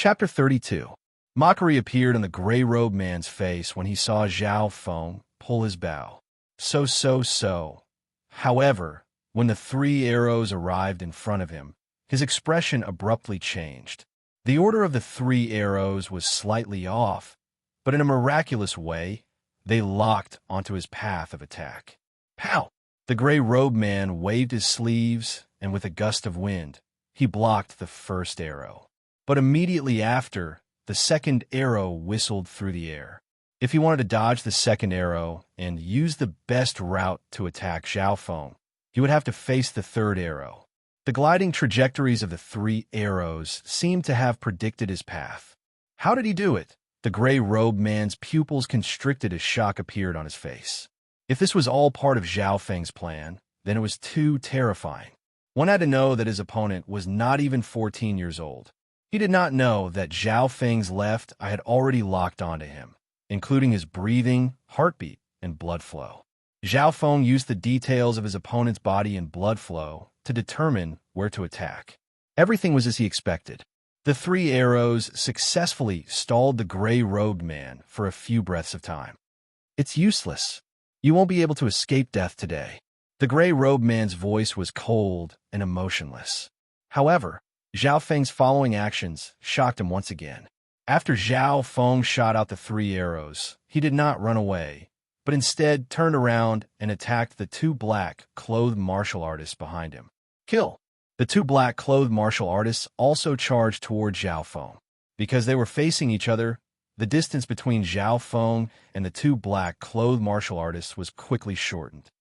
Chapter 32. Mockery appeared on the gray-robed man's face when he saw Zhao Feng pull his bow. So. However, when the 3 arrows arrived in front of him, his expression abruptly changed. The order of the 3 arrows was slightly off, but in a miraculous way, they locked onto his path of attack. Pow! The gray-robed man waved his sleeves, and with a gust of wind, he blocked the first arrow. But immediately after, the second arrow whistled through the air. If he wanted to dodge the second arrow and use the best route to attack Zhao Feng, he would have to face the third arrow. The gliding trajectories of the 3 arrows seemed to have predicted his path. How did he do it? The gray-robed man's pupils constricted as shock appeared on his face. If this was all part of Zhao Feng's plan, then it was too terrifying. One had to know that his opponent was not even 14 years old. He did not know that Zhao Feng's left eye had already locked onto him, including his breathing, heartbeat, and blood flow. Zhao Feng used the details of his opponent's body and blood flow to determine where to attack. Everything was as he expected. The 3 arrows successfully stalled the gray-robed man for a few breaths of time. It's useless. You won't be able to escape death today. The gray-robed man's voice was cold and emotionless. However, Zhao Feng's following actions shocked him once again. After Zhao Feng shot out the 3 arrows, he did not run away, but instead turned around and attacked the 2 black-clothed martial artists behind him. Kill! The 2 black-clothed martial artists also charged toward Zhao Feng. Because they were facing each other, the distance between Zhao Feng and the 2 black-clothed martial artists was quickly shortened.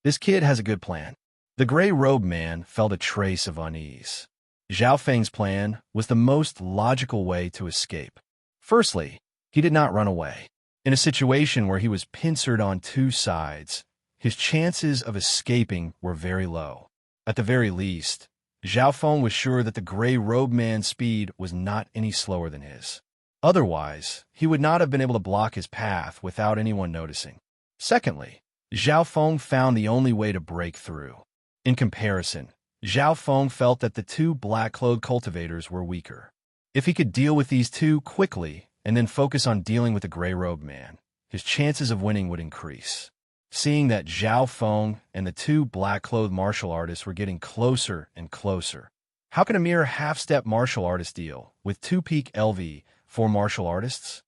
This kid has a good plan. The gray-robed man felt a trace of unease. Zhao Feng's plan was the most logical way to escape. Firstly, he did not run away. In a situation where he was pincered on 2 sides, his chances of escaping were very low. At the very least, Zhao Feng was sure that the gray-robed man's speed was not any slower than his. Otherwise, he would not have been able to block his path without anyone noticing. Secondly, Zhao Feng found the only way to break through. In comparison, Zhao Feng felt that the 2 black-clothed cultivators were weaker. If he could deal with these 2 quickly and then focus on dealing with the gray-robed man, his chances of winning would increase. Seeing that Zhao Feng and the 2 black-clothed martial artists were getting closer and closer, how can a mere half-step martial artist deal with 2 peak LV for martial artists?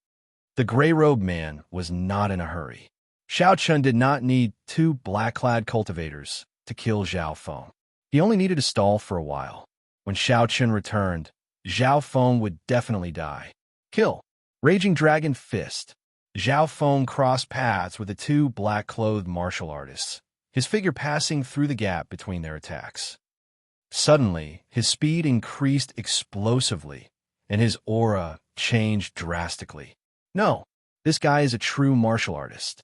The gray-robed man was not in a hurry. Xiao Chun did not need 2 black-clad cultivators to kill Zhao Feng. He only needed to stall for a while. When Xiao Chun returned, Zhao Feng would definitely die. Kill! Raging Dragon Fist. Zhao Feng crossed paths with the 2 black-clothed martial artists, his figure passing through the gap between their attacks. Suddenly, his speed increased explosively, and his aura changed drastically. No, this guy is a true martial artist.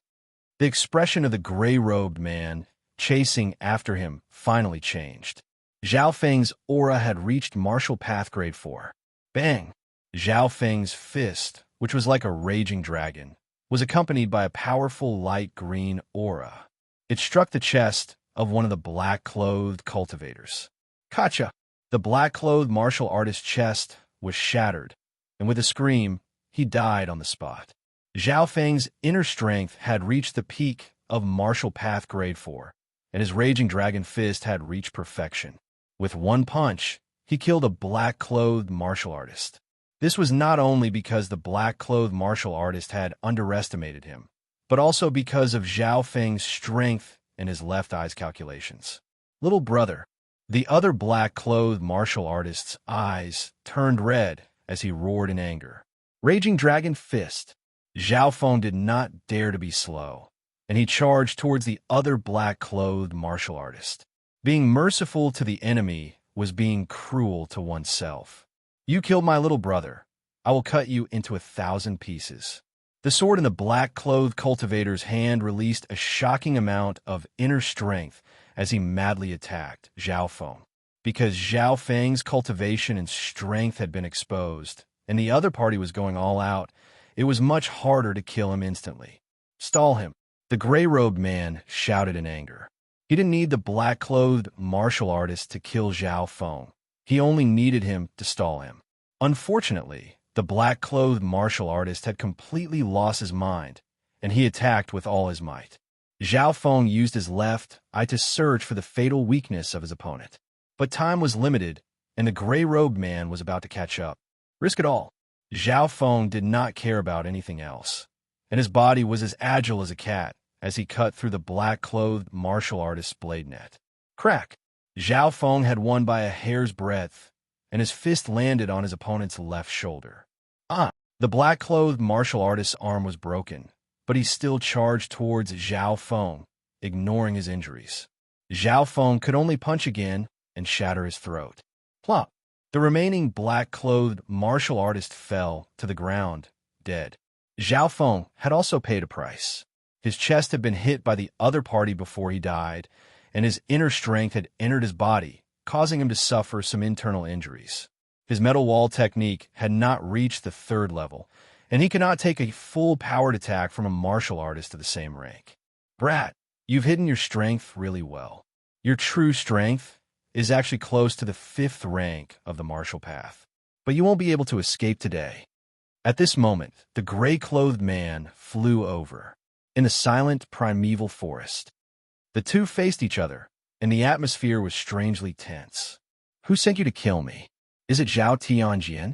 The expression of the gray-robed man chasing after him finally changed. Zhao Feng's aura had reached martial path grade 4. Bang! Zhao Feng's fist, which was like a raging dragon, was accompanied by a powerful light green aura. It struck the chest of one of the black-clothed cultivators. Gotcha! The black-clothed martial artist's chest was shattered, and with a scream, he died on the spot. Zhao Feng's inner strength had reached the peak of martial path grade 4, and his raging dragon fist had reached perfection. With one punch, he killed a black-clothed martial artist. This was not only because the black-clothed martial artist had underestimated him, but also because of Zhao Feng's strength and his left eye's calculations. Little brother, the other black-clothed martial artist's eyes turned red as he roared in anger. Raging Dragon Fist. Zhao Feng did not dare to be slow, and he charged towards the other black-clothed martial artist. Being merciful to the enemy was being cruel to oneself. You killed my little brother. I will cut you into 1,000 pieces. The sword in the black-clothed cultivator's hand released a shocking amount of inner strength as he madly attacked Zhao Feng. Because Zhao Feng's cultivation and strength had been exposed, and the other party was going all out, it was much harder to kill him instantly. Stall him. The gray-robed man shouted in anger. He didn't need the black-clothed martial artist to kill Zhao Feng. He only needed him to stall him. Unfortunately, the black-clothed martial artist had completely lost his mind, and he attacked with all his might. Zhao Feng used his left eye to search for the fatal weakness of his opponent. But time was limited, and the gray-robed man was about to catch up. Risk it all. Zhao Feng did not care about anything else, and his body was as agile as a cat as he cut through the black-clothed martial artist's blade net. Crack! Zhao Feng had won by a hair's breadth, and his fist landed on his opponent's left shoulder. The black-clothed martial artist's arm was broken, but he still charged towards Zhao Feng, ignoring his injuries. Zhao Feng could only punch again and shatter his throat. Plop! The remaining black-clothed martial artist fell to the ground, dead. Zhao Feng had also paid a price. His chest had been hit by the other party before he died, and his inner strength had entered his body, causing him to suffer some internal injuries. His metal wall technique had not reached the 3rd level, and he could not take a full-powered attack from a martial artist of the same rank. Brat, you've hidden your strength really well. Your true strength is actually close to the 5th rank of the martial path, but you won't be able to escape today. At this moment, the gray-clothed man flew over. In the silent, primeval forest, the two faced each other, and the atmosphere was strangely tense. Who sent you to kill me? Is it Zhao Tianjian?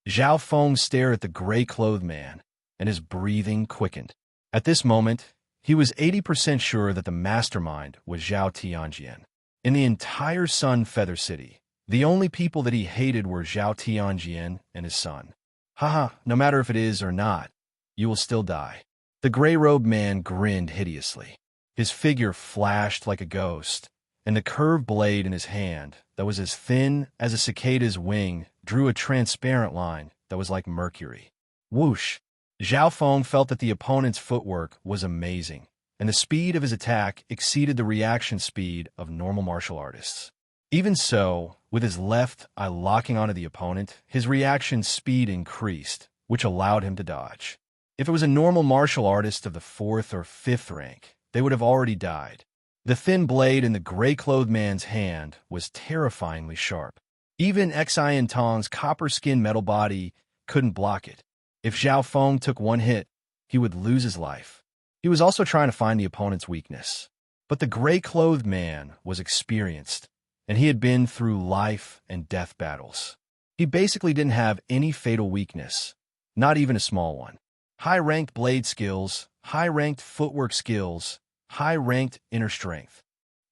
Zhao Feng stared at the gray-clothed man, and his breathing quickened. At this moment, he was 80% sure that the mastermind was Zhao Tianjian. In the entire Sun Feather City, the only people that he hated were Zhao Tianjian and his son. Haha, no matter if it is or not, you will still die. The gray-robed man grinned hideously. His figure flashed like a ghost, and the curved blade in his hand, that was as thin as a cicada's wing, drew a transparent line that was like mercury. Whoosh! Zhao Feng felt that the opponent's footwork was amazing, and the speed of his attack exceeded the reaction speed of normal martial artists. Even so, with his left eye locking onto the opponent, his reaction speed increased, which allowed him to dodge. If it was a normal martial artist of the 4th or 5th rank, they would have already died. The thin blade in the gray-clothed man's hand was terrifyingly sharp. Even Xian Tong's copper-skinned metal body couldn't block it. If Zhao Feng took one hit, he would lose his life. He was also trying to find the opponent's weakness. But the gray-clothed man was experienced, and he had been through life and death battles. He basically didn't have any fatal weakness, not even a small one. High-ranked blade skills, high-ranked footwork skills, high-ranked inner strength.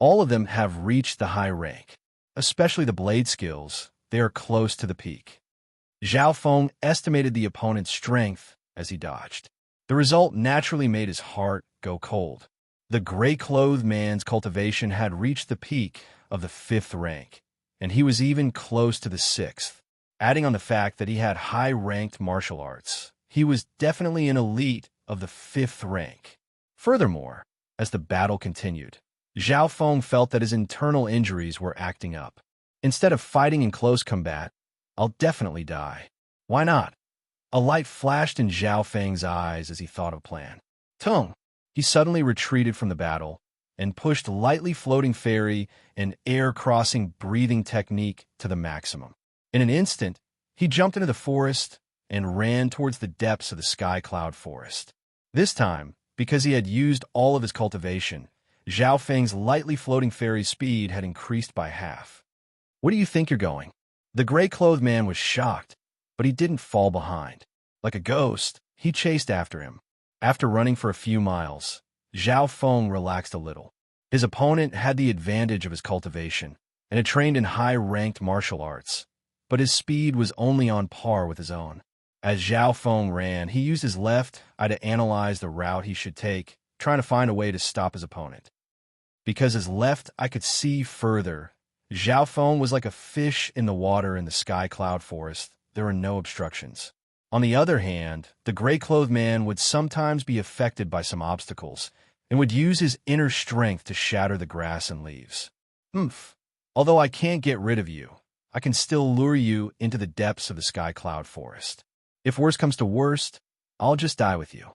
All of them have reached the high rank. Especially the blade skills, they are close to the peak. Zhao Feng estimated the opponent's strength as he dodged. The result naturally made his heart go cold. The gray-clothed man's cultivation had reached the peak of the 5th rank, and he was even close to the 6th. Adding on the fact that he had high-ranked martial arts, he was definitely an elite of the 5th rank. Furthermore, as the battle continued, Zhao Feng felt that his internal injuries were acting up. Instead of fighting in close combat, I'll definitely die. Why not? A light flashed in Zhao Feng's eyes as he thought of a plan. Tung! He suddenly retreated from the battle and pushed lightly floating fairy and air-crossing breathing technique to the maximum. In an instant, he jumped into the forest and ran towards the depths of the sky cloud forest. This time, because he had used all of his cultivation, Zhao Feng's lightly floating fairy's speed had increased by half. Where do you think you're going? The gray-clothed man was shocked, but he didn't fall behind. Like a ghost, he chased after him. After running for a few miles, Zhao Feng relaxed a little. His opponent had the advantage of his cultivation and had trained in high-ranked martial arts, but his speed was only on par with his own. As Zhao Feng ran, he used his left eye to analyze the route he should take, trying to find a way to stop his opponent. Because his left eye could see further, Zhao Feng was like a fish in the water in the sky cloud forest. There were no obstructions. On the other hand, the gray-clothed man would sometimes be affected by some obstacles and would use his inner strength to shatter the grass and leaves. Although I can't get rid of you, I can still lure you into the depths of the sky cloud forest. If worst comes to worst, I'll just die with you,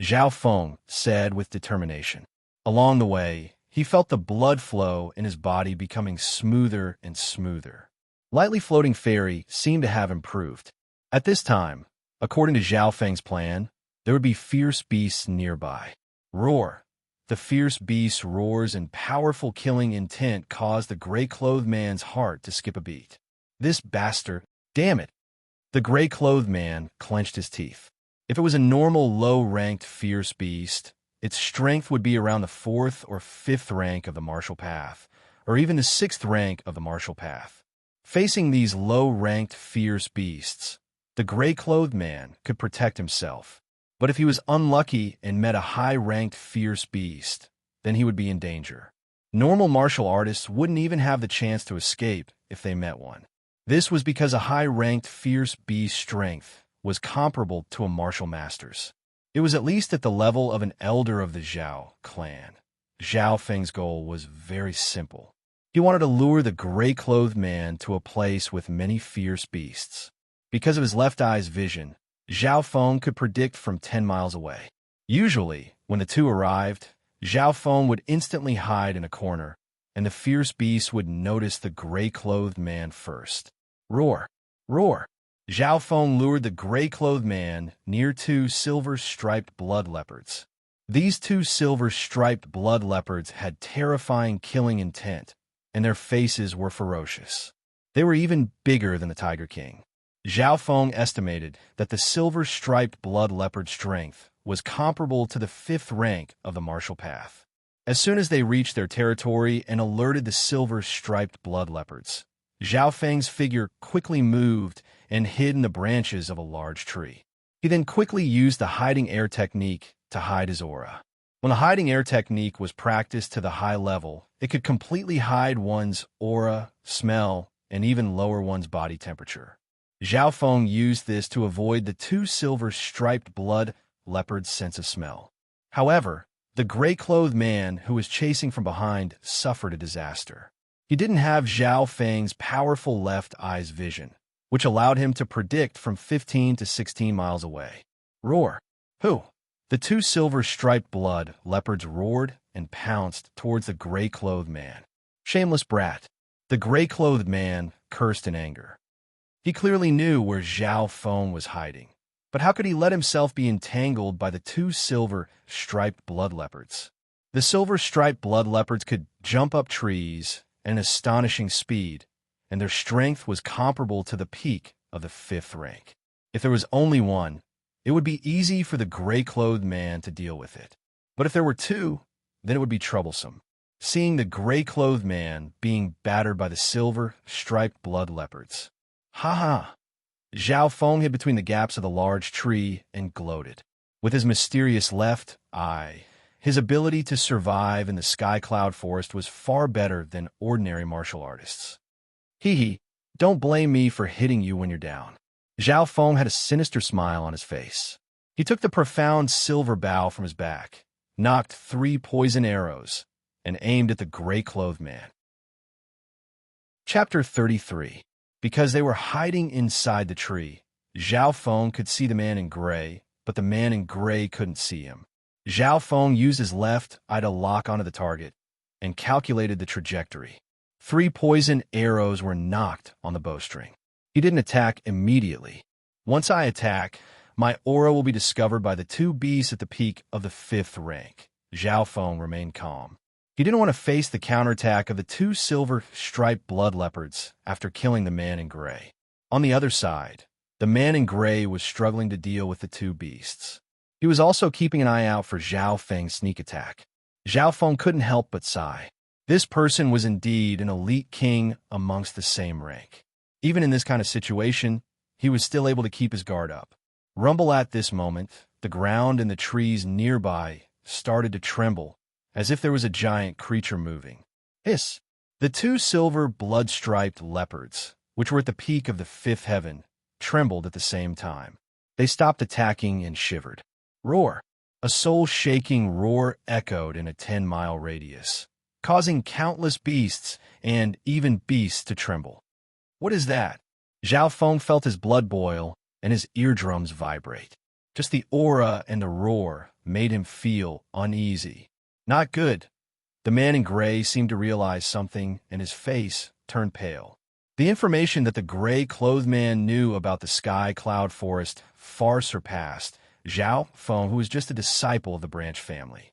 Zhao Feng said with determination. Along the way, he felt the blood flow in his body becoming smoother and smoother. Lightly floating fairy seemed to have improved. At this time, according to Zhao Feng's plan, there would be fierce beasts nearby. Roar! The fierce beast's roars and powerful killing intent caused the gray-clothed man's heart to skip a beat. This bastard, damn it! The gray-clothed man clenched his teeth. If it was a normal low-ranked fierce beast, its strength would be around the 4th or 5th rank of the martial path, or even the 6th rank of the martial path. Facing these low-ranked fierce beasts, the gray-clothed man could protect himself. But if he was unlucky and met a high-ranked fierce beast, then he would be in danger. Normal martial artists wouldn't even have the chance to escape if they met one. This was because a high-ranked fierce beast's strength was comparable to a martial master's. It was at least at the level of an elder of the Zhao clan. Zhao Feng's goal was very simple. He wanted to lure the gray-clothed man to a place with many fierce beasts. Because of his left eye's vision, Zhao Feng could predict from 10 miles away. Usually, when the two arrived, Zhao Feng would instantly hide in a corner, and the fierce beast would notice the gray-clothed man first. Roar! Roar! Zhao Feng lured the gray-clothed man near 2 silver-striped blood leopards. These 2 silver-striped blood leopards had terrifying killing intent, and their faces were ferocious. They were even bigger than the Tiger King. Zhao Feng estimated that the silver-striped blood leopard strength was comparable to the 5th rank of the martial path. As soon as they reached their territory and alerted the silver-striped blood leopards, Zhao Feng's figure quickly moved and hid in the branches of a large tree. He then quickly used the hiding air technique to hide his aura. When the hiding air technique was practiced to the high level, it could completely hide one's aura, smell, and even lower one's body temperature. Zhao Feng used this to avoid the 2 silver-striped blood leopards' sense of smell. However, the gray-clothed man who was chasing from behind suffered a disaster. He didn't have Zhao Feng's powerful left eye's vision, which allowed him to predict from 15 to 16 miles away. Roar! Who? The 2 silver-striped blood leopards roared and pounced towards the gray-clothed man. Shameless brat! The gray-clothed man cursed in anger. He clearly knew where Zhao Feng was hiding, but how could he let himself be entangled by the 2 silver-striped blood leopards? The silver-striped blood leopards could jump up trees at an astonishing speed, and their strength was comparable to the peak of the 5th rank. If there was only one, it would be easy for the gray-clothed man to deal with it. But if there were 2, then it would be troublesome. Seeing the gray-clothed man being battered by the silver-striped blood leopards. Ha ha! Zhao Feng hid between the gaps of the large tree and gloated. With his mysterious left eye, his ability to survive in the sky cloud forest was far better than ordinary martial artists. Hee, don't blame me for hitting you when you're down. Zhao Feng had a sinister smile on his face. He took the profound silver bow from his back, knocked 3 poison arrows, and aimed at the gray-clothed man. Chapter 33. Because they were hiding inside the tree, Zhao Feng could see the man in gray, but the man in gray couldn't see him. Zhao Feng used his left eye to lock onto the target and calculated the trajectory. 3 poison arrows were knocked on the bowstring. He didn't attack immediately. Once I attack, my aura will be discovered by the 2 beasts at the peak of the 5th rank. Zhao Feng remained calm. He didn't want to face the counterattack of the 2 silver-striped blood leopards after killing the man in gray. On the other side, the man in gray was struggling to deal with the 2 beasts. He was also keeping an eye out for Zhao Feng's sneak attack. Zhao Feng couldn't help but sigh. This person was indeed an elite king amongst the same rank. Even in this kind of situation, he was still able to keep his guard up. Rumble at this moment, the ground and the trees nearby started to tremble, as if there was a giant creature moving. Hiss! The 2 silver blood-striped leopards, which were at the peak of the 5th heaven, trembled at the same time. They stopped attacking and shivered. Roar! A soul-shaking roar echoed in a 10-mile radius, causing countless beasts and even beasts to tremble. What is that? Zhao Feng felt his blood boil and his eardrums vibrate. Just the aura and the roar made him feel uneasy. Not good. The man in gray seemed to realize something, and his face turned pale. The information that the gray-clothed man knew about the sky cloud forest far surpassed Zhao Feng, who was just a disciple of the branch family.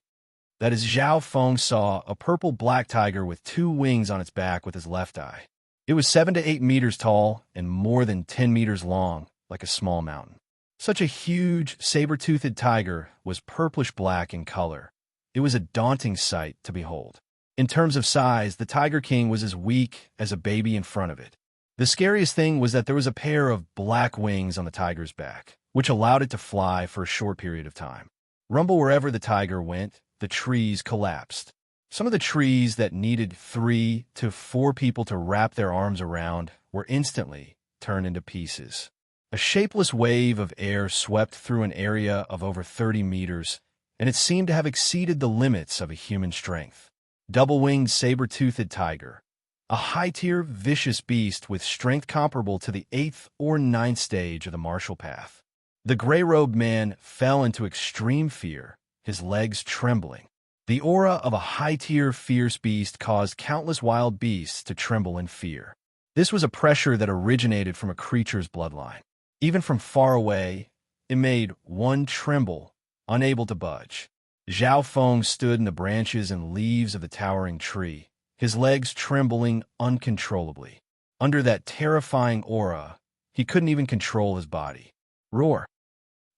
That is, Zhao Feng saw a purple black tiger with 2 wings on its back with his left eye. It was 7 to 8 meters tall and more than 10 meters long, like a small mountain. Such a huge, saber-toothed tiger was purplish-black in color. It was a daunting sight to behold. In terms of size, the Tiger King was as weak as a baby in front of it. The scariest thing was that there was a pair of black wings on the tiger's back, which allowed it to fly for a short period of time. Rumble wherever the tiger went, the trees collapsed. Some of the trees that needed 3 to 4 people to wrap their arms around were instantly turned into pieces. A shapeless wave of air swept through an area of over 30 meters, and it seemed to have exceeded the limits of a human strength. Double-winged saber-toothed tiger, a high-tier, vicious beast with strength comparable to the 8th or 9th stage of the martial path. The gray-robed man fell into extreme fear, his legs trembling. The aura of a high-tier, fierce beast caused countless wild beasts to tremble in fear. This was a pressure that originated from a creature's bloodline. Even from far away, it made one tremble, unable to budge. Zhao Feng stood in the branches and leaves of the towering tree, his legs trembling uncontrollably. Under that terrifying aura, he couldn't even control his body. Roar!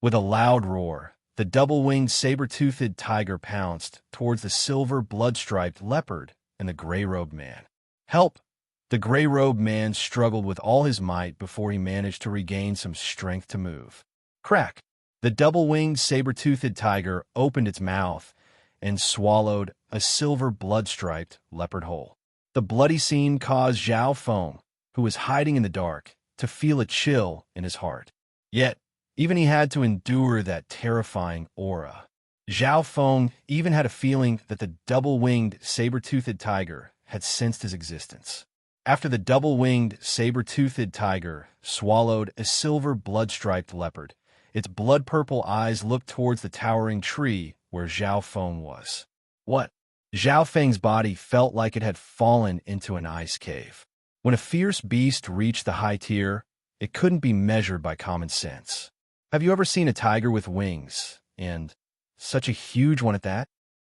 With a loud roar, the double-winged saber-toothed tiger pounced towards the silver blood-striped leopard and the gray-robed man. Help! The gray-robed man struggled with all his might before he managed to regain some strength to move. Crack! The double-winged saber-toothed tiger opened its mouth and swallowed a silver blood-striped leopard whole. The bloody scene caused Zhao Feng, who was hiding in the dark, to feel a chill in his heart. Yet, even he had to endure that terrifying aura. Zhao Feng even had a feeling that the double-winged saber-toothed tiger had sensed his existence. After the double-winged saber-toothed tiger swallowed a silver blood-striped leopard, its blood-purple eyes looked towards the towering tree where Zhao Feng was. What? Zhao Feng's body felt like it had fallen into an ice cave. When a fierce beast reached the high tier, it couldn't be measured by common sense. Have you ever seen a tiger with wings, and such a huge one at that?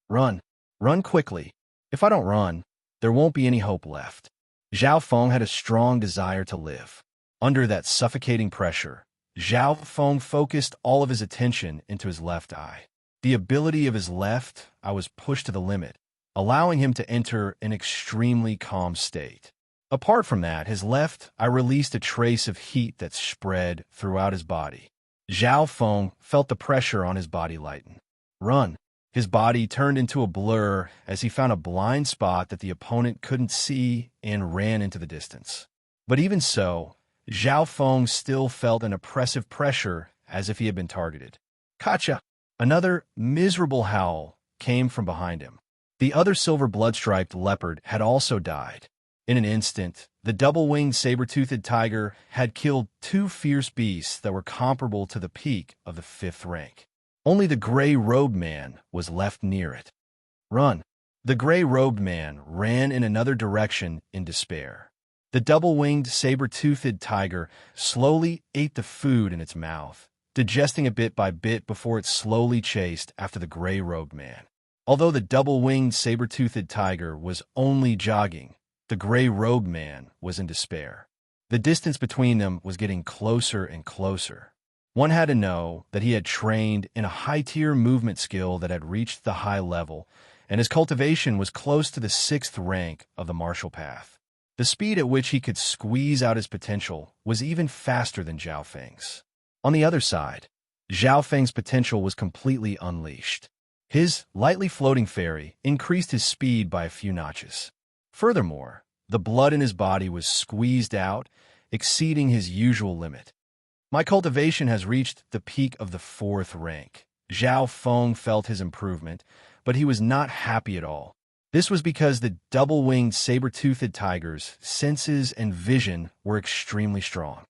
Run. Run quickly. If I don't run, there won't be any hope left. Zhao Feng had a strong desire to live. Under that suffocating pressure, Zhao Feng focused all of his attention into his left eye. The ability of his left eye was pushed to the limit, allowing him to enter an extremely calm state. Apart from that, his left eye released a trace of heat that spread throughout his body. Zhao Feng felt the pressure on his body lighten. Run! His body turned into a blur as he found a blind spot that the opponent couldn't see and ran into the distance. But even so, Zhao Feng still felt an oppressive pressure as if he had been targeted. Gotcha! Another miserable howl came from behind him. The other silver blood-striped leopard had also died. In an instant, the double-winged saber-toothed tiger had killed 2 fierce beasts that were comparable to the peak of the 5th rank. Only the gray-robed man was left near it. Run! The gray-robed man ran in another direction in despair. The double-winged saber-toothed tiger slowly ate the food in its mouth, digesting it bit by bit before it slowly chased after the gray-robed man. Although the double-winged saber-toothed tiger was only jogging, the gray-robed man was in despair. The distance between them was getting closer and closer. One had to know that he had trained in a high-tier movement skill that had reached the high level, and his cultivation was close to the 6th rank of the martial path. The speed at which he could squeeze out his potential was even faster than Zhao Feng's. On the other side, Zhao Feng's potential was completely unleashed. His lightly floating fairy increased his speed by a few notches. Furthermore, the blood in his body was squeezed out, exceeding his usual limit. My cultivation has reached the peak of the 4th rank. Zhao Feng felt his improvement, but he was not happy at all. This was because the double-winged saber-toothed tiger's senses and vision were extremely strong.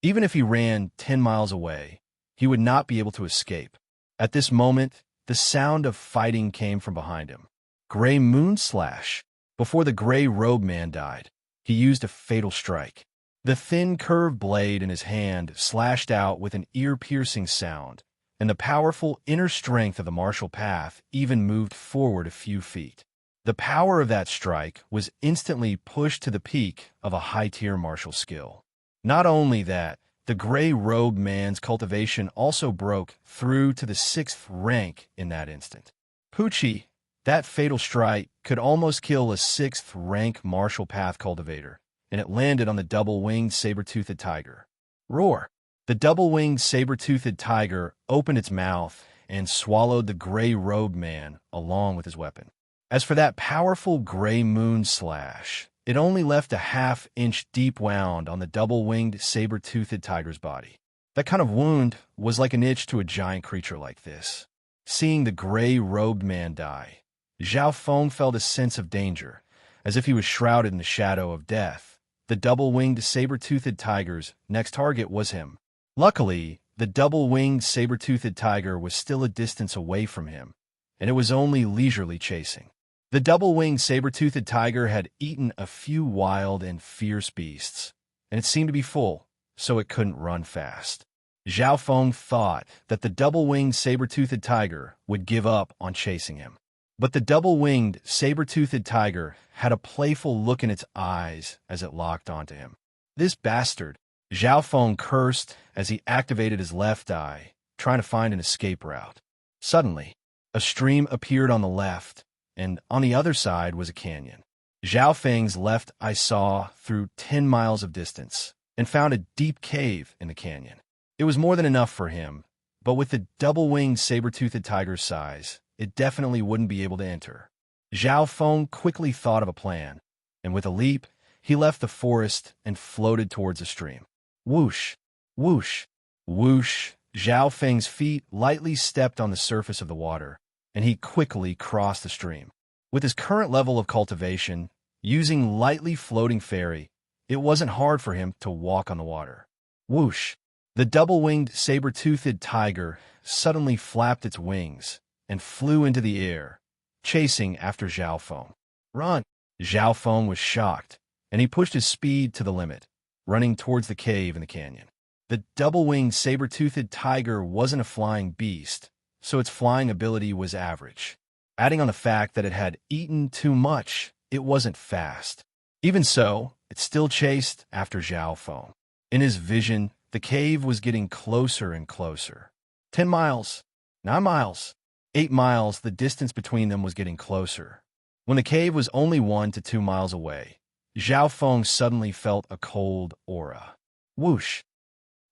Even if he ran 10 miles away, he would not be able to escape. At this moment, the sound of fighting came from behind him. Gray Moon Slash! Before the gray-robed man died, he used a fatal strike. The thin, curved blade in his hand slashed out with an ear-piercing sound, and the powerful inner strength of the martial path even moved forward a few feet. The power of that strike was instantly pushed to the peak of a high-tier martial skill. Not only that, the gray-robed man's cultivation also broke through to the 6th rank in that instant. Poochie, that fatal strike could almost kill a 6th rank martial path cultivator, and it landed on the double-winged saber-toothed tiger. Roar! The double-winged saber-toothed tiger opened its mouth and swallowed the gray-robed man along with his weapon. As for that powerful gray moon slash, it only left a half-inch deep wound on the double-winged saber-toothed tiger's body. That kind of wound was like an itch to a giant creature like this. Seeing the gray-robed man die, Zhao Feng felt a sense of danger, as if he was shrouded in the shadow of death. The double-winged saber-toothed tiger's next target was him. Luckily, the double-winged saber-toothed tiger was still a distance away from him, and it was only leisurely chasing. The double-winged saber-toothed tiger had eaten a few wild and fierce beasts, and it seemed to be full, so it couldn't run fast. Zhao Feng thought that the double-winged saber-toothed tiger would give up on chasing him. But the double-winged saber-toothed tiger had a playful look in its eyes as it locked onto him. This bastard, Zhao Feng cursed as he activated his left eye, trying to find an escape route. Suddenly, a stream appeared on the left, and on the other side was a canyon. Zhao Feng's left eye saw through 10 miles of distance and found a deep cave in the canyon. It was more than enough for him, but with the double-winged saber-toothed tiger's size, it definitely wouldn't be able to enter. Zhao Feng quickly thought of a plan, and with a leap, he left the forest and floated towards the stream. Whoosh! Whoosh! Whoosh! Zhao Feng's feet lightly stepped on the surface of the water, and he quickly crossed the stream. With his current level of cultivation, using lightly floating fairy, it wasn't hard for him to walk on the water. Whoosh! The double-winged saber-toothed tiger suddenly flapped its wings and flew into the air, chasing after Zhao Feng. Run! Zhao Feng was shocked, and he pushed his speed to the limit, running towards the cave in the canyon. The double-winged saber-toothed tiger wasn't a flying beast, so its flying ability was average. Adding on the fact that it had eaten too much, it wasn't fast. Even so, it still chased after Zhao Feng. In his vision, the cave was getting closer and closer. 10 miles, 9 miles, 8 miles, the distance between them was getting closer. When the cave was only 1 to 2 miles away, Zhao Feng suddenly felt a cold aura. Whoosh!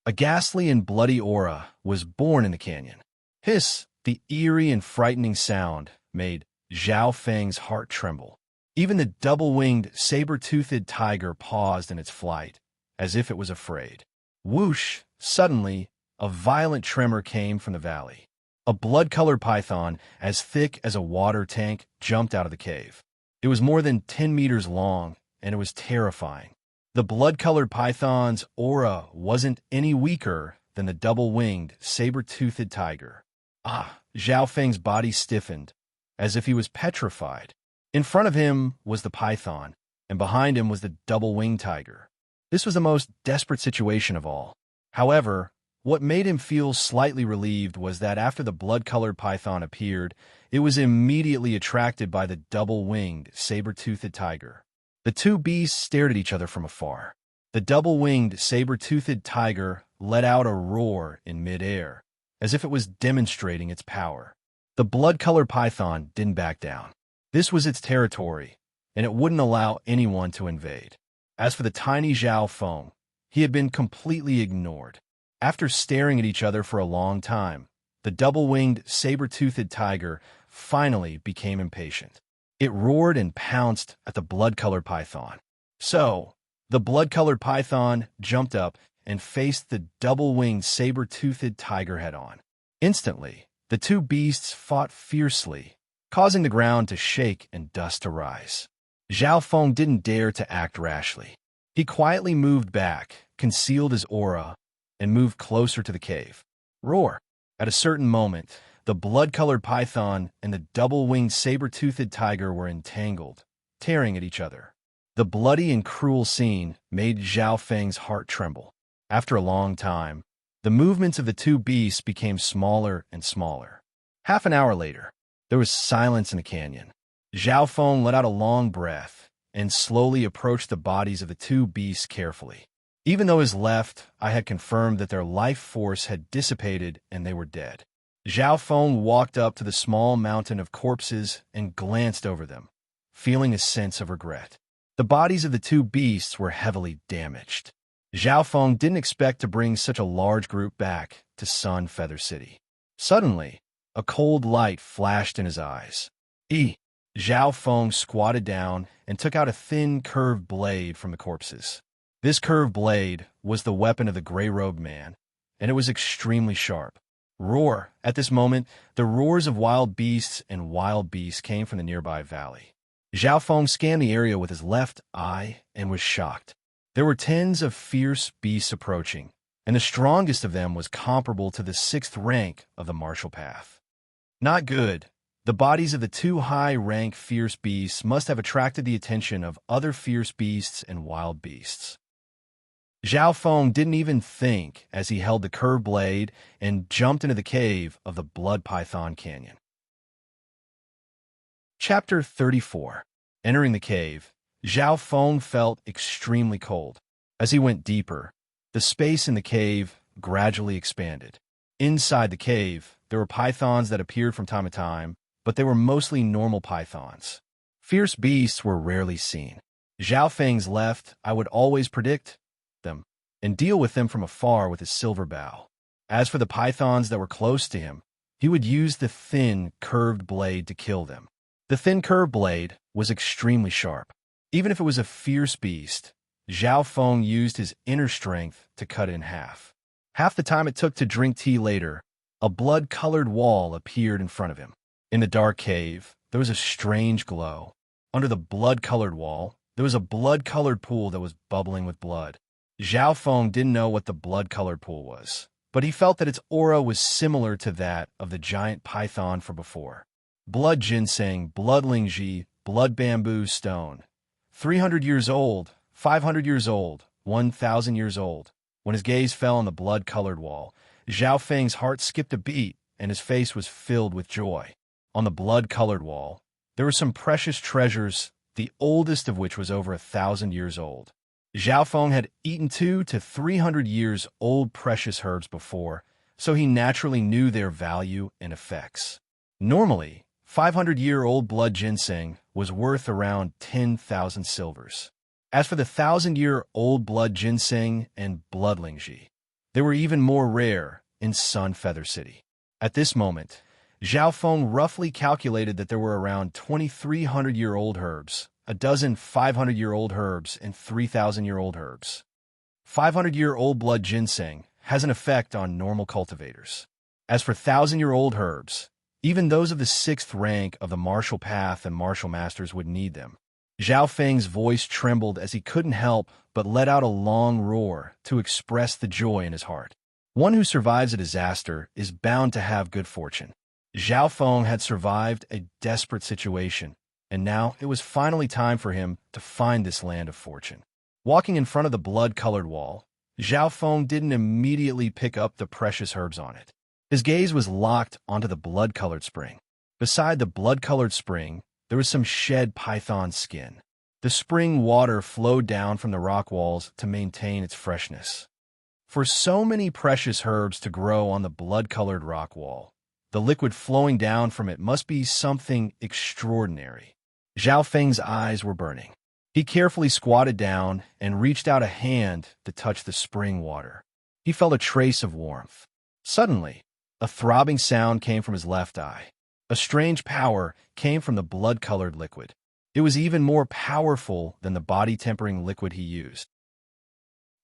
A ghastly and bloody aura was born in the canyon. Hiss! The eerie and frightening sound made Zhao Feng's heart tremble. Even the double-winged, saber-toothed tiger paused in its flight, as if it was afraid. Whoosh! Suddenly, a violent tremor came from the valley. A blood-colored python, as thick as a water tank, jumped out of the cave. It was more than 10 meters long, and it was terrifying. The blood-colored python's aura wasn't any weaker than the double-winged, saber-toothed tiger. Zhao Feng's body stiffened, as if he was petrified. In front of him was the python, and behind him was the double-winged tiger. This was the most desperate situation of all. However, what made him feel slightly relieved was that after the blood-colored python appeared, it was immediately attracted by the double-winged, saber-toothed tiger. The two beasts stared at each other from afar. The double-winged, saber-toothed tiger let out a roar in midair, as if it was demonstrating its power. The blood-colored python didn't back down. This was its territory, and it wouldn't allow anyone to invade. As for the tiny Zhao Feng, he had been completely ignored. After staring at each other for a long time, the double-winged, saber-toothed tiger finally became impatient. It roared and pounced at the blood-colored python. So, the blood-colored python jumped up and faced the double-winged, saber-toothed tiger head-on. Instantly, the two beasts fought fiercely, causing the ground to shake and dust to rise. Zhao Feng didn't dare to act rashly. He quietly moved back, concealed his aura, and moved closer to the cave. Roar! At a certain moment, the blood-colored python and the double-winged saber-toothed tiger were entangled, tearing at each other. The The bloody and cruel scene made Zhao Feng's heart tremble. After a long time, the movements of the two beasts became smaller and smaller. Half an hour later, there was silence in the canyon. Zhao Feng let out a long breath and slowly approached the bodies of the two beasts carefully. Even though his left eye had confirmed that their life force had dissipated and they were dead. Zhao Feng walked up to the small mountain of corpses and glanced over them, feeling a sense of regret. The bodies of the two beasts were heavily damaged. Zhao Feng didn't expect to bring such a large group back to Sun Feather City. Suddenly, a cold light flashed in his eyes. Zhao Feng squatted down and took out a thin, curved blade from the corpses. This curved blade was the weapon of the gray-robed man, and it was extremely sharp. Roar! At this moment, the roars of wild beasts came from the nearby valley. Zhao Feng scanned the area with his left eye and was shocked. There were tens of fierce beasts approaching, and the strongest of them was comparable to the 6th rank of the martial path. Not good. The bodies of the two high-rank fierce beasts must have attracted the attention of other fierce beasts and wild beasts. Zhao Feng didn't even think as he held the curved blade and jumped into the cave of the Blood Python Canyon. Chapter 34. Entering the cave, Zhao Feng felt extremely cold. As he went deeper, the space in the cave gradually expanded. Inside the cave, there were pythons that appeared from time to time, but they were mostly normal pythons. Fierce beasts were rarely seen. Zhao Feng's left eye would always predict them and deal with them from afar with his silver bow. As for the pythons that were close to him, he would use the thin, curved blade to kill them. The thin, curved blade was extremely sharp. Even if it was a fierce beast, Zhao Feng used his inner strength to cut it in half. Half the time it took to drink tea later, a blood-colored wall appeared in front of him. In the dark cave, there was a strange glow. Under the blood-colored wall, there was a blood-colored pool that was bubbling with blood. Zhao Feng didn't know what the blood-colored pool was, but he felt that its aura was similar to that of the giant python from before. Blood ginseng, blood lingji, blood bamboo stone. 300 years old, 500 years old, 1,000 years old. When his gaze fell on the blood-colored wall, Zhao Feng's heart skipped a beat and his face was filled with joy. On the blood-colored wall, there were some precious treasures, the oldest of which was over 1,000 years old. Zhao Feng had eaten 200 to 300 years old precious herbs before, so he naturally knew their value and effects. Normally, 500-year-old blood ginseng was worth around 10,000 silvers. As for the 1,000-year-old blood ginseng and blood lingji, they were even more rare in Sun Feather City. At this moment, Zhao Feng roughly calculated that there were around 2,300-year-old herbs, a dozen 500-year-old herbs, and 3,000-year-old herbs. 500-year-old blood ginseng has an effect on normal cultivators. As for 1,000-year-old herbs, even those of the 6th rank of the martial path and martial masters would need them. Zhao Feng's voice trembled as he couldn't help but let out a long roar to express the joy in his heart. One who survives a disaster is bound to have good fortune. Zhao Feng had survived a desperate situation, and now it was finally time for him to find this land of fortune. Walking in front of the blood-colored wall, Zhao Feng didn't immediately pick up the precious herbs on it. His gaze was locked onto the blood-colored spring. Beside the blood-colored spring, there was some shed python skin. The spring water flowed down from the rock walls to maintain its freshness. For so many precious herbs to grow on the blood-colored rock wall, the liquid flowing down from it must be something extraordinary. Zhao Feng's eyes were burning. He carefully squatted down and reached out a hand to touch the spring water. He felt a trace of warmth. Suddenly, a throbbing sound came from his left eye. A strange power came from the blood-colored liquid. It was even more powerful than the body-tempering liquid he used.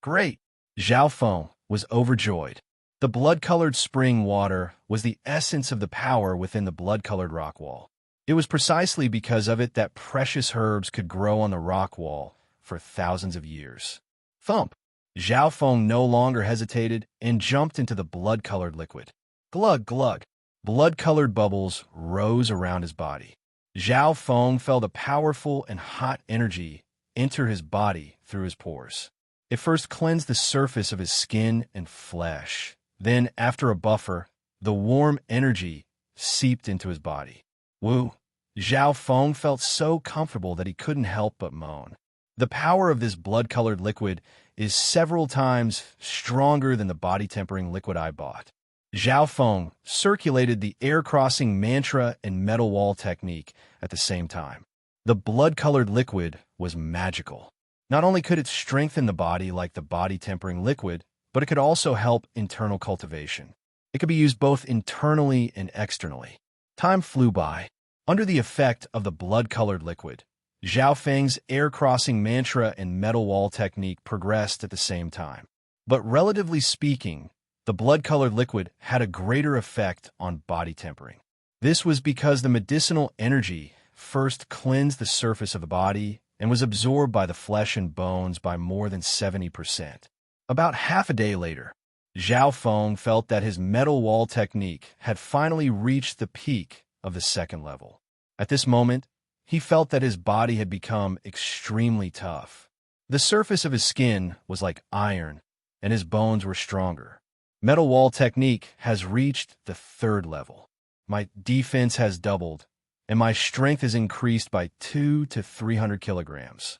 Great! Zhao Feng was overjoyed. The blood-colored spring water was the essence of the power within the blood-colored rock wall. It was precisely because of it that precious herbs could grow on the rock wall for thousands of years. Thump! Zhao Feng no longer hesitated and jumped into the blood-colored liquid. Glug, glug! Blood-colored bubbles rose around his body. Zhao Feng felt a powerful and hot energy enter his body through his pores. It first cleansed the surface of his skin and flesh. Then, after a buffer, the warm energy seeped into his body. Woo! Zhao Feng felt so comfortable that he couldn't help but moan. The power of this blood-colored liquid is several times stronger than the body-tempering liquid I bought. Zhao Feng circulated the air-crossing mantra and metal wall technique at the same time. The blood-colored liquid was magical. Not only could it strengthen the body like the body-tempering liquid, but it could also help internal cultivation. It could be used both internally and externally. Time flew by. Under the effect of the blood-colored liquid, Zhao Feng's air-crossing mantra and metal wall technique progressed at the same time. But relatively speaking, the blood-colored liquid had a greater effect on body tempering. This was because the medicinal energy first cleansed the surface of the body and was absorbed by the flesh and bones by more than 70%. About half a day later, Zhao Feng felt that his metal wall technique had finally reached the peak of the second level. At this moment, he felt that his body had become extremely tough. The surface of his skin was like iron, and his bones were stronger. Metal wall technique has reached the third level. My defense has doubled, and my strength is increased by 200 to 300 kilograms.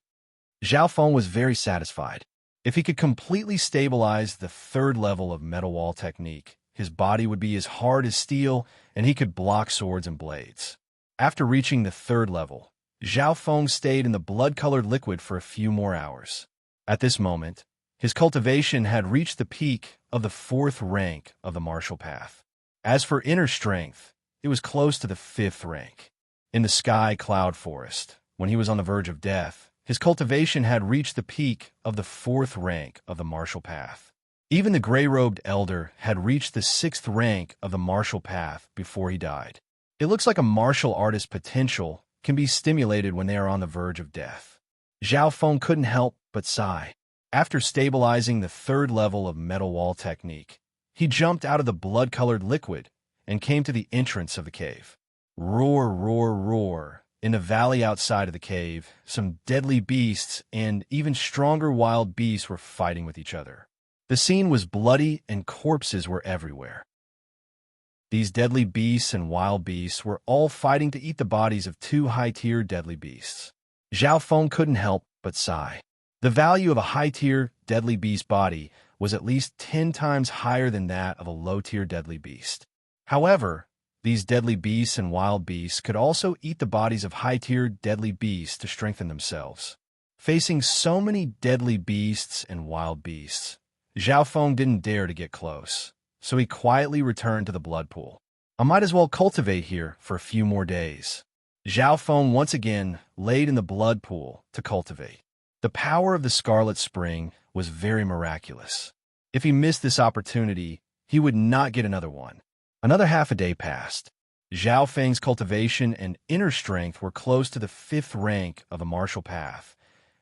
Zhao Feng was very satisfied. If he could completely stabilize the third level of metal wall technique, his body would be as hard as steel, and he could block swords and blades. After reaching the third level, Zhao Feng stayed in the blood-colored liquid for a few more hours. At this moment, his cultivation had reached the peak of the fourth rank of the martial path. As for inner strength, it was close to the fifth rank. In the sky cloud forest, when he was on the verge of death, his cultivation had reached the peak of the fourth rank of the martial path. Even the gray-robed elder had reached the sixth rank of the martial path before he died. It looks like a martial artist's potential can be stimulated when they are on the verge of death. Zhao Feng couldn't help but sigh. After stabilizing the third level of metal wall technique, he jumped out of the blood-colored liquid and came to the entrance of the cave. Roar, roar, roar. In the valley outside of the cave, some deadly beasts and even stronger wild beasts were fighting with each other. The scene was bloody and corpses were everywhere. These deadly beasts and wild beasts were all fighting to eat the bodies of two high-tier deadly beasts. Zhao Feng couldn't help but sigh. The value of a high-tier deadly beast body was at least 10 times higher than that of a low-tier deadly beast. However, these deadly beasts and wild beasts could also eat the bodies of high-tier deadly beasts to strengthen themselves. Facing so many deadly beasts and wild beasts, Zhao Feng didn't dare to get close, so he quietly returned to the blood pool. I might as well cultivate here for a few more days. Zhao Feng once again laid in the blood pool to cultivate. The power of the Scarlet Spring was very miraculous. If he missed this opportunity, he would not get another one. Another half a day passed. Zhao Feng's cultivation and inner strength were close to the fifth rank of the martial path,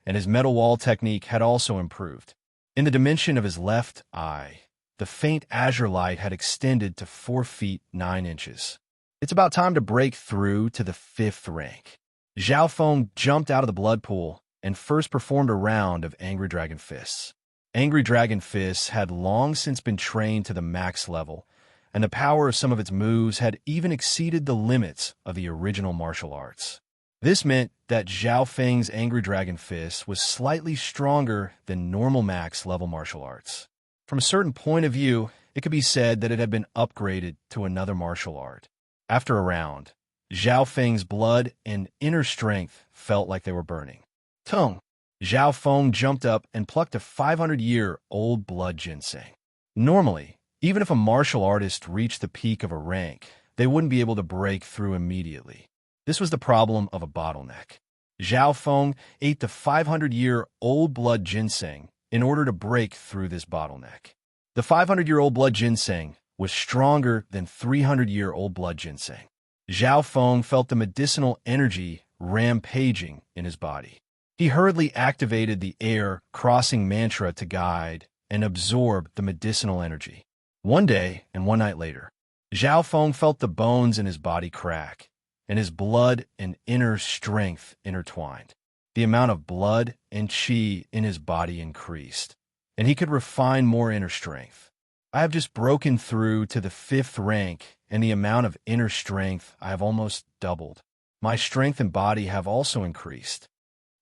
and his metal wall technique had also improved. In the dimension of his left eye, the faint azure light had extended to 4 feet 9 inches. It's about time to break through to the fifth rank. Zhao Feng jumped out of the blood pool and first performed a round of Angry Dragon Fists. Angry Dragon Fists had long since been trained to the max level, and the power of some of its moves had even exceeded the limits of the original martial arts. This meant that Zhao Feng's Angry Dragon Fist was slightly stronger than normal max level martial arts. From a certain point of view, it could be said that it had been upgraded to another martial art. After a round, Zhao Feng's blood and inner strength felt like they were burning. Tung! Zhao Feng jumped up and plucked a 500-year-old blood ginseng. Normally, even if a martial artist reached the peak of a rank, they wouldn't be able to break through immediately. This was the problem of a bottleneck. Zhao Feng ate the 500-year-old blood ginseng in order to break through this bottleneck. The 500-year-old blood ginseng was stronger than 300-year-old blood ginseng. Zhao Feng felt the medicinal energy rampaging in his body. He hurriedly activated the air-crossing mantra to guide and absorb the medicinal energy. One day and one night later, Zhao Feng felt the bones in his body crack, and his blood and inner strength intertwined. the amount of blood and chi in his body increased, and he could refine more inner strength. I have just broken through to the 5th rank, and the amount of inner strength I have almost doubled. My strength and body have also increased.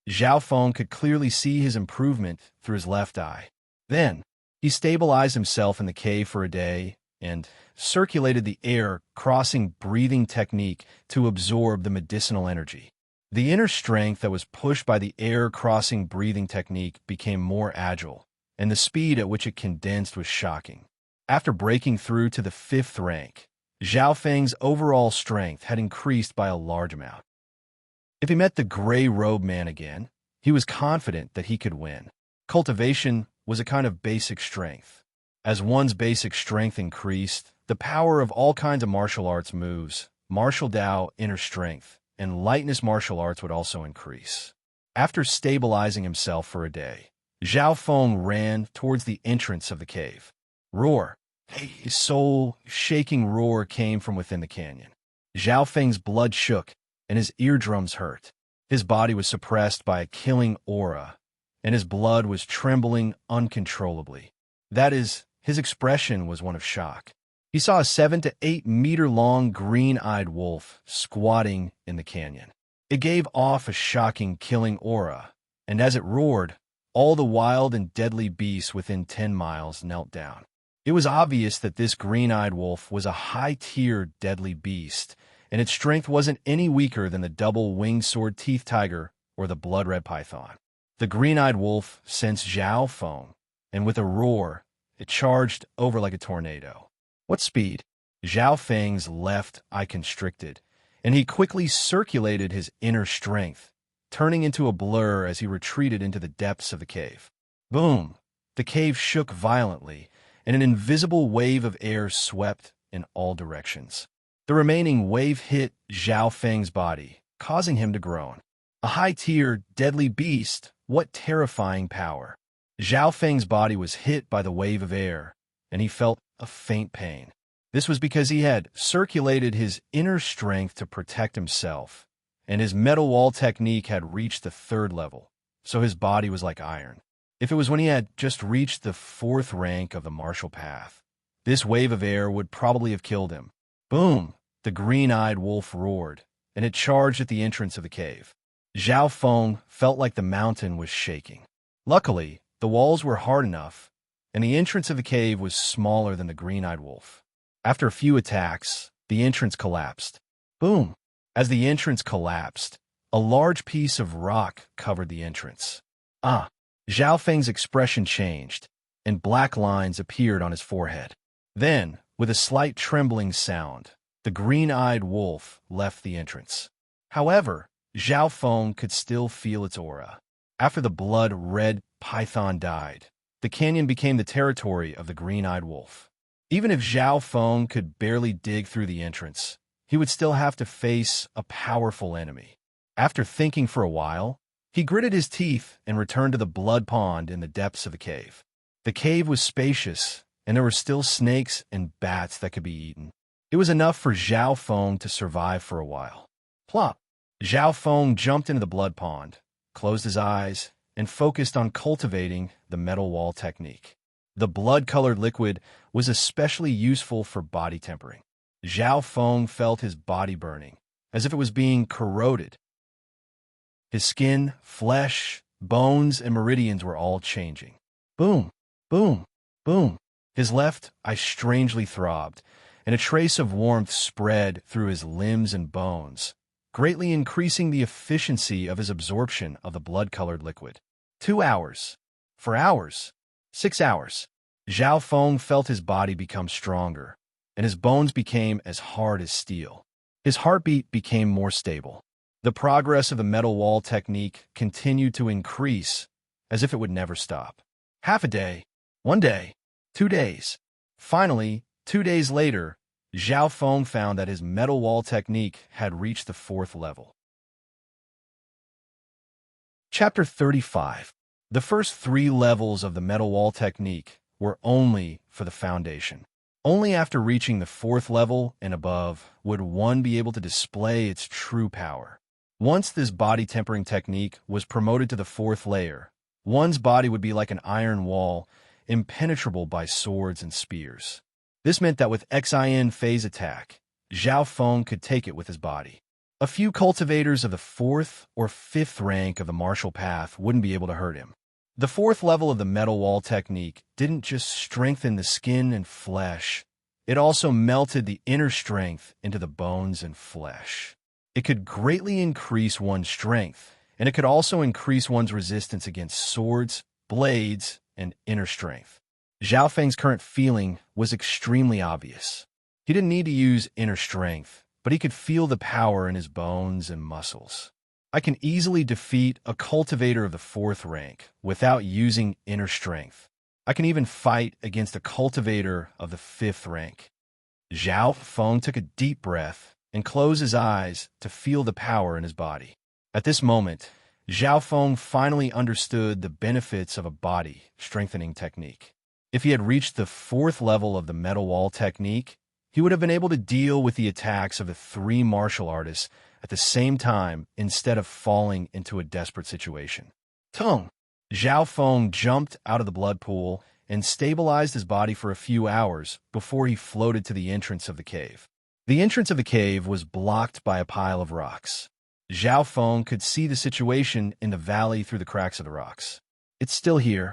Zhao Feng could clearly see his improvement through his left eye. Then, he stabilized himself in the cave for a day and circulated the air, crossing breathing technique to absorb the medicinal energy. The inner strength that was pushed by the air crossing breathing technique became more agile, and the speed at which it condensed was shocking. After breaking through to the 5th rank, Zhao Feng's overall strength had increased by a large amount. If he met the gray robe man again, he was confident that he could win. Cultivation was a kind of basic strength. As one's basic strength increased, the power of all kinds of martial arts moves, martial Dao, inner strength, and lightness martial arts would also increase. After stabilizing himself for a day, Zhao Feng ran towards the entrance of the cave. Roar! A soul-shaking roar came from within the canyon. Zhao Feng's blood shook, and his eardrums hurt. His body was suppressed by a killing aura, and his blood was trembling uncontrollably. That is, his expression was one of shock. He saw a 7 to 8 meter long green-eyed wolf squatting in the canyon. It gave off a shocking killing aura, and as it roared, all the wild and deadly beasts within 10 miles knelt down. It was obvious that this green-eyed wolf was a high-tier deadly beast, and its strength wasn't any weaker than the double-winged sword-teeth tiger or the blood-red python. The green-eyed wolf sensed Zhao Feng, and with a roar, it charged over like a tornado. What speed? Zhao Feng's left eye constricted, and he quickly circulated his inner strength, turning into a blur as he retreated into the depths of the cave. Boom! The cave shook violently, and an invisible wave of air swept in all directions. The remaining wave hit Zhao Feng's body, causing him to groan. A high-tier, deadly beast, what terrifying power! Zhao Feng's body was hit by the wave of air, and he felt a faint pain. This was because he had circulated his inner strength to protect himself, and his metal wall technique had reached the 3rd level, so his body was like iron. If it was when he had just reached the 4th rank of the martial path, this wave of air would probably have killed him. Boom! The green-eyed wolf roared, and it charged at the entrance of the cave. Zhao Feng felt like the mountain was shaking. Luckily, the walls were hard enough, and the entrance of the cave was smaller than the green-eyed wolf. After a few attacks, the entrance collapsed. Boom! As the entrance collapsed, a large piece of rock covered the entrance. Zhao Feng's expression changed, and black lines appeared on his forehead. Then, with a slight trembling sound, the green-eyed wolf left the entrance. However, Zhao Feng could still feel its aura. After the blood-red python died, the canyon became the territory of the green-eyed wolf. Even if Zhao Feng could barely dig through the entrance, he would still have to face a powerful enemy. After thinking for a while, he gritted his teeth and returned to the blood pond in the depths of the cave. The cave was spacious, and there were still snakes and bats that could be eaten. It was enough for Zhao Feng to survive for a while. Plop! Zhao Feng jumped into the blood pond, closed his eyes, and focused on cultivating the metal wall technique. The blood-colored liquid was especially useful for body tempering. Zhao Feng felt his body burning, as if it was being corroded. His skin, flesh, bones, and meridians were all changing. Boom, boom, boom. His left eye strangely throbbed, and a trace of warmth spread through his limbs and bones, greatly increasing the efficiency of his absorption of the blood-colored liquid. 2 hours. 4 hours. 6 hours. Zhao Feng felt his body become stronger, and his bones became as hard as steel. His heartbeat became more stable. The progress of the metal wall technique continued to increase, as if it would never stop. Half a day, 1 day, 2 days. Finally, 2 days later, Zhao Feng found that his metal wall technique had reached the 4th level. Chapter 35. The first 3 levels of the metal wall technique were only for the foundation. Only after reaching the 4th level and above would one be able to display its true power. Once this body tempering technique was promoted to the fourth layer, one's body would be like an iron wall, impenetrable by swords and spears. This meant that with Xin phase attack, Zhao Feng could take it with his body. A few cultivators of the fourth or fifth rank of the martial path wouldn't be able to hurt him. The fourth level of the metal wall technique didn't just strengthen the skin and flesh, it also melted the inner strength into the bones and flesh. It could greatly increase one's strength, and it could also increase one's resistance against swords, blades, and inner strength. Zhao Feng's current feeling was extremely obvious. He didn't need to use inner strength, but he could feel the power in his bones and muscles. I can easily defeat a cultivator of the fourth rank without using inner strength. I can even fight against a cultivator of the fifth rank. Zhao Feng took a deep breath and closed his eyes to feel the power in his body. At this moment, Zhao Feng finally understood the benefits of a body strengthening technique. If he had reached the fourth level of the metal wall technique, he would have been able to deal with the attacks of the three martial artists at the same time instead of falling into a desperate situation. Tung! Zhao Feng jumped out of the blood pool and stabilized his body for a few hours before he floated to the entrance of the cave. The entrance of the cave was blocked by a pile of rocks. Zhao Feng could see the situation in the valley through the cracks of the rocks. It's still here.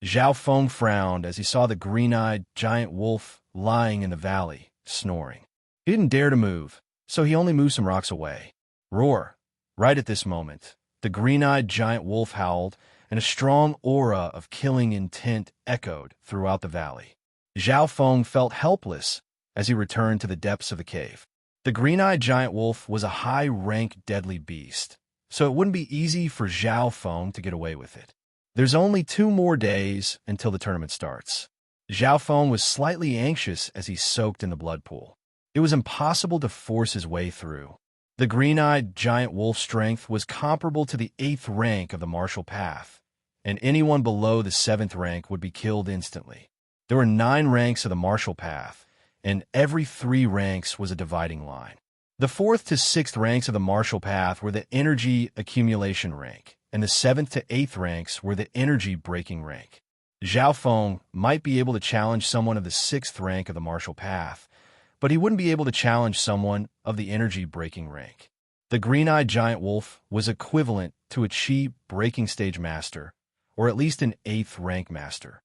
Zhao Feng frowned as he saw the green-eyed giant wolf lying in the valley, snoring. He didn't dare to move, so he only moved some rocks away. Roar! Right at this moment, the green-eyed giant wolf howled, and a strong aura of killing intent echoed throughout the valley. Zhao Feng felt helpless as he returned to the depths of the cave. The green-eyed giant wolf was a high-rank deadly beast, so it wouldn't be easy for Zhao Feng to get away with it. There's only 2 more days until the tournament starts. Zhao Feng was slightly anxious as he soaked in the blood pool. It was impossible to force his way through. The green-eyed giant wolf's strength was comparable to the 8th rank of the martial path, and anyone below the 7th rank would be killed instantly. There were 9 ranks of the martial path, and every 3 ranks was a dividing line. The 4th to 6th ranks of the martial path were the energy accumulation rank, and the 7th to 8th ranks were the energy breaking rank. Zhao Feng might be able to challenge someone of the 6th rank of the martial path, but he wouldn't be able to challenge someone of the energy breaking rank. The green-eyed giant wolf was equivalent to a chi breaking stage master, or at least an 8th rank master.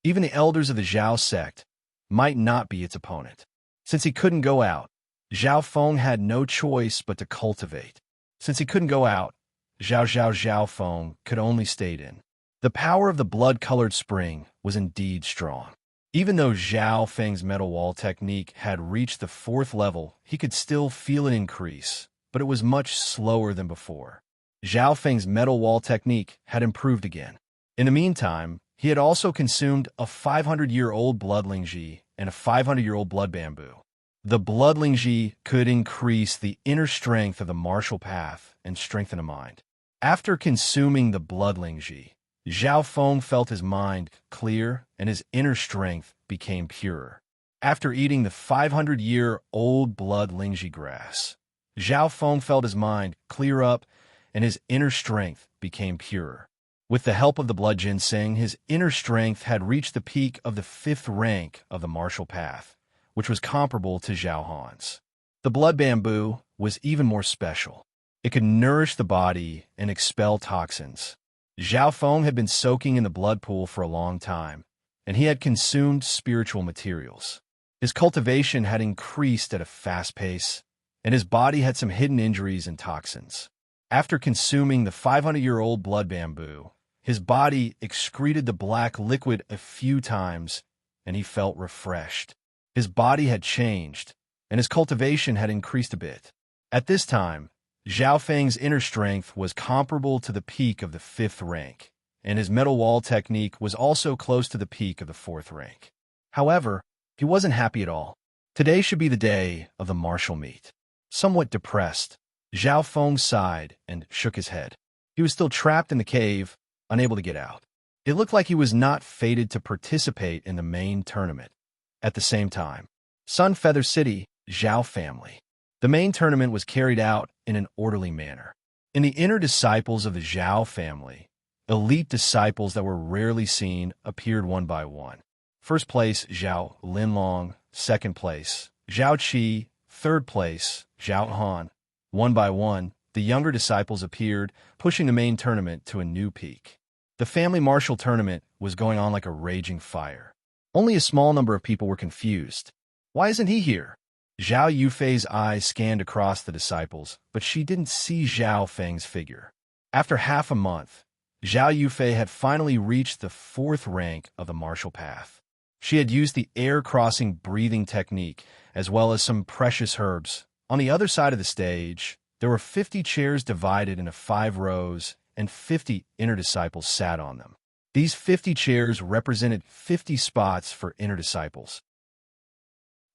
Even the elders of the Zhao sect might not be its opponent. Since he couldn't go out, Zhao Feng had no choice but to cultivate. Since he couldn't go out, Zhao Feng could only stay in. The power of the blood-colored spring was indeed strong. Even though Zhao Feng's metal wall technique had reached the 4th level, he could still feel it increase, but it was much slower than before. Zhao Feng's metal wall technique had improved again. In the meantime, he had also consumed a 500-year-old blood lingji and a 500-year-old blood bamboo. The blood lingji could increase the inner strength of the martial path and strengthen the mind. After consuming the blood lingji, Zhao Feng felt his mind clear and his inner strength became purer. After eating the 500-year-old blood lingji grass, Zhao Feng felt his mind clear up and his inner strength became purer. With the help of the blood ginseng, his inner strength had reached the peak of the 5th rank of the martial path, which was comparable to Zhao Han's. The blood bamboo was even more special. It could nourish the body and expel toxins. Zhao Feng had been soaking in the blood pool for a long time, and he had consumed spiritual materials. His cultivation had increased at a fast pace, and his body had some hidden injuries and toxins. After consuming the 500-year-old blood bamboo, his body excreted the black liquid a few times, and he felt refreshed. His body had changed, and his cultivation had increased a bit. At this time, Zhao Feng's inner strength was comparable to the peak of the 5th rank, and his metal wall technique was also close to the peak of the 4th rank. However, he wasn't happy at all. Today should be the day of the martial meet. Somewhat depressed, Zhao Feng sighed and shook his head. He was still trapped in the cave, unable to get out. It looked like he was not fated to participate in the main tournament. At the same time, Sun Feather City, Zhao family. The main tournament was carried out in an orderly manner. In the inner disciples of the Zhao family, elite disciples that were rarely seen appeared one by one. First place, Zhao Linlong. Second place, Zhao Qi. Third place, Zhao Han. One by one, the younger disciples appeared, pushing the main tournament to a new peak. The family martial tournament was going on like a raging fire. Only a small number of people were confused. Why isn't he here? Zhao Yufei's eyes scanned across the disciples, but she didn't see Zhao Feng's figure. After half a month, Zhao Yufei had finally reached the 4th rank of the martial path. She had used the air-crossing breathing technique, as well as some precious herbs. On the other side of the stage, there were 50 chairs divided into 5 rows, and 50 inner disciples sat on them. These 50 chairs represented 50 spots for inner disciples.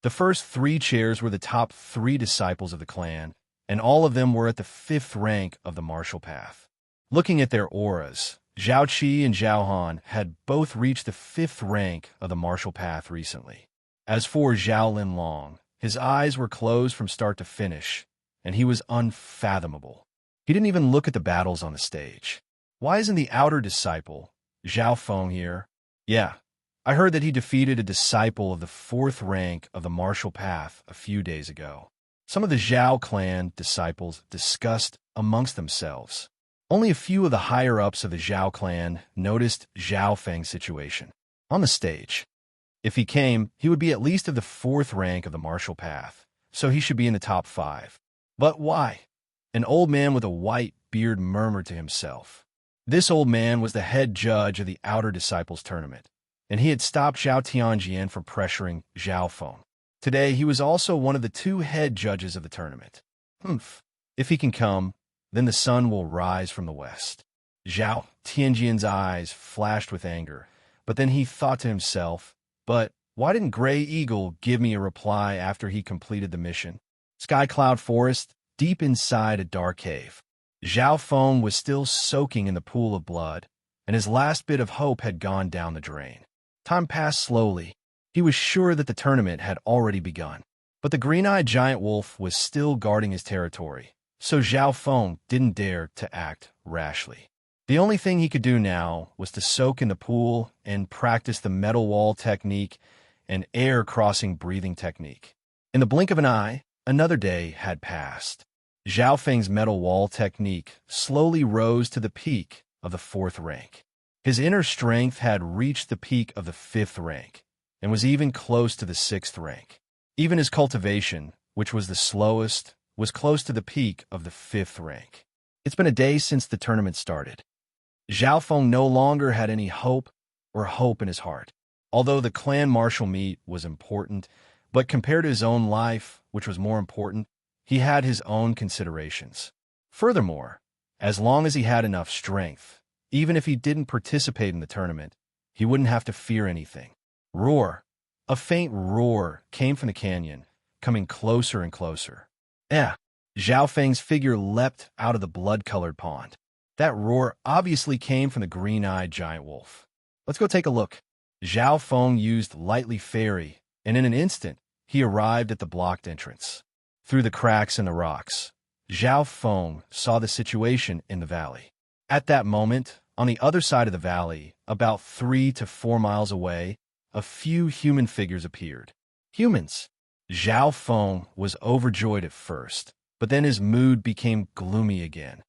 The first 3 chairs were the top 3 disciples of the clan, and all of them were at the 5th rank of the martial path. Looking at their auras, Zhao Qi and Zhao Han had both reached the 5th rank of the martial path recently. As for Zhao Linlong, his eyes were closed from start to finish, and he was unfathomable. He didn't even look at the battles on the stage. Why isn't the outer disciple, Zhao Feng, here? Yeah, I heard that he defeated a disciple of the 4th rank of the martial path a few days ago. Some of the Zhao clan disciples discussed amongst themselves. Only a few of the higher-ups of the Zhao clan noticed Zhao Feng's situation. On the stage, if he came, he would be at least of the 4th rank of the martial path, so he should be in the top 5. But why? An old man with a white beard murmured to himself. This old man was the head judge of the outer disciples tournament, and he had stopped Zhao Tianjian from pressuring Zhao Feng. Today, he was also one of the 2 head judges of the tournament. If he can come, then the sun will rise from the west. Zhao Tianjian's eyes flashed with anger, but then he thought to himself, but why didn't Gray Eagle give me a reply after he completed the mission? Sky Cloud Forest, deep inside a dark cave. Zhao Feng was still soaking in the pool of blood, and his last bit of hope had gone down the drain. Time passed slowly. He was sure that the tournament had already begun. But the green-eyed giant wolf was still guarding his territory, so Zhao Feng didn't dare to act rashly. The only thing he could do now was to soak in the pool and practice the metal wall technique and air-crossing breathing technique. In the blink of an eye, another day had passed. Zhao Feng's metal wall technique slowly rose to the peak of the 4th rank. His inner strength had reached the peak of the 5th rank and was even close to the 6th rank. Even his cultivation, which was the slowest, was close to the peak of the 5th rank. It's been a day since the tournament started. Zhao Feng no longer had any hope in his heart. Although the clan martial meet was important, but compared to his own life, which was more important, he had his own considerations. Furthermore, as long as he had enough strength, even if he didn't participate in the tournament, he wouldn't have to fear anything. Roar! A faint roar came from the canyon, coming closer and closer. Zhao Feng's figure leapt out of the blood-colored pond. That roar obviously came from the green-eyed giant wolf. Let's go take a look. Zhao Feng used lightly fairy, and in an instant, he arrived at the blocked entrance. Through the cracks in the rocks, Zhao Feng saw the situation in the valley. At that moment, on the other side of the valley, about 3 to 4 miles away, a few human figures appeared. Humans! Zhao Feng was overjoyed at first, but then his mood became gloomy again.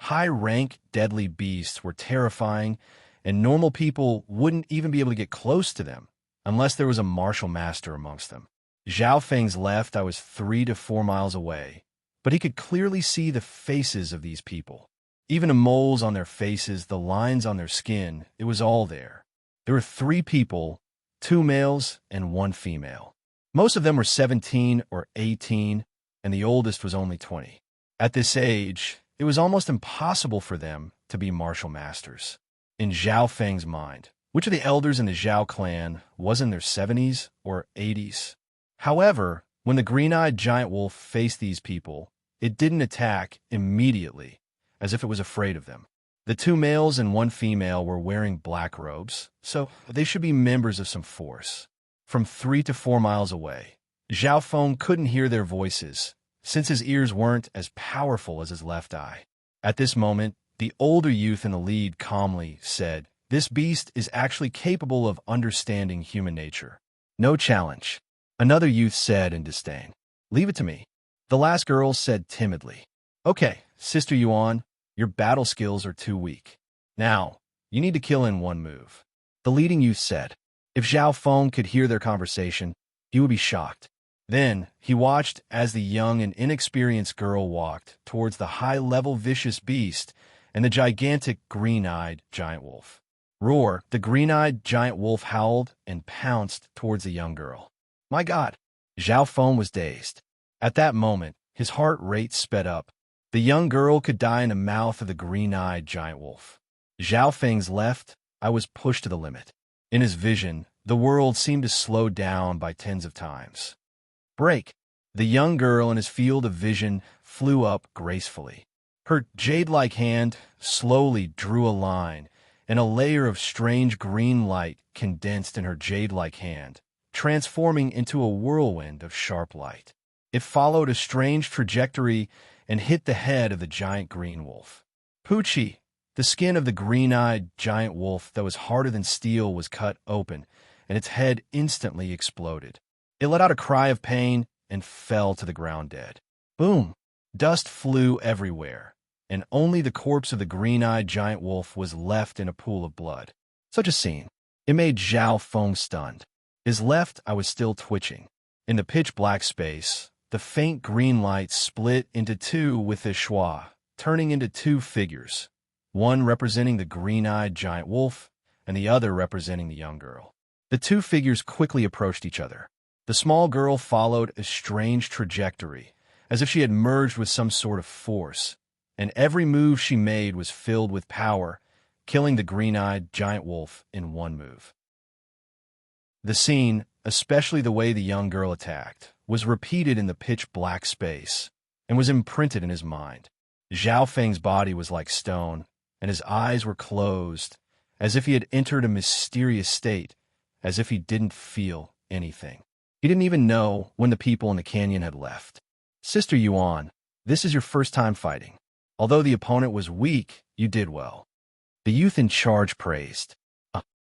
High-rank, deadly beasts were terrifying, and normal people wouldn't even be able to get close to them unless there was a martial master amongst them. Zhao Feng's left, I was 3 to 4 miles away, but he could clearly see the faces of these people. Even the moles on their faces, the lines on their skin, it was all there. There were 3 people, 2 males and 1 female. Most of them were 17 or 18, and the oldest was only 20. At this age, it was almost impossible for them to be martial masters. In Zhao Feng's mind, which of the elders in the Zhao clan was in their 70s or 80s? However, when the green-eyed giant wolf faced these people, it didn't attack immediately, as if it was afraid of them. The 2 males and 1 female were wearing black robes, so they should be members of some force. From 3 to 4 miles away, Zhao Feng couldn't hear their voices, since his ears weren't as powerful as his left eye. At this moment, the older youth in the lead calmly said, "This beast is actually capable of understanding human nature. No challenge." Another youth said in disdain, "Leave it to me." The last girl said timidly, "Okay, Sister Yuan, your battle skills are too weak. Now, you need to kill in one move." The leading youth said. If Zhao Feng could hear their conversation, he would be shocked. Then, he watched as the young and inexperienced girl walked towards the high-level vicious beast and the gigantic green-eyed giant wolf. Roar, the green-eyed giant wolf howled and pounced towards the young girl. My God! Zhao Feng was dazed. At that moment, his heart rate sped up. The young girl could die in the mouth of the green-eyed giant wolf. Zhao Feng's left eye was pushed to the limit. In his vision, the world seemed to slow down by tens of times. Break! The young girl in his field of vision flew up gracefully. Her jade-like hand slowly drew a line, and a layer of strange green light condensed in her jade-like hand, transforming into a whirlwind of sharp light. It followed a strange trajectory and hit the head of the giant green wolf. Poochie! The skin of the green-eyed giant wolf that was harder than steel was cut open, and its head instantly exploded. It let out a cry of pain and fell to the ground dead. Boom! Dust flew everywhere, and only the corpse of the green-eyed giant wolf was left in a pool of blood. Such a scene. It made Zhao Feng stunned. His left eye was still twitching. In the pitch-black space, the faint green light split into two with the schwa, turning into two figures, one representing the green-eyed giant wolf and the other representing the young girl. The two figures quickly approached each other. The small girl followed a strange trajectory, as if she had merged with some sort of force, and every move she made was filled with power, killing the green-eyed giant wolf in one move. The scene, especially the way the young girl attacked, was repeated in the pitch-black space and was imprinted in his mind. Zhao Feng's body was like stone, and his eyes were closed, as if he had entered a mysterious state, as if he didn't feel anything. He didn't even know when the people in the canyon had left. Sister Yuan, this is your first time fighting. Although the opponent was weak, you did well. The youth in charge praised.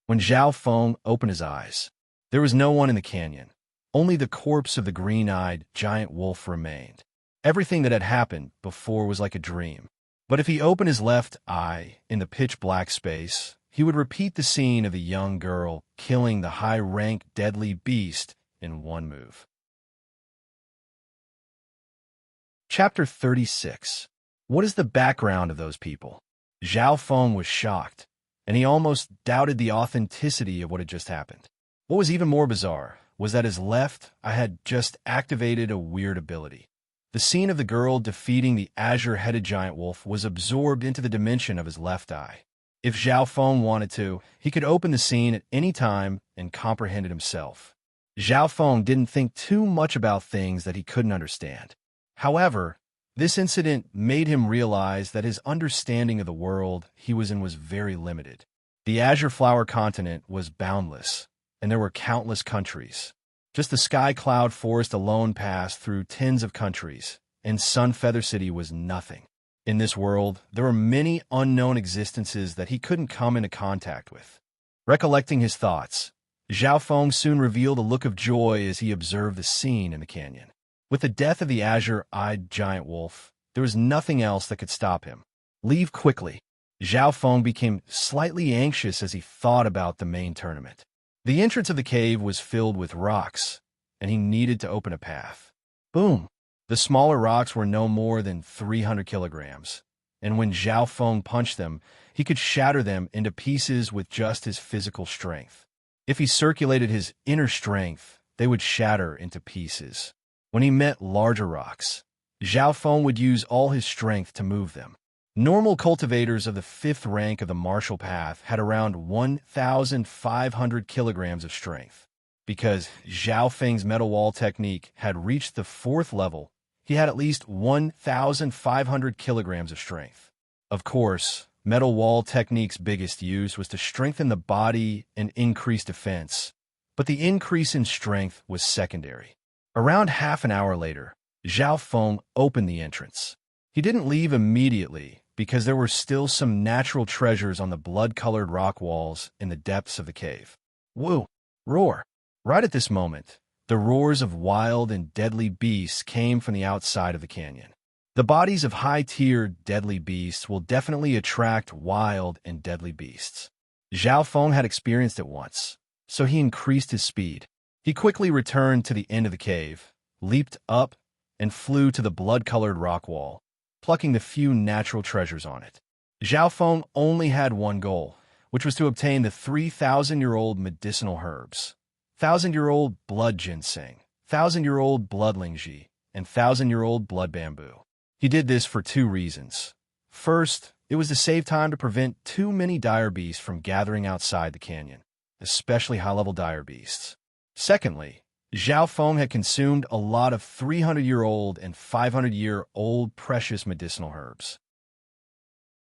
When Zhao Feng opened his eyes, there was no one in the canyon. Only the corpse of the green-eyed giant wolf remained. Everything that had happened before was like a dream. But if he opened his left eye in the pitch-black space, he would repeat the scene of the young girl killing the high-rank deadly beast in one move. Chapter 36. What is the background of those people? Zhao Feng was shocked, and he almost doubted the authenticity of what had just happened. What was even more bizarre was that his left eye had just activated a weird ability. The scene of the girl defeating the azure-headed giant wolf was absorbed into the dimension of his left eye. If Zhao Feng wanted to, he could open the scene at any time and comprehend it himself. Zhao Feng didn't think too much about things that he couldn't understand. However, this incident made him realize that his understanding of the world he was in was very limited. The Azure Flower continent was boundless, and there were countless countries. Just the Sky Cloud Forest alone passed through tens of countries, and Sunfeather City was nothing. In this world, there were many unknown existences that he couldn't come into contact with. Recollecting his thoughts, Zhao Feng soon revealed a look of joy as he observed the scene in the canyon. With the death of the azure-eyed giant wolf, there was nothing else that could stop him. Leave quickly. Zhao Feng became slightly anxious as he thought about the main tournament. The entrance of the cave was filled with rocks, and he needed to open a path. Boom! The smaller rocks were no more than 300 kilograms, and when Zhao Feng punched them, he could shatter them into pieces with just his physical strength. If he circulated his inner strength, they would shatter into pieces. When he met larger rocks, Zhao Feng would use all his strength to move them. Normal cultivators of the 5th rank of the martial path had around 1,500 kilograms of strength. Because Zhao Feng's metal wall technique had reached the 4th level, he had at least 1,500 kilograms of strength. Of course, metal wall technique's biggest use was to strengthen the body and increase defense, but the increase in strength was secondary. Around half an hour later, Zhao Feng opened the entrance. He didn't leave immediately because there were still some natural treasures on the blood-colored rock walls in the depths of the cave. Woo! Roar! Right at this moment, the roars of wild and deadly beasts came from the outside of the canyon. The bodies of high-tiered deadly beasts will definitely attract wild and deadly beasts. Zhao Feng had experienced it once, so he increased his speed. He quickly returned to the end of the cave, leaped up, and flew to the blood-colored rock wall, plucking the few natural treasures on it. Zhao Feng only had one goal, which was to obtain the 3,000-year-old medicinal herbs, 1,000-year-old blood ginseng, 1,000-year-old blood lingji, and 1,000-year-old blood bamboo. He did this for two reasons. First, it was to save time to prevent too many dire beasts from gathering outside the canyon, especially high-level dire beasts. Secondly, Zhao Feng had consumed a lot of 300-year-old and 500-year-old precious medicinal herbs.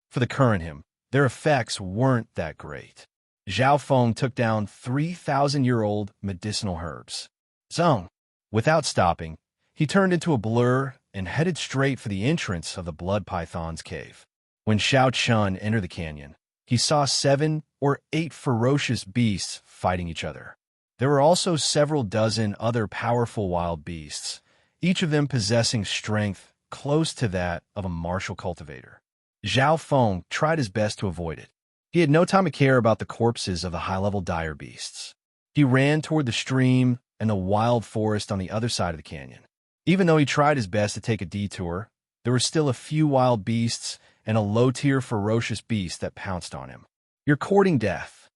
For the current him, their effects weren't that great. Zhao Feng took down 3,000-year-old medicinal herbs. Zong! Without stopping, he turned into a blur and headed straight for the entrance of the Blood Python's cave. When Xiao Chun entered the canyon, he saw 7 or 8 ferocious beasts fighting each other. There were also several dozen other powerful wild beasts, each of them possessing strength close to that of a martial cultivator. Zhao Feng tried his best to avoid it. He had no time to care about the corpses of the high-level dire beasts. He ran toward the stream and the wild forest on the other side of the canyon. Even though he tried his best to take a detour, there were still a few wild beasts and a low-tier ferocious beast that pounced on him. "You're courting death."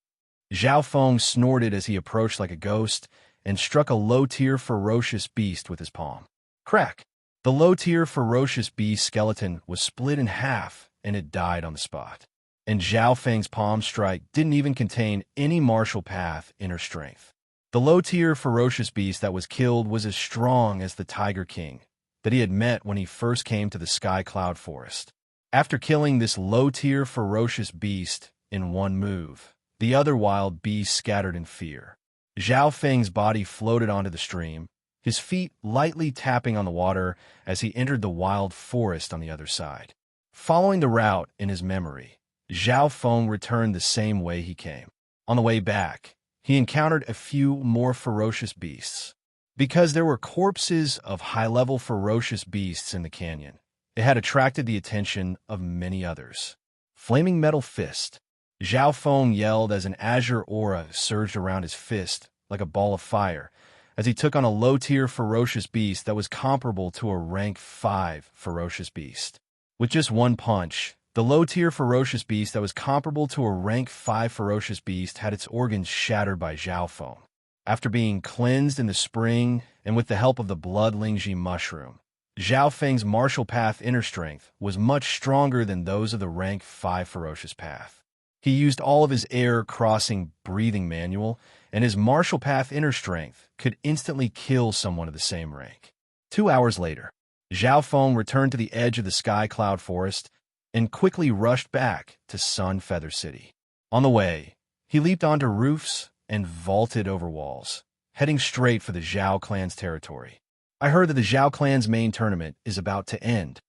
Zhao Feng snorted as he approached like a ghost and struck a low-tier ferocious beast with his palm. Crack! The low-tier ferocious beast skeleton was split in half and it died on the spot. And Zhao Feng's palm strike didn't even contain any martial path inner strength. The low-tier ferocious beast that was killed was as strong as the Tiger King that he had met when he first came to the Sky Cloud Forest. After killing this low-tier ferocious beast in one move, the other wild beasts scattered in fear. Zhao Feng's body floated onto the stream, his feet lightly tapping on the water as he entered the wild forest on the other side. Following the route in his memory, Zhao Feng returned the same way he came. On the way back, he encountered a few more ferocious beasts. Because there were corpses of high-level ferocious beasts in the canyon, it had attracted the attention of many others. Flaming Metal Fist. Zhao Feng yelled as an azure aura surged around his fist like a ball of fire as he took on a low-tier ferocious beast that was comparable to a rank 5 ferocious beast. With just one punch, the low-tier ferocious beast that was comparable to a rank 5 ferocious beast had its organs shattered by Zhao Feng. After being cleansed in the spring and with the help of the blood lingji mushroom, Zhao Feng's martial path inner strength was much stronger than those of the rank 5 ferocious path. He used all of his air-crossing breathing manual, and his martial path inner strength could instantly kill someone of the same rank. 2 hours later, Zhao Feng returned to the edge of the Sky Cloud Forest and quickly rushed back to Sun Feather City. On the way, he leaped onto roofs and vaulted over walls, heading straight for the Zhao clan's territory. I heard that the Zhao clan's main tournament is about to end.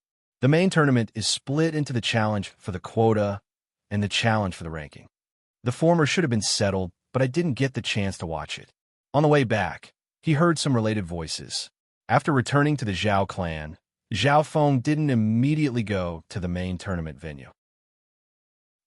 The main tournament is split into the challenge for the quota and the challenge for the ranking. The former should have been settled, but I didn't get the chance to watch it. On the way back, he heard some related voices. After returning to the Zhao clan, Zhao Feng didn't immediately go to the main tournament venue.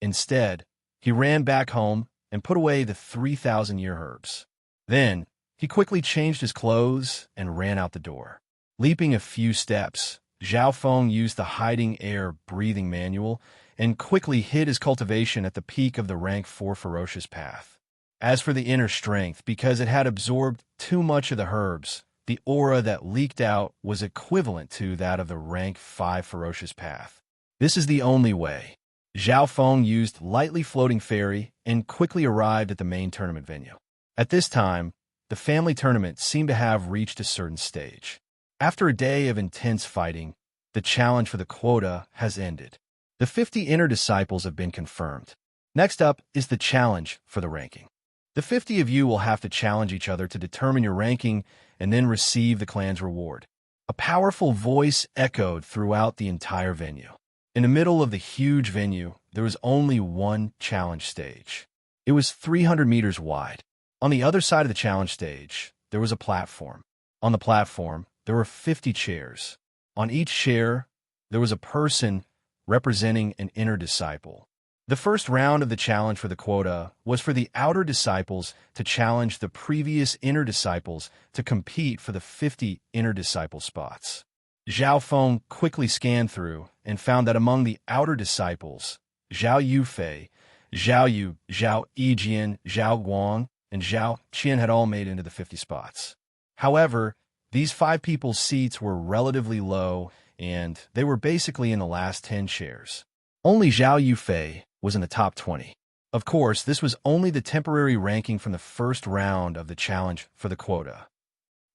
Instead, he ran back home and put away the 3,000-year herbs. Then, he quickly changed his clothes and ran out the door. Leaping a few steps, Zhao Feng used the hiding air breathing manual and quickly hid his cultivation at the peak of the rank 4 ferocious path. As for the inner strength, because it had absorbed too much of the herbs, the aura that leaked out was equivalent to that of the rank 5 ferocious path. This is the only way. Zhao Feng used lightly floating fairy and quickly arrived at the main tournament venue. At this time, the family tournament seemed to have reached a certain stage. After a day of intense fighting, the challenge for the quota has ended. The 50 inner disciples have been confirmed. Next up is the challenge for the ranking. The 50 of you will have to challenge each other to determine your ranking and then receive the clan's reward. A powerful voice echoed throughout the entire venue. In the middle of the huge venue, there was only one challenge stage. It was 300 meters wide. On the other side of the challenge stage, there was a platform. On the platform, there were 50 chairs. On each chair, there was a person representing an inner disciple. The first round of the challenge for the quota was for the outer disciples to challenge the previous inner disciples to compete for the 50 inner disciple spots. Zhao Feng quickly scanned through and found that among the outer disciples, Zhao Yufei, Zhao Yu, Zhao Yijian, Zhao Guang, and Zhao Qian had all made into the 50 spots. However, these 5 people's seats were relatively low, and they were basically in the last 10 chairs. Only Zhao Yufei was in the top 20. Of course, this was only the temporary ranking from the first round of the challenge for the quota.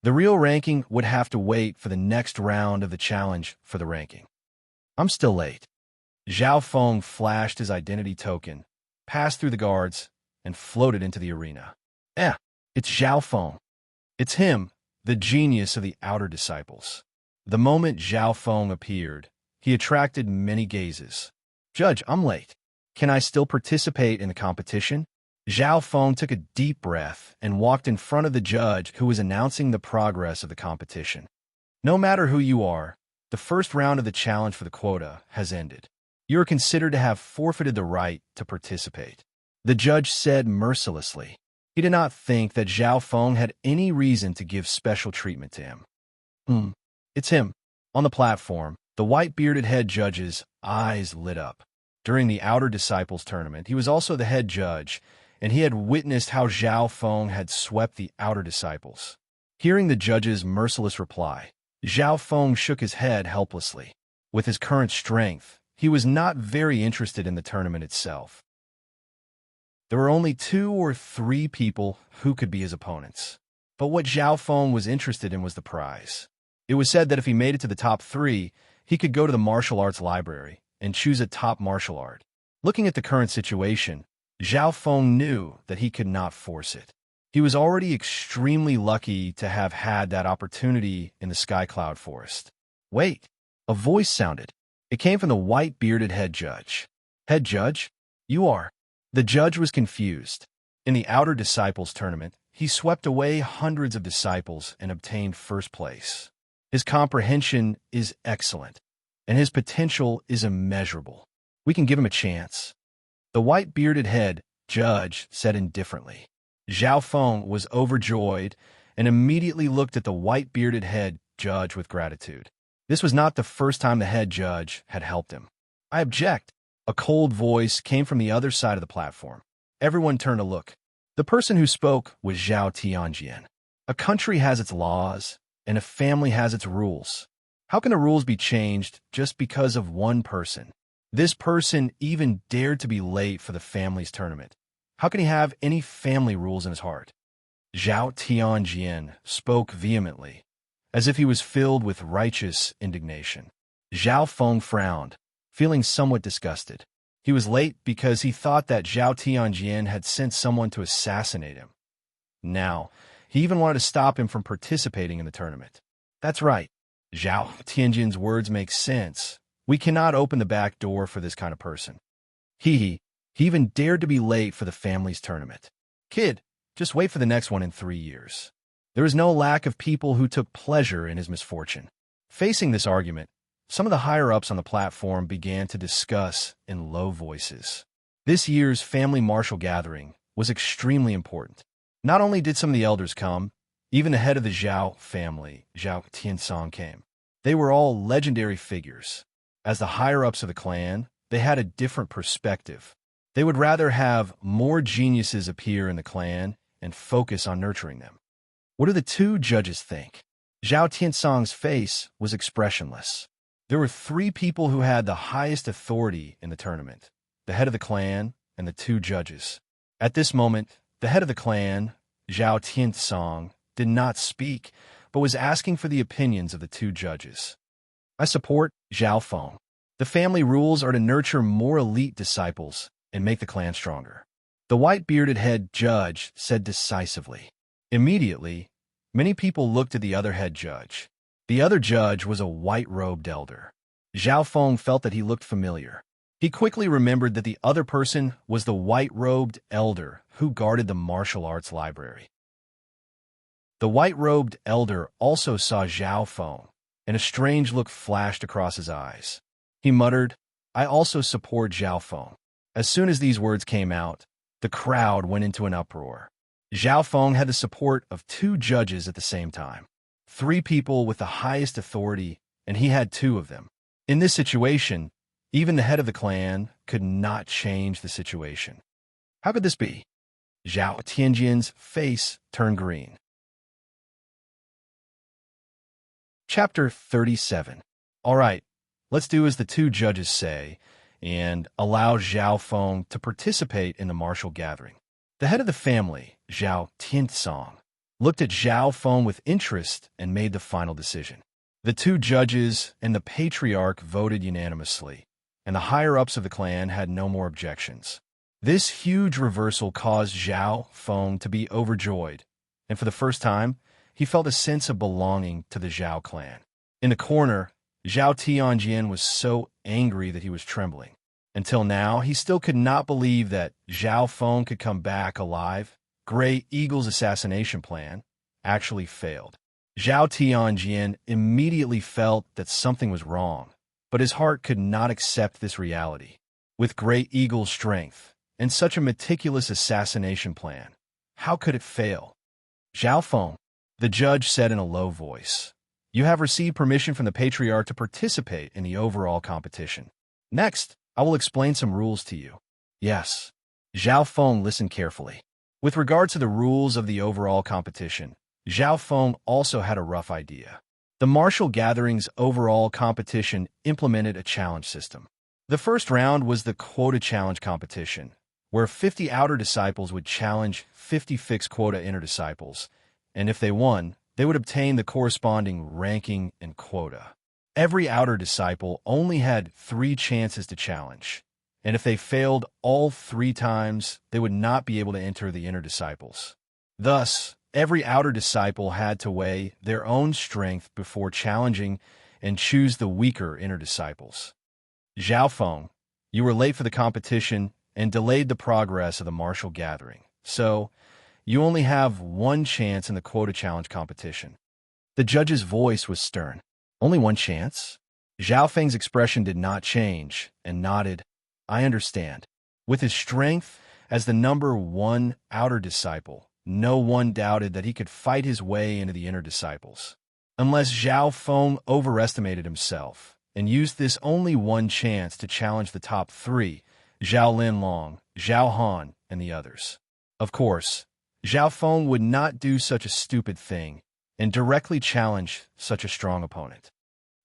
The real ranking would have to wait for the next round of the challenge for the ranking. I'm still late. Zhao Feng flashed his identity token, passed through the guards, and floated into the arena. It's Zhao Feng. It's him, the genius of the outer disciples. The moment Zhao Feng appeared, he attracted many gazes. Judge, I'm late. Can I still participate in the competition? Zhao Feng took a deep breath and walked in front of the judge who was announcing the progress of the competition. No matter who you are, the first round of the challenge for the quota has ended. You are considered to have forfeited the right to participate. The judge said mercilessly. He did not think that Zhao Feng had any reason to give special treatment to him. It's him. On the platform, the white-bearded head judge's eyes lit up. During the Outer Disciples tournament, he was also the head judge, and he had witnessed how Zhao Feng had swept the Outer Disciples. Hearing the judge's merciless reply, Zhao Feng shook his head helplessly. With his current strength, he was not very interested in the tournament itself. There were only 2 or 3 people who could be his opponents. But what Zhao Feng was interested in was the prize. It was said that if he made it to the top 3, he could go to the martial arts library and choose a top martial art. Looking at the current situation, Zhao Feng knew that he could not force it. He was already extremely lucky to have had that opportunity in the Sky Cloud Forest. Wait, a voice sounded. It came from the white-bearded head judge. Head judge? You are. The judge was confused. In the Outer Disciples tournament, he swept away hundreds of disciples and obtained first place. His comprehension is excellent, and his potential is immeasurable. We can give him a chance. The white-bearded head judge said indifferently. Zhao Feng was overjoyed and immediately looked at the white-bearded head judge with gratitude. This was not the first time the head judge had helped him. I object. A cold voice came from the other side of the platform. Everyone turned to look. The person who spoke was Zhao Tianjian. A country has its laws, and a family has its rules. How can the rules be changed just because of one person? This person even dared to be late for the family's tournament. How can he have any family rules in his heart? Zhao Tianjian spoke vehemently, as if he was filled with righteous indignation. Zhao Feng frowned, feeling somewhat disgusted. He was late because he thought that Zhao Tianjian had sent someone to assassinate him. Now, he even wanted to stop him from participating in the tournament. That's right. Zhao Tianjian's words make sense. We cannot open the back door for this kind of person. He even dared to be late for the family's tournament. Kid, just wait for the next one in 3 years. There is no lack of people who took pleasure in his misfortune. Facing this argument, some of the higher-ups on the platform began to discuss in low voices. This year's family martial gathering was extremely important. Not only did some of the elders come, even the head of the Zhao family, Zhao Tiansong, came. They were all legendary figures. As the higher-ups of the clan, they had a different perspective. They would rather have more geniuses appear in the clan and focus on nurturing them. What do the 2 judges think? Zhao Tiansong's face was expressionless. There were 3 people who had the highest authority in the tournament, the head of the clan and the 2 judges. At this moment, the head of the clan, Zhao Tiansong, did not speak, but was asking for the opinions of the 2 judges. I support Zhao Feng. The family rules are to nurture more elite disciples and make the clan stronger. The white-bearded head judge said decisively. Immediately, many people looked at the other head judge. The other judge was a white-robed elder. Zhao Feng felt that he looked familiar. He quickly remembered that the other person was the white-robed elder who guarded the martial arts library. The white-robed elder also saw Zhao Feng, and a strange look flashed across his eyes. He muttered, "I also support Zhao Feng." As soon as these words came out, the crowd went into an uproar. Zhao Feng had the support of 2 judges at the same time. 3 people with the highest authority, and he had 2 of them. In this situation, even the head of the clan could not change the situation. How could this be? Zhao Tianjian's face turned green. Chapter 37. All right, let's do as the 2 judges say and allow Zhao Feng to participate in the martial gathering. The head of the family, Zhao Tiansong, looked at Zhao Feng with interest and made the final decision. The 2 judges and the patriarch voted unanimously, and the higher-ups of the clan had no more objections. This huge reversal caused Zhao Feng to be overjoyed, and for the first time, he felt a sense of belonging to the Zhao clan. In the corner, Zhao Tianjian was so angry that he was trembling. Until now, he still could not believe that Zhao Feng could come back alive. Gray Eagle's assassination plan actually failed. Zhao Tianjian immediately felt that something was wrong, but his heart could not accept this reality. With Gray Eagle's strength and such a meticulous assassination plan, how could it fail? Zhao Feng, the judge said in a low voice, "You have received permission from the patriarch to participate in the overall competition. Next, I will explain some rules to you." Yes. Zhao Feng listened carefully. With regard to the rules of the overall competition, Zhao Feng also had a rough idea. The martial gathering's overall competition implemented a challenge system. The first round was the quota challenge competition, where 50 outer disciples would challenge 50 fixed quota inner disciples, and if they won, they would obtain the corresponding ranking and quota. Every outer disciple only had 3 chances to challenge, and if they failed all 3 times, they would not be able to enter the inner disciples. Thus, every outer disciple had to weigh their own strength before challenging and choose the weaker inner disciples. Zhao Feng, you were late for the competition and delayed the progress of the martial gathering, so you only have 1 chance in the quota challenge competition. The judge's voice was stern. Only 1 chance? Zhao Feng's expression did not change and nodded, "I understand." With his strength as the number 1 outer disciple, no one doubted that he could fight his way into the inner disciples. Unless Zhao Feng overestimated himself and used this only 1 chance to challenge the top 3, Zhao Linlong, Zhao Han, and the others. Of course, Zhao Feng would not do such a stupid thing and directly challenge such a strong opponent.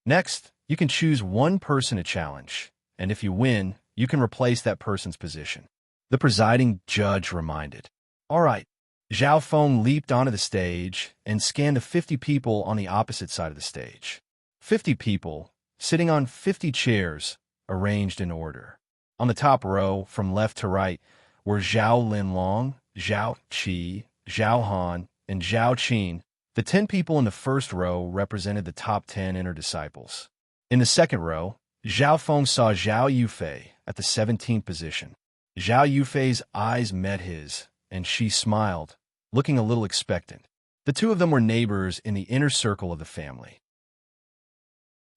Next, you can choose 1 person to challenge, and if you win, you can replace that person's position. The presiding judge reminded. All right. Zhao Feng leaped onto the stage and scanned the 50 people on the opposite side of the stage. 50 people, sitting on 50 chairs, arranged in order. On the top row, from left to right, were Zhao Linlong, Zhao Qi, Zhao Han, and Zhao Qin. The 10 people in the first row represented the top 10 inner disciples. In the second row, Zhao Feng saw Zhao Yufei at the 17th position. Zhao Yufei's eyes met his, and she smiled, looking a little expectant. The 2 of them were neighbors in the inner circle of the family.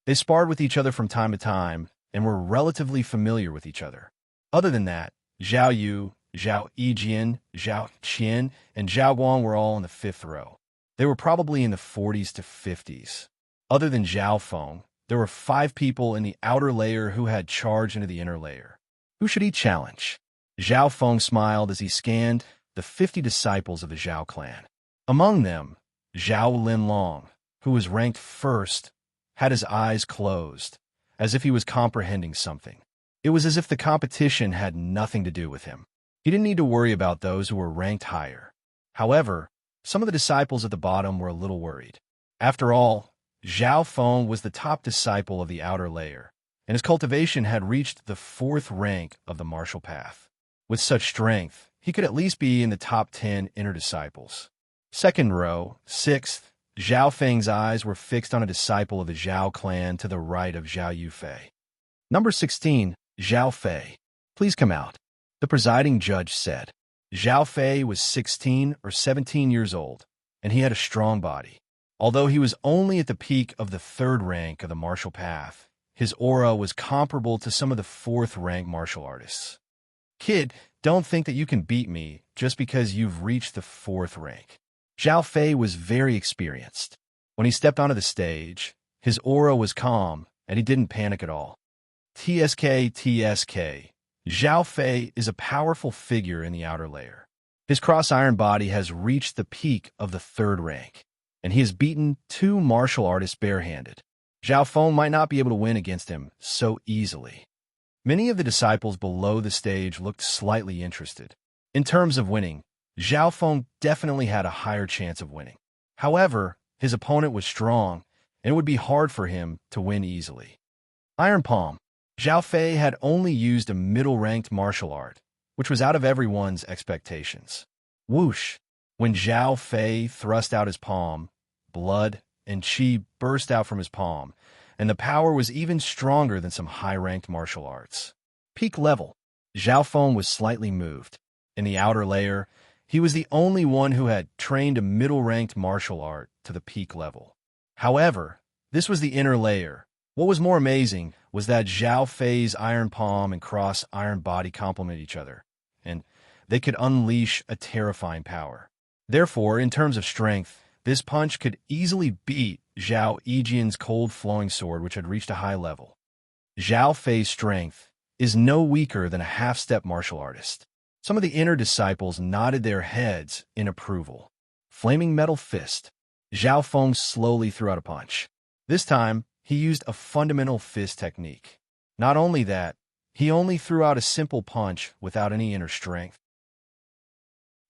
They sparred with each other from time to time and were relatively familiar with each other. Other than that, Zhao Yu, Zhao Yijian, Zhao Qian, and Zhao Guang were all in the 5th row. They were probably in the 40s to 50s. Other than Zhao Feng, there were 5 people in the outer layer who had charged into the inner layer. Who should he challenge? Zhao Feng smiled as he scanned the 50 disciples of the Zhao clan. Among them, Zhao Linlong, who was ranked first, had his eyes closed, as if he was comprehending something. It was as if the competition had nothing to do with him. He didn't need to worry about those who were ranked higher. However, some of the disciples at the bottom were a little worried. After all, Zhao Feng was the top disciple of the outer layer, and his cultivation had reached the 4th rank of the martial path. With such strength, he could at least be in the top 10 inner disciples. Second row, 6th, Zhao Feng's eyes were fixed on a disciple of the Zhao clan to the right of Zhao Yufei. Number 16, Zhao Fei. Please come out, the presiding judge said. Zhao Fei was 16 or 17 years old, and he had a strong body. Although he was only at the peak of the third rank of the martial path, his aura was comparable to some of the fourth-rank martial artists. Kid, don't think that you can beat me just because you've reached the fourth rank. Zhao Fei was very experienced. When he stepped onto the stage, his aura was calm, and he didn't panic at all. TSK. Zhao Fei is a powerful figure in the outer layer. His cross-iron body has reached the peak of the third rank, and he has beaten 2 martial artists barehanded. Zhao Feng might not be able to win against him so easily. Many of the disciples below the stage looked slightly interested. In terms of winning, Zhao Feng definitely had a higher chance of winning. However, his opponent was strong, and it would be hard for him to win easily. Iron Palm. Zhao Fei had only used a middle-ranked martial art, which was out of everyone's expectations. Whoosh! When Zhao Fei thrust out his palm, blood and chi burst out from his palm, and the power was even stronger than some high-ranked martial arts. Peak level. Zhao Feng was slightly moved. In the outer layer, he was the only one who had trained a middle-ranked martial art to the peak level. However, this was the inner layer. What was more amazing was that Zhao Fei's iron palm and cross-iron body complement each other, and they could unleash a terrifying power. Therefore, in terms of strength, this punch could easily beat Zhao Yijian's cold-flowing sword, which had reached a high level. Zhao Fei's strength is no weaker than a half-step martial artist. Some of the inner disciples nodded their heads in approval. Flaming metal fist. Zhao Feng slowly threw out a punch. This time, he used a fundamental fist technique. Not only that, he only threw out a simple punch without any inner strength.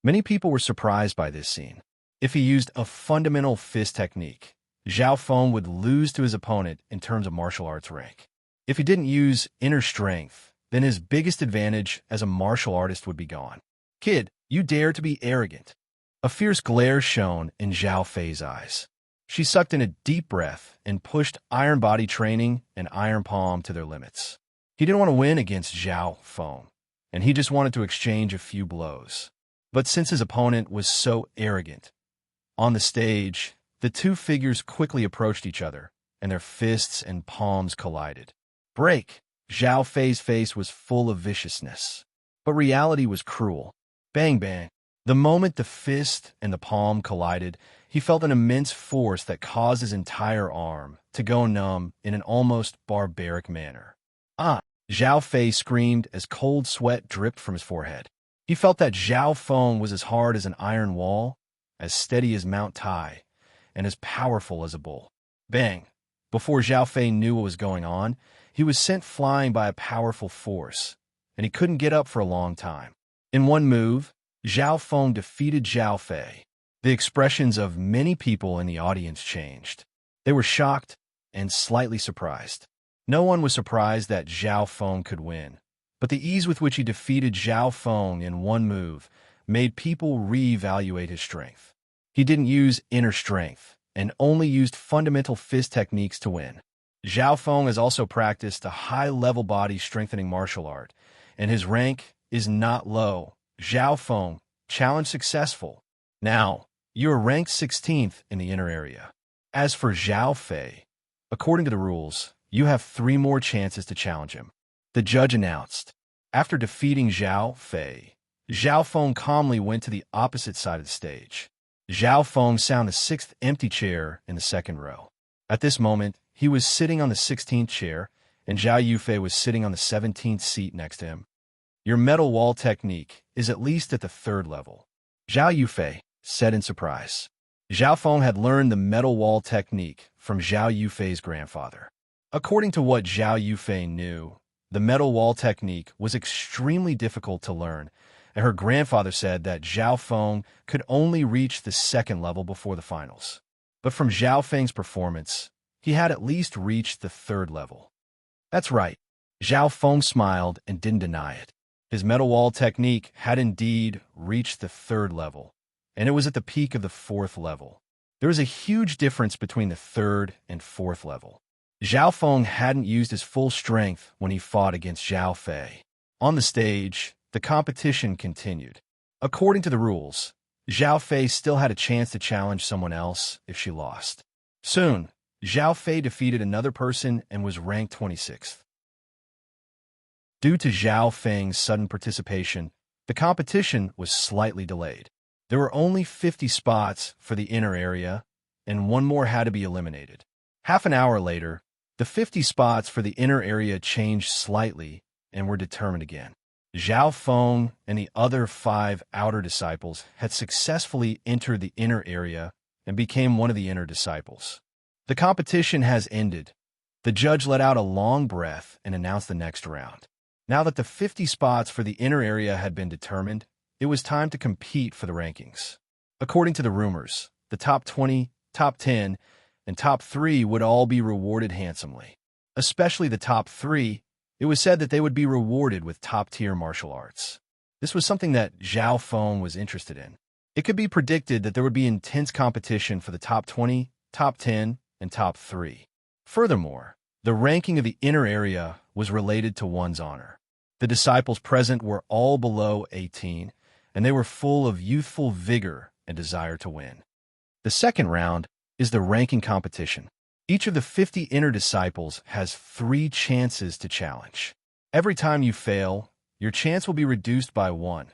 Many people were surprised by this scene. If he used a fundamental fist technique, Zhao Feng would lose to his opponent in terms of martial arts rank. If he didn't use inner strength, then his biggest advantage as a martial artist would be gone. Kid, you dare to be arrogant. A fierce glare shone in Zhao Fei's eyes. She sucked in a deep breath and pushed iron body training and iron palm to their limits. He didn't want to win against Zhao Feng, and he just wanted to exchange a few blows. But since his opponent was so arrogant, on the stage, the two figures quickly approached each other, and their fists and palms collided. Break! Zhao Fei's face was full of viciousness. But reality was cruel. Bang bang. The moment the fist and the palm collided, he felt an immense force that caused his entire arm to go numb in an almost barbaric manner. Ah! Zhao Fei screamed as cold sweat dripped from his forehead. He felt that Zhao Feng was as hard as an iron wall, as steady as Mount Tai, and as powerful as a bull. Bang! Before Zhao Fei knew what was going on, he was sent flying by a powerful force, and he couldn't get up for a long time. In one move, Zhao Feng defeated Zhao Fei. The expressions of many people in the audience changed. They were shocked and slightly surprised. No one was surprised that Zhao Feng could win, but the ease with which he defeated Zhao Feng in one move made people reevaluate his strength. He didn't use inner strength and only used fundamental fist techniques to win. Zhao Feng has also practiced a high-level body-strengthening martial art, and his rank is not low. Zhao Feng, challenge successful. Now, you are ranked 16th in the inner area. As for Zhao Fei, according to the rules, you have 3 more chances to challenge him, the judge announced. After defeating Zhao Fei, Zhao Feng calmly went to the opposite side of the stage. Zhao Feng sat on the 6th empty chair in the second row. At this moment, he was sitting on the 16th chair, and Zhao Yufei was sitting on the 17th seat next to him. Your metal wall technique is at least at the 3rd level, Zhao Yufei said in surprise. Zhao Feng had learned the metal wall technique from Zhao Yufei's grandfather. According to what Zhao Yufei knew, the metal wall technique was extremely difficult to learn, and her grandfather said that Zhao Feng could only reach the 2nd level before the finals. But from Zhao Feng's performance, he had at least reached the 3rd level. That's right. Zhao Feng smiled and didn't deny it. His metal wall technique had indeed reached the 3rd level, and it was at the peak of the 4th level. There was a huge difference between the third and fourth level. Zhao Feng hadn't used his full strength when he fought against Zhao Fei. On the stage, the competition continued. According to the rules, Zhao Fei still had a chance to challenge someone else if she lost. Soon, Zhao Fei defeated another person and was ranked 26th. Due to Zhao Feng's sudden participation, the competition was slightly delayed. There were only 50 spots for the inner area, and one more had to be eliminated. Half an hour later, the 50 spots for the inner area changed slightly and were determined again. Zhao Feng and the other 5 outer disciples had successfully entered the inner area and became one of the inner disciples. The competition has ended. The judge let out a long breath and announced the next round. Now that the 50 spots for the inner area had been determined, it was time to compete for the rankings. According to the rumors, the top 20, top 10, and top 3 would all be rewarded handsomely. Especially the top 3, it was said that they would be rewarded with top-tier martial arts. This was something that Zhao Feng was interested in. It could be predicted that there would be intense competition for the top 20, top 10, and top 3. Furthermore, the ranking of the inner area was related to one's honor. The disciples present were all below 18, and they were full of youthful vigor and desire to win. The second round is the ranking competition. Each of the 50 inner disciples has 3 chances to challenge. Every time you fail, your chance will be reduced by 1.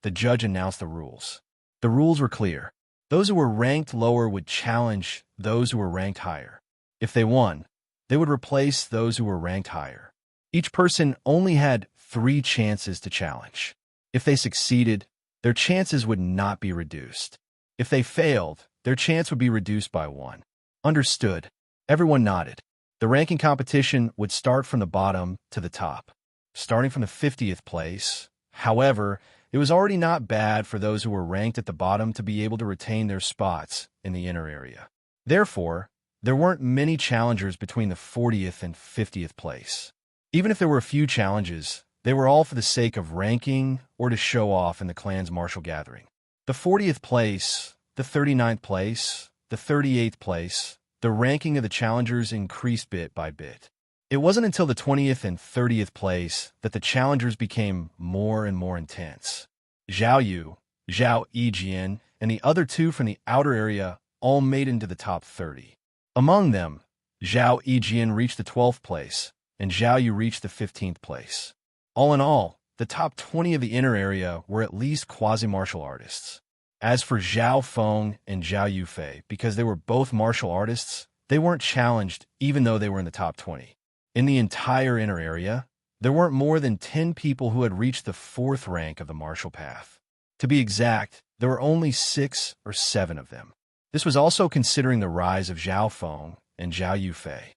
The judge announced the rules. The rules were clear. Those who were ranked lower would challenge those who were ranked higher. If they won, they would replace those who were ranked higher. Each person only had 3 chances to challenge. If they succeeded, their chances would not be reduced. If they failed, their chance would be reduced by 1. Understood. Everyone nodded. The ranking competition would start from the bottom to the top, starting from the 50th place. However, it was already not bad for those who were ranked at the bottom to be able to retain their spots in the inner area. Therefore, there weren't many challengers between the 40th and 50th place. Even if there were a few challenges, they were all for the sake of ranking or to show off in the clan's martial gathering. The 40th place, the 39th place, the 38th place, the ranking of the challengers increased bit by bit. It wasn't until the 20th and 30th place that the challengers became more and more intense. Zhao Yu, Zhao Yijian, and the other 2 from the outer area all made into the top 30. Among them, Zhao Yijian reached the 12th place, and Zhao Yu reached the 15th place. All in all, the top 20 of the inner area were at least quasi-martial artists. As for Zhao Feng and Zhao Yufei, because they were both martial artists, they weren't challenged even though they were in the top 20. In the entire inner area, there weren't more than 10 people who had reached the 4th rank of the martial path. To be exact, there were only 6 or 7 of them. This was also considering the rise of Zhao Feng and Zhao Yufei.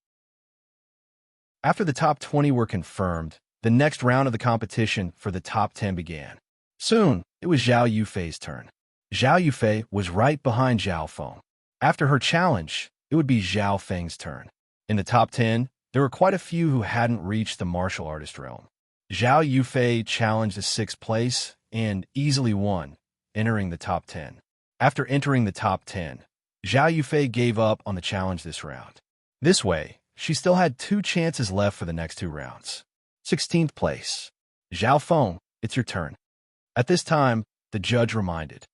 After the top 20 were confirmed, the next round of the competition for the top 10 began. Soon, it was Zhao Yufei's turn. Zhao Yufei was right behind Zhao Feng. After her challenge, it would be Zhao Feng's turn. In the top 10, there were quite a few who hadn't reached the martial artist realm. Zhao Yufei challenged the 6th place and easily won, entering the top 10. After entering the top 10, Zhao Yufei gave up on the challenge this round. This way, she still had 2 chances left for the next 2 rounds. 16th place. Zhao Feng, it's your turn. At this time, the judge reminded.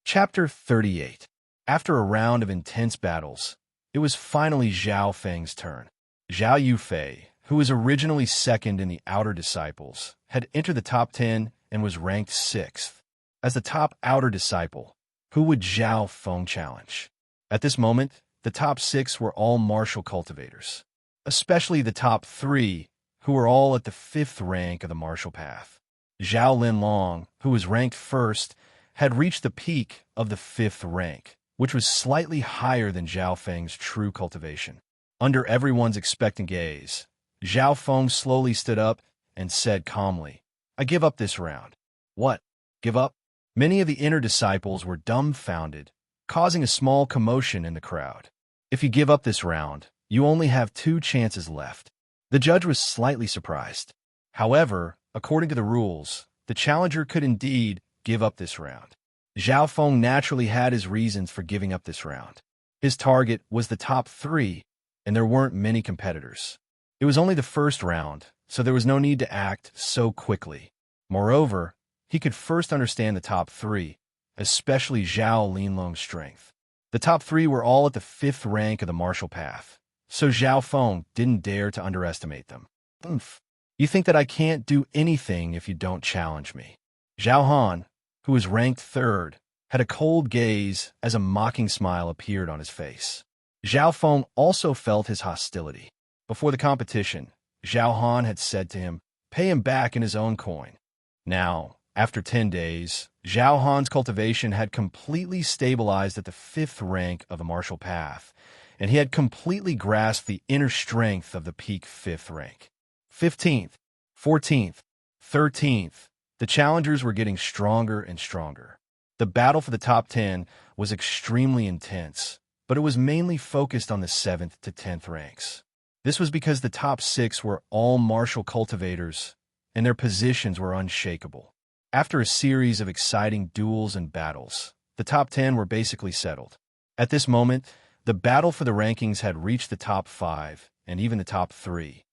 Chapter 38. After a round of intense battles, it was finally Zhao Feng's turn. Zhao Yufei, who was originally second in the outer disciples, had entered the top 10 and was ranked 6th. As the top outer disciple, who would Zhao Feng challenge? At this moment, the top 6 were all martial cultivators, especially the top 3, who were all at the 5th rank of the martial path. Zhao Linlong, who was ranked 1st, had reached the peak of the 5th rank, which was slightly higher than Zhao Feng's true cultivation. Under everyone's expectant gaze, Zhao Feng slowly stood up and said calmly, "I give up this round." "What? Give up?" Many of the inner disciples were dumbfounded, causing a small commotion in the crowd. "If you give up this round, you only have 2 chances left." The judge was slightly surprised. However, according to the rules, the challenger could indeed give up this round. Zhao Feng naturally had his reasons for giving up this round. His target was the top 3, and there weren't many competitors. It was only the first round, so there was no need to act so quickly. Moreover, he could first understand the top 3, especially Zhao Linlong's strength. The top 3 were all at the 5th rank of the martial path, so Zhao Feng didn't dare to underestimate them. Oomph. You think that I can't do anything if you don't challenge me. Zhao Han, who was ranked 3rd, had a cold gaze as a mocking smile appeared on his face. Zhao Feng also felt his hostility. Before the competition, Zhao Han had said to him, pay him back in his own coin. Now, after 10 days, Zhao Han's cultivation had completely stabilized at the 5th rank of the martial path, and he had completely grasped the inner strength of the peak 5th rank. 15th, 14th, 13th, the challengers were getting stronger and stronger. The battle for the top 10 was extremely intense, but it was mainly focused on the 7th to 10th ranks. This was because the top 6 were all martial cultivators, and their positions were unshakable. After a series of exciting duels and battles, the top 10 were basically settled. At this moment, the battle for the rankings had reached the top 5 and even the top 3.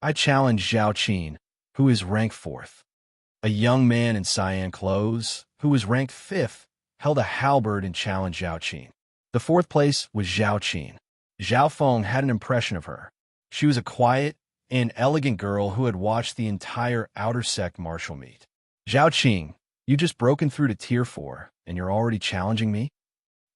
I challenged Zhao Qin, who is ranked 4th. A young man in cyan clothes, who was ranked 5th, held a halberd and challenged Zhao Qin. The 4th place was Zhao Qin. Zhao Feng had an impression of her. She was a quiet and elegant girl who had watched the entire outer sect martial meet. Zhao Qin, you just broken through to tier 4, and you're already challenging me?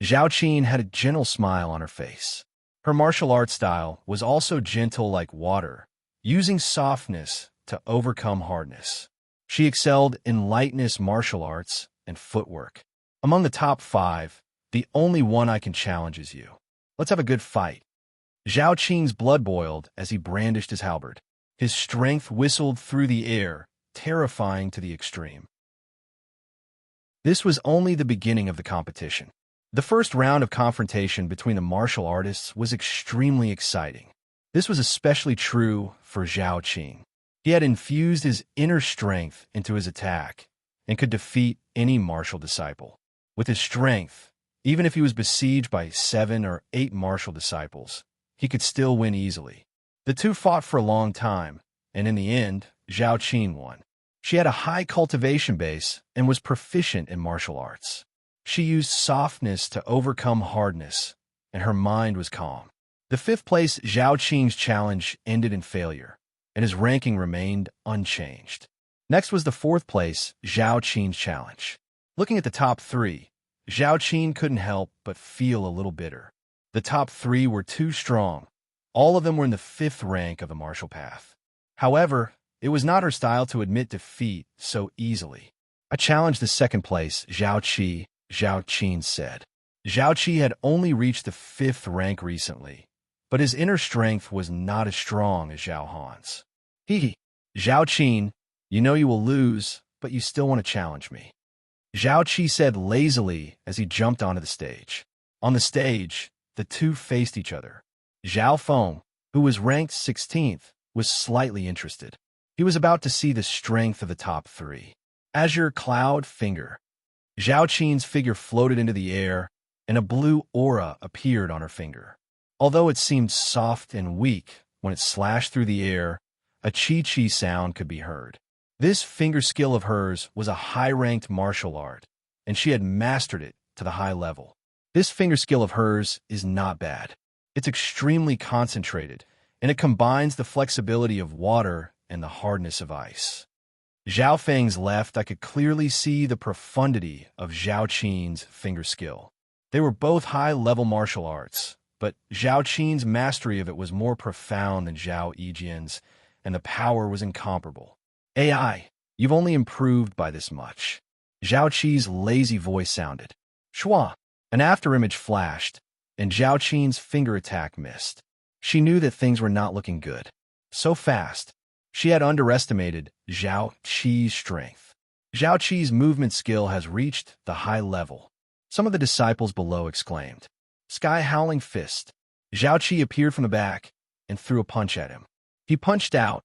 Zhao Qin had a gentle smile on her face. Her martial art style was also gentle like water, using softness to overcome hardness. She excelled in lightness martial arts and footwork. Among the top 5, the only one I can challenge is you. Let's have a good fight. Zhao Qin's blood boiled as he brandished his halberd. His strength whistled through the air, terrifying to the extreme. This was only the beginning of the competition. The first round of confrontation between the martial artists was extremely exciting. This was especially true for Zhao Qin. He had infused his inner strength into his attack and could defeat any martial disciple. With his strength, even if he was besieged by 7 or 8 martial disciples, he could still win easily. The two fought for a long time, and in the end, Zhao Qin won. She had a high cultivation base and was proficient in martial arts. She used softness to overcome hardness, and her mind was calm. The 5th place Zhao Qin's challenge ended in failure, and his ranking remained unchanged. Next was the 4th place Zhao Qin's challenge. Looking at the top 3, Zhao Qin couldn't help but feel a little bitter. The top 3 were too strong. All of them were in the 5th rank of the martial path. However, it was not her style to admit defeat so easily. I challenged the 2nd place Zhao Qi, Zhao Qin said. Zhao Qi had only reached the 5th rank recently, but his inner strength was not as strong as Zhao Han's. Zhao Qin, you know you will lose, but you still want to challenge me. Zhao Qi said lazily as he jumped onto the stage. On the stage, the two faced each other. Zhao Feng, who was ranked 16th, was slightly interested. He was about to see the strength of the top 3. Azure Cloud Finger. Zhao Qin's figure floated into the air, and a blue aura appeared on her finger. Although it seemed soft and weak when it slashed through the air, a chi-chi sound could be heard. This finger skill of hers was a high-ranked martial art, and she had mastered it to the high level. This finger skill of hers is not bad. It's extremely concentrated, and it combines the flexibility of water and the hardness of ice. Zhao Feng's left, I could clearly see the profundity of Zhao Qin's finger skill. They were both high-level martial arts, but Zhao Qin's mastery of it was more profound than Zhao Yijian's, and the power was incomparable. AI, you've only improved by this much. Zhao Qi's lazy voice sounded. Shua. An afterimage flashed, and Zhao Qin's finger attack missed. She knew that things were not looking good. So fast, she had underestimated Zhao Qi's strength. Zhao Qi's movement skill has reached the high level. Some of the disciples below exclaimed. Sky Howling Fist. Zhao Qi appeared from the back and threw a punch at him. He punched out,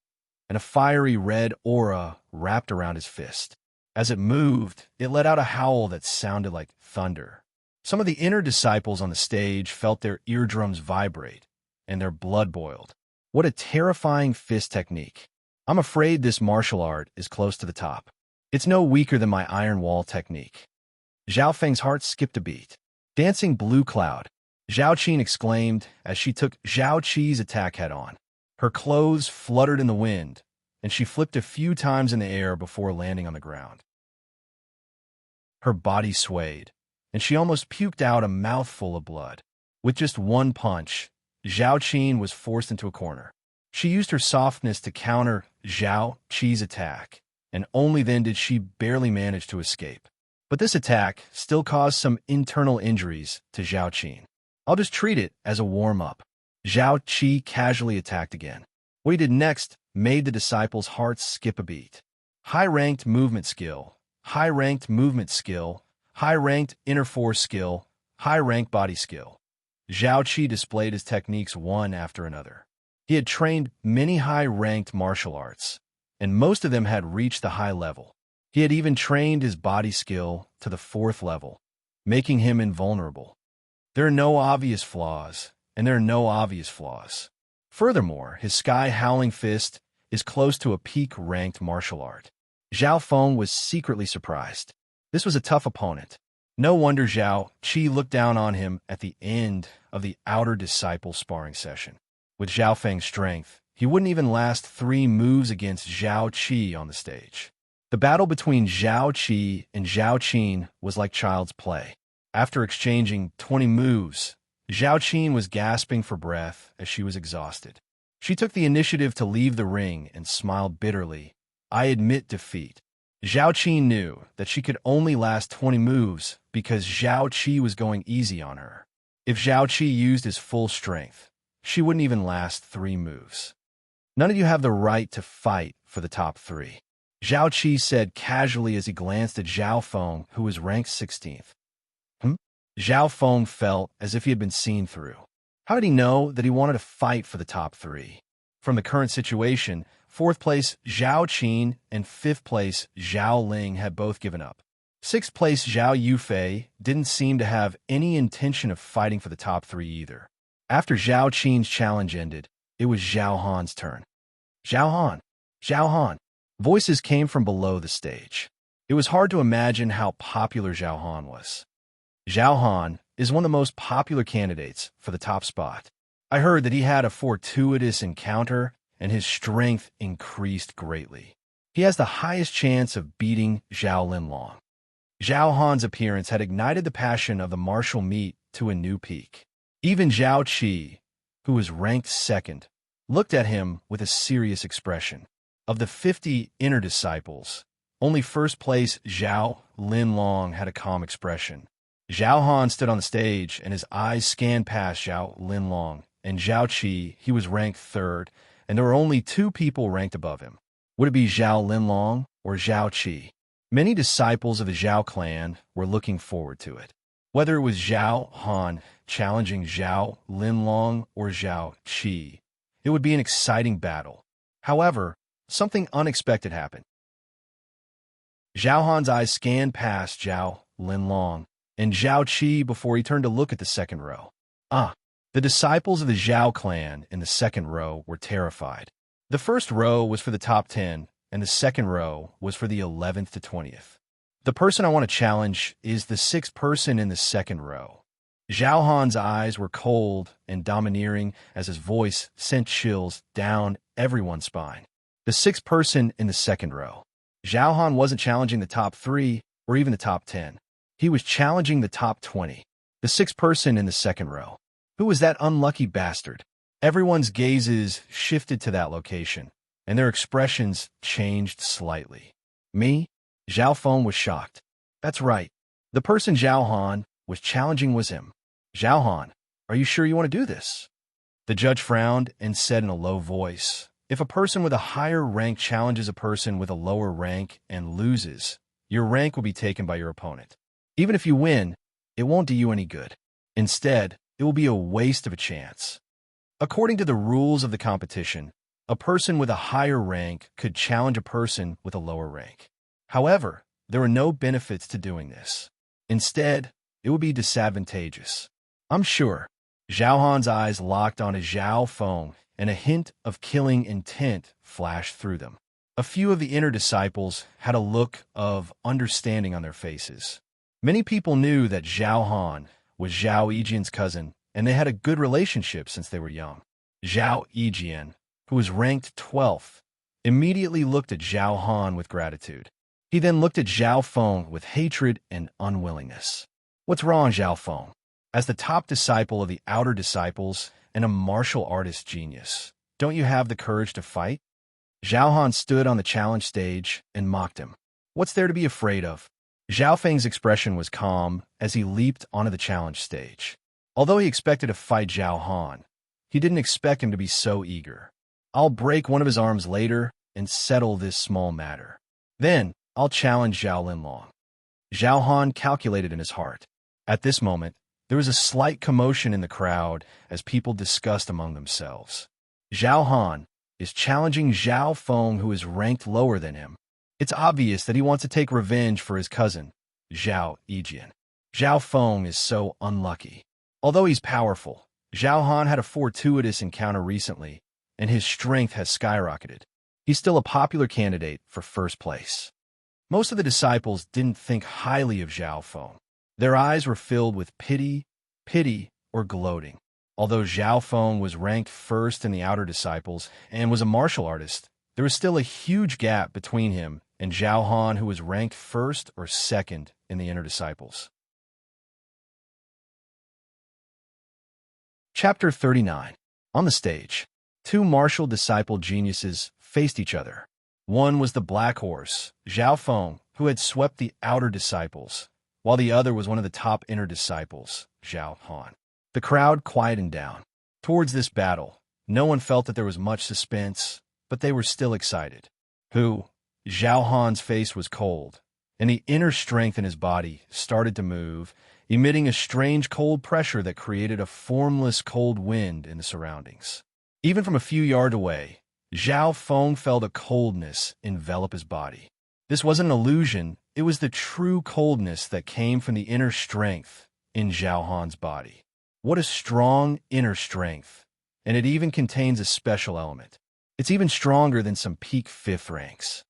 and a fiery red aura wrapped around his fist. As it moved, it let out a howl that sounded like thunder. Some of the inner disciples on the stage felt their eardrums vibrate, and their blood boiled. What a terrifying fist technique. I'm afraid this martial art is close to the top. It's no weaker than my iron wall technique. Zhao Feng's heart skipped a beat. Dancing blue cloud, Zhao Qin exclaimed as she took Zhao Qi's attack head-on. Her clothes fluttered in the wind, and she flipped a few times in the air before landing on the ground. Her body swayed, and she almost puked out a mouthful of blood. With just one punch, Zhao Qin was forced into a corner. She used her softness to counter Zhao Qi's attack, and only then did she barely manage to escape. But this attack still caused some internal injuries to Zhao Qin. I'll just treat it as a warm-up. Zhao Qi casually attacked again. What he did next made the disciples' hearts skip a beat. High-ranked movement skill, high-ranked movement skill, high-ranked inner force skill, high-ranked body skill. Zhao Qi displayed his techniques one after another. He had trained many high-ranked martial arts, and most of them had reached the high level. He had even trained his body skill to the 4th level, making him invulnerable. There are no obvious flaws, and there are no obvious flaws. Furthermore, his sky-howling fist is close to a peak-ranked martial art. Zhao Feng was secretly surprised. This was a tough opponent. No wonder Zhao Qi looked down on him at the end of the outer disciple sparring session. With Zhao Feng's strength, he wouldn't even last 3 moves against Zhao Qi on the stage. The battle between Zhao Qi and Zhao Qin was like child's play. After exchanging 20 moves, Zhao Qin was gasping for breath as she was exhausted. She took the initiative to leave the ring and smiled bitterly. I admit defeat. Zhao Qin knew that she could only last 20 moves because Zhao Qi was going easy on her. If Zhao Qi used his full strength, she wouldn't even last 3 moves. None of you have the right to fight for the top 3. Zhao Qi said casually as he glanced at Zhao Feng, who was ranked 16th. Zhao Feng felt as if he had been seen through. How did he know that he wanted to fight for the top 3? From the current situation, 4th place Zhao Qin and 5th place Zhao Ling had both given up. 6th place Zhao Yufei didn't seem to have any intention of fighting for the top 3 either. After Zhao Qin's challenge ended, it was Zhao Han's turn. Zhao Han! Zhao Han! Voices came from below the stage. It was hard to imagine how popular Zhao Han was. Zhao Han is one of the most popular candidates for the top spot. I heard that he had a fortuitous encounter and his strength increased greatly. He has the highest chance of beating Zhao Linlong. Zhao Han's appearance had ignited the passion of the martial meet to a new peak. Even Zhao Qi, who was ranked 2nd, looked at him with a serious expression. Of the 50 inner disciples, only 1st place Zhao Linlong had a calm expression. Zhao Han stood on the stage, and his eyes scanned past Zhao Linlong and Zhao Qi. He was ranked 3rd, and there were only 2 people ranked above him. Would it be Zhao Linlong or Zhao Qi? Many disciples of the Zhao clan were looking forward to it. Whether it was Zhao Han challenging Zhao Linlong or Zhao Qi, it would be an exciting battle. However, something unexpected happened. Zhao Han's eyes scanned past Zhao Linlong and Zhao Qi before he turned to look at the 2nd row. The disciples of the Zhao clan in the 2nd row were terrified. The 1st row was for the top 10, and the 2nd row was for the 11th to 20th. The person I want to challenge is the 6th person in the 2nd row. Zhao Han's eyes were cold and domineering as his voice sent chills down everyone's spine. The 6th person in the 2nd row. Zhao Han wasn't challenging the top 3 or even the top 10. He was challenging the top 20. The 6th person in the 2nd row. Who was that unlucky bastard? Everyone's gazes shifted to that location, and their expressions changed slightly. Me? Zhao Feng was shocked. That's right. The person Zhao Han was challenging was him. Zhao Han, are you sure you want to do this? The judge frowned and said in a low voice, if a person with a higher rank challenges a person with a lower rank and loses, your rank will be taken by your opponent. Even if you win, it won't do you any good. Instead, it will be a waste of a chance. According to the rules of the competition, a person with a higher rank could challenge a person with a lower rank. However, there were no benefits to doing this. Instead, it would be disadvantageous. I'm sure. Zhao Han's eyes locked on Zhao Feng, and a hint of killing intent flashed through them. A few of the inner disciples had a look of understanding on their faces. Many people knew that Zhao Han was Zhao Yijian's cousin, and they had a good relationship since they were young. Zhao Yijian, who was ranked 12th, immediately looked at Zhao Han with gratitude. He then looked at Zhao Feng with hatred and unwillingness. What's wrong, Zhao Feng? As the top disciple of the outer disciples and a martial artist genius, don't you have the courage to fight? Zhao Han stood on the challenge stage and mocked him. What's there to be afraid of? Zhao Feng's expression was calm as he leaped onto the challenge stage. Although he expected to fight Zhao Han, he didn't expect him to be so eager. I'll break one of his arms later and settle this small matter. Then I'll challenge Zhao Linlong. Zhao Han calculated in his heart. At this moment, there was a slight commotion in the crowd as people discussed among themselves. Zhao Han is challenging Zhao Feng, who is ranked lower than him. It's obvious that he wants to take revenge for his cousin, Zhao Yijian. Zhao Feng is so unlucky. Although he's powerful, Zhao Han had a fortuitous encounter recently, and his strength has skyrocketed. He's still a popular candidate for first place. Most of the disciples didn't think highly of Zhao Feng. Their eyes were filled with pity, or gloating. Although Zhao Feng was ranked first in the outer disciples and was a martial artist, there was still a huge gap between him and Zhao Han, who was ranked first or second in the inner disciples. Chapter 39. On the stage, two martial disciple geniuses faced each other. One was the Black Horse, Zhao Feng, who had swept the outer disciples, while the other was one of the top inner disciples, Zhao Han. The crowd quieted down. Towards this battle, no one felt that there was much suspense, but they were still excited. Zhao Han's face was cold, and the inner strength in his body started to move, emitting a strange cold pressure that created a formless cold wind in the surroundings. Even from a few yards away, Zhao Feng felt a coldness envelop his body. This wasn't an illusion, it was the true coldness that came from the inner strength in Zhao Han's body. What a strong inner strength, and it even contains a special element. It's even stronger than some peak 5th ranks.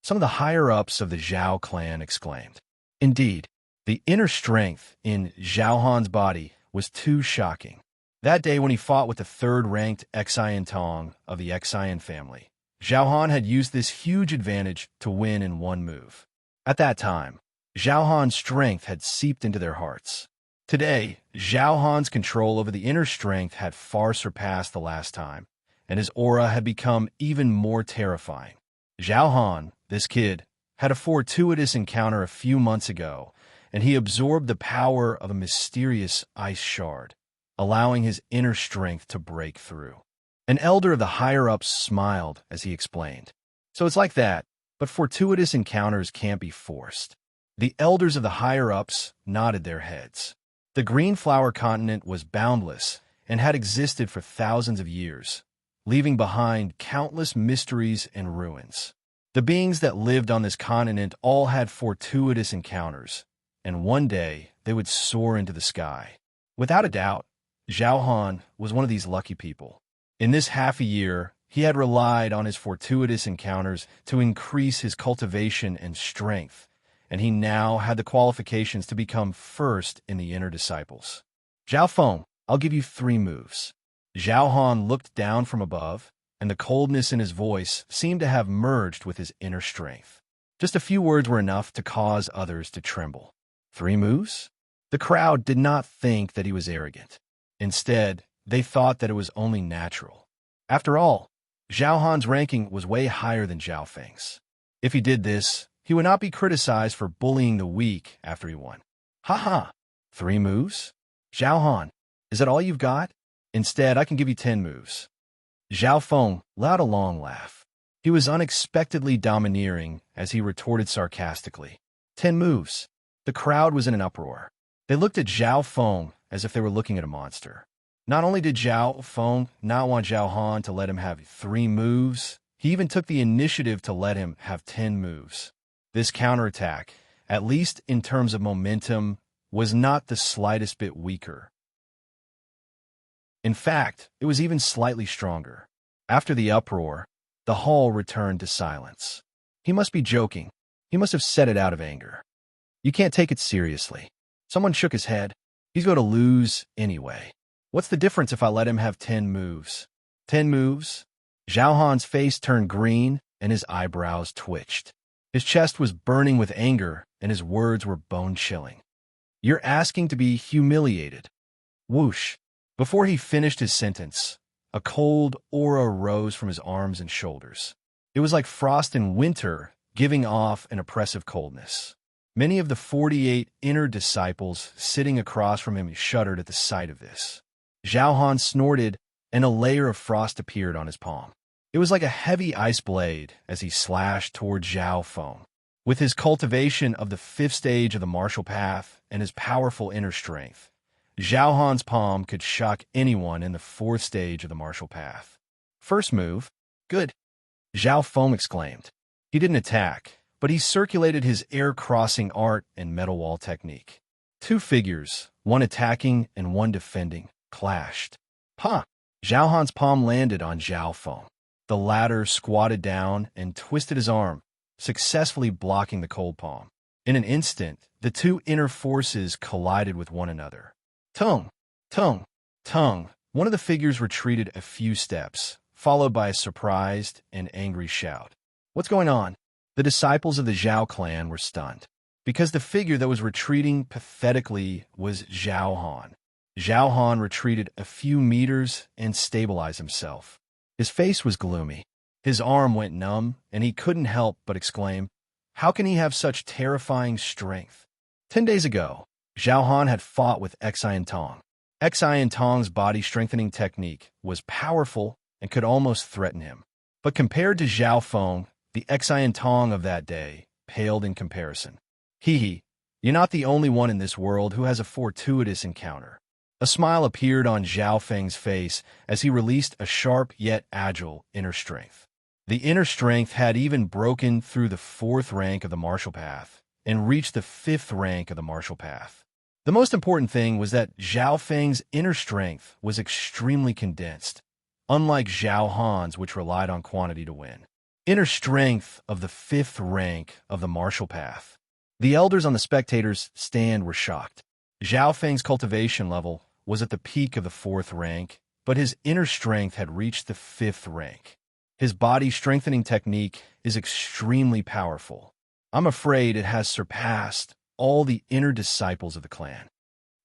Some of the higher-ups of the Zhao clan exclaimed. Indeed, the inner strength in Zhao Han's body was too shocking. That day when he fought with the 3rd-ranked Xian Tong of the Xian family, Zhao Han had used this huge advantage to win in one move. At that time, Zhao Han's strength had seeped into their hearts. Today, Zhao Han's control over the inner strength had far surpassed the last time, and his aura had become even more terrifying. Zhao Han, this kid, had a fortuitous encounter a few months ago, and he absorbed the power of a mysterious ice shard, allowing his inner strength to break through. An elder of the higher-ups smiled as he explained. So it's like that, but fortuitous encounters can't be forced. The elders of the higher-ups nodded their heads. The Green Flower continent was boundless and had existed for thousands of years, leaving behind countless mysteries and ruins. The beings that lived on this continent all had fortuitous encounters, and one day they would soar into the sky. Without a doubt, Zhao Han was one of these lucky people. In this half a year, he had relied on his fortuitous encounters to increase his cultivation and strength, and he now had the qualifications to become first in the inner disciples. Zhao Feng, I'll give you 3 moves. Zhao Han looked down from above, and the coldness in his voice seemed to have merged with his inner strength. Just a few words were enough to cause others to tremble. 3 moves? The crowd did not think that he was arrogant. Instead, they thought that it was only natural. After all, Zhao Han's ranking was way higher than Zhao Feng's. If he did this, he would not be criticized for bullying the weak after he won. Ha! 3 moves? Zhao Han, is that all you've got? Instead, I can give you 10 moves. Zhao Feng let out a long laugh. He was unexpectedly domineering as he retorted sarcastically. 10 moves. The crowd was in an uproar. They looked at Zhao Feng as if they were looking at a monster. Not only did Zhao Feng not want Zhao Han to let him have 3 moves, he even took the initiative to let him have 10 moves. This counterattack, at least in terms of momentum, was not the slightest bit weaker. In fact, it was even slightly stronger. After the uproar, the hall returned to silence. He must be joking. He must have said it out of anger. You can't take it seriously. Someone shook his head. He's going to lose anyway. What's the difference if I let him have 10 moves? 10 moves? Zhao Han's face turned green and his eyebrows twitched. His chest was burning with anger and his words were bone-chilling. You're asking to be humiliated. Whoosh. Before he finished his sentence, a cold aura rose from his arms and shoulders. It was like frost in winter, giving off an oppressive coldness. Many of the 48 inner disciples sitting across from him shuddered at the sight of this. Zhao Han snorted, and a layer of frost appeared on his palm. It was like a heavy ice blade as he slashed toward Zhao Feng. With his cultivation of the 5th stage of the martial path and his powerful inner strength, Zhao Han's palm could shock anyone in the 4th stage of the martial path. First move. Good. Zhao Feng exclaimed. He didn't attack, but he circulated his air-crossing art and metal wall technique. 2 figures, one attacking and one defending, clashed. Ha! Zhao Han's palm landed on Zhao Feng. The latter squatted down and twisted his arm, successfully blocking the cold palm. In an instant, the 2 inner forces collided with one another. Tongue, tongue, tongue. One of the figures retreated a few steps, followed by a surprised and angry shout. What's going on? The disciples of the Zhao clan were stunned, because the figure that was retreating pathetically was Zhao Han. Zhao Han retreated a few meters and stabilized himself. His face was gloomy. His arm went numb, and he couldn't help but exclaim, how can he have such terrifying strength? 10 days ago, Zhao Han had fought with Xian Tong. Xian Tong's body-strengthening technique was powerful and could almost threaten him. But compared to Zhao Feng, the Xian Tong of that day paled in comparison. Hee, you're not the only one in this world who has a fortuitous encounter. A smile appeared on Zhao Feng's face as he released a sharp yet agile inner strength. The inner strength had even broken through the 4th rank of the martial path and reached the 5th rank of the martial path. The most important thing was that Zhao Feng's inner strength was extremely condensed, unlike Zhao Han's, which relied on quantity to win. Inner strength of the 5th rank of the martial path. The elders on the spectators' stand were shocked. Zhao Feng's cultivation level was at the peak of the 4th rank, but his inner strength had reached the 5th rank. His body-strengthening technique is extremely powerful. I'm afraid it has surpassed all the inner disciples of the clan.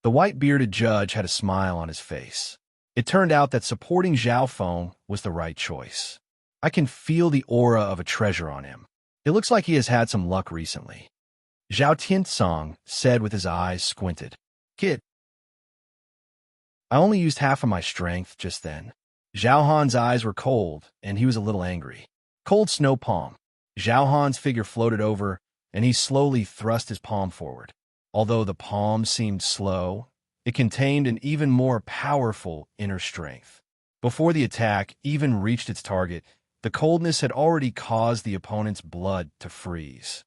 The white-bearded judge had a smile on his face. It turned out that supporting Zhao Feng was the right choice. I can feel the aura of a treasure on him. It looks like he has had some luck recently. Zhao Tiansong said with his eyes squinted. Kid, I only used half of my strength just then. Zhao Han's eyes were cold, and he was a little angry. Cold snow palm. Zhao Han's figure floated over, and he slowly thrust his palm forward. Although the palm seemed slow, it contained an even more powerful inner strength. Before the attack even reached its target, the coldness had already caused the opponent's blood to freeze.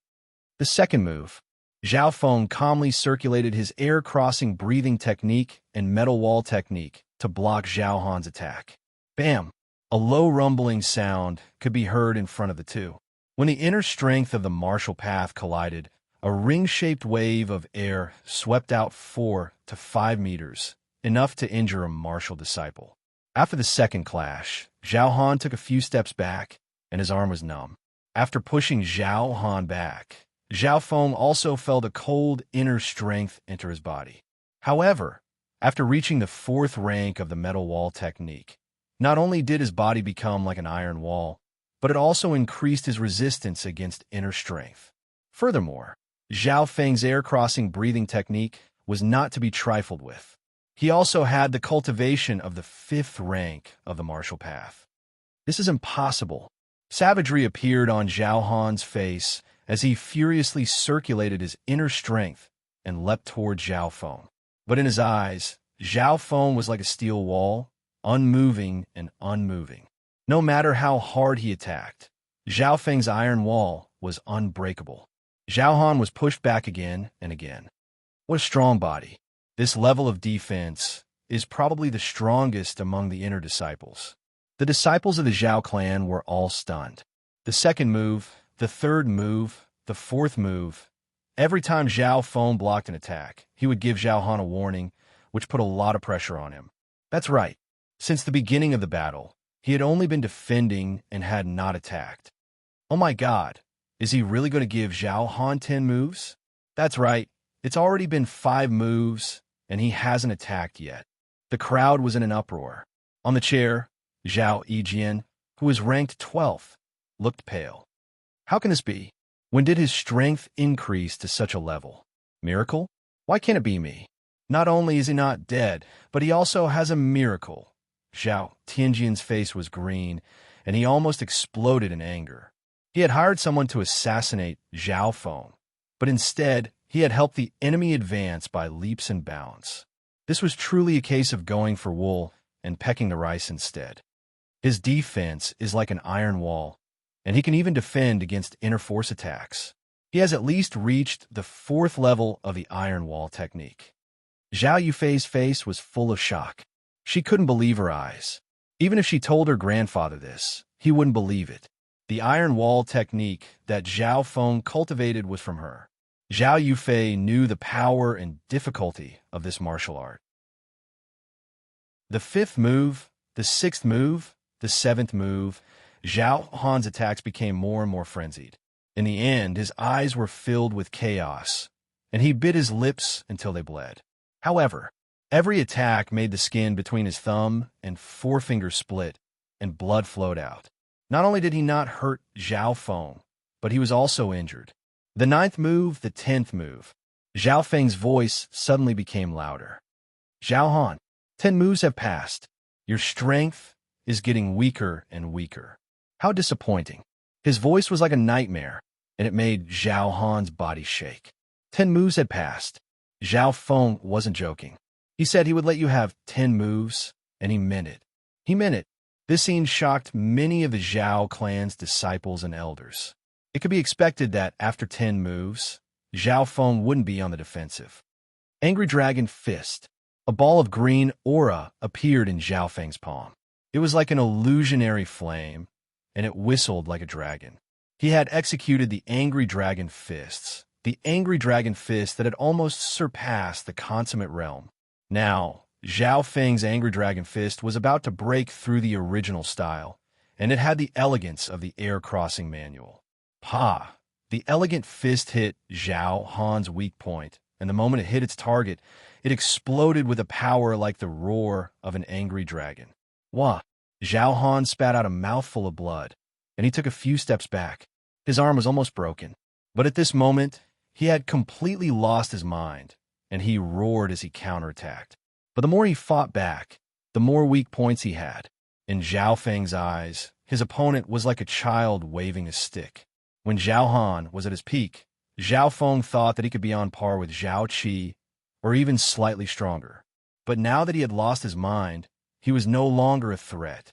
The second move. Zhao Feng calmly circulated his air-crossing breathing technique and metal wall technique to block Zhao Han's attack. Bam! A low rumbling sound could be heard in front of the two. When the inner strength of the martial path collided, a ring-shaped wave of air swept out 4 to 5 meters, enough to injure a martial disciple. After the second clash, Zhao Han took a few steps back, and his arm was numb. After pushing Zhao Han back, Zhao Feng also felt a cold inner strength enter his body. However, after reaching the 4th rank of the metal wall technique, not only did his body become like an iron wall, but it also increased his resistance against inner strength. Furthermore, Zhao Feng's air-crossing breathing technique was not to be trifled with. He also had the cultivation of the 5th rank of the martial path. This is impossible. Savagery appeared on Zhao Han's face as he furiously circulated his inner strength and leapt toward Zhao Feng. But in his eyes, Zhao Feng was like a steel wall, unmoving and unmoving. No matter how hard he attacked, Zhao Feng's iron wall was unbreakable. Zhao Han was pushed back again and again. What a strong body. This level of defense is probably the strongest among the inner disciples. The disciples of the Zhao clan were all stunned. The second move, the third move, the fourth move. Every time Zhao Feng blocked an attack, he would give Zhao Han a warning, which put a lot of pressure on him. That's right. Since the beginning of the battle, he had only been defending and had not attacked. Oh my God, is he really going to give Zhao Han 10 moves? That's right. It's already been 5 moves, and he hasn't attacked yet. The crowd was in an uproar. On the chair, Zhao Yijian, who was ranked 12th, looked pale. How can this be? When did his strength increase to such a level? Miracle? Why can't it be me? Not only is he not dead, but he also has a miracle. Zhao Tianjian's face was green, and he almost exploded in anger. He had hired someone to assassinate Zhao Feng, but instead, he had helped the enemy advance by leaps and bounds. This was truly a case of going for wool and pecking the rice instead. His defense is like an iron wall, and he can even defend against inner force attacks. He has at least reached the 4th level of the iron wall technique. Zhao Yufei's face was full of shock. She couldn't believe her eyes. Even if she told her grandfather this, he wouldn't believe it. The iron wall technique that Zhao Feng cultivated was from her. Zhao Yufei knew the power and difficulty of this martial art. The 5th move, the 6th move, the 7th move, Zhao Han's attacks became more and more frenzied. In the end, his eyes were filled with chaos, and he bit his lips until they bled. However, every attack made the skin between his thumb and forefinger split, and blood flowed out. Not only did he not hurt Zhao Feng, but he was also injured. The 9th move, the 10th move. Zhao Feng's voice suddenly became louder. Zhao Han, 10 moves have passed. Your strength is getting weaker and weaker. How disappointing. His voice was like a nightmare, and it made Zhao Han's body shake. 10 moves had passed. Zhao Feng wasn't joking. He said he would let you have 10 moves, and he meant it. He meant it. This scene shocked many of the Zhao clan's disciples and elders. It could be expected that after 10 moves, Zhao Feng wouldn't be on the defensive. Angry Dragon Fist. A ball of green aura appeared in Zhao Feng's palm. It was like an illusionary flame, and it whistled like a dragon. He had executed the Angry Dragon Fists, the Angry Dragon Fist that had almost surpassed the consummate realm. Now, Zhao Feng's Angry Dragon Fist was about to break through the original style, and it had the elegance of the Air Crossing Manual. Pa! The elegant fist hit Zhao Han's weak point, and the moment it hit its target, it exploded with a power like the roar of an angry dragon. Wah! Zhao Han spat out a mouthful of blood, and he took a few steps back. His arm was almost broken, but at this moment, he had completely lost his mind, and he roared as he counterattacked. But the more he fought back, the more weak points he had. In Zhao Feng's eyes, his opponent was like a child waving a stick. When Zhao Han was at his peak, Zhao Feng thought that he could be on par with Zhao Qi, or even slightly stronger. But now that he had lost his mind, he was no longer a threat.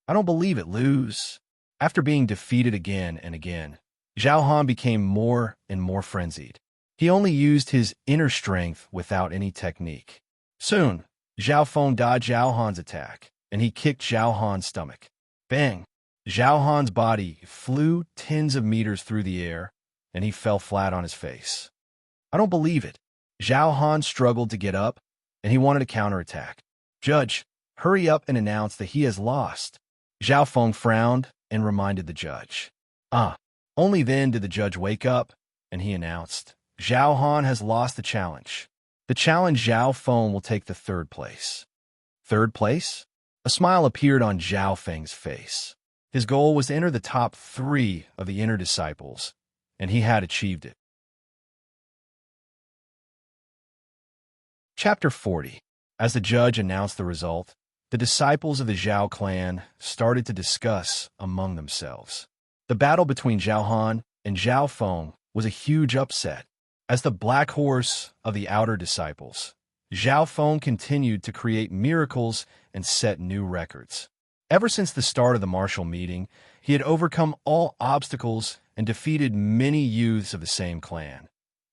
I don't believe it, lose. After being defeated again and again, Zhao Han became more and more frenzied. He only used his inner strength without any technique. Soon, Zhao Feng dodged Zhao Han's attack, and he kicked Zhao Han's stomach. Bang! Zhao Han's body flew tens of meters through the air, and he fell flat on his face. I don't believe it. Zhao Han struggled to get up, and he wanted to counterattack. Judge, hurry up and announce that he has lost. Zhao Feng frowned and reminded the judge. Only then did the judge wake up, and he announced, Zhao Han has lost the challenge. The challenge Zhao Feng will take the 3rd place. 3rd place? A smile appeared on Zhao Feng's face. His goal was to enter the top 3 of the inner disciples, and he had achieved it. Chapter 40. As the judge announced the result, the disciples of the Zhao clan started to discuss among themselves. The battle between Zhao Han and Zhao Feng was a huge upset. As the black horse of the outer disciples, Zhao Feng continued to create miracles and set new records. Ever since the start of the martial meeting, he had overcome all obstacles and defeated many youths of the same clan,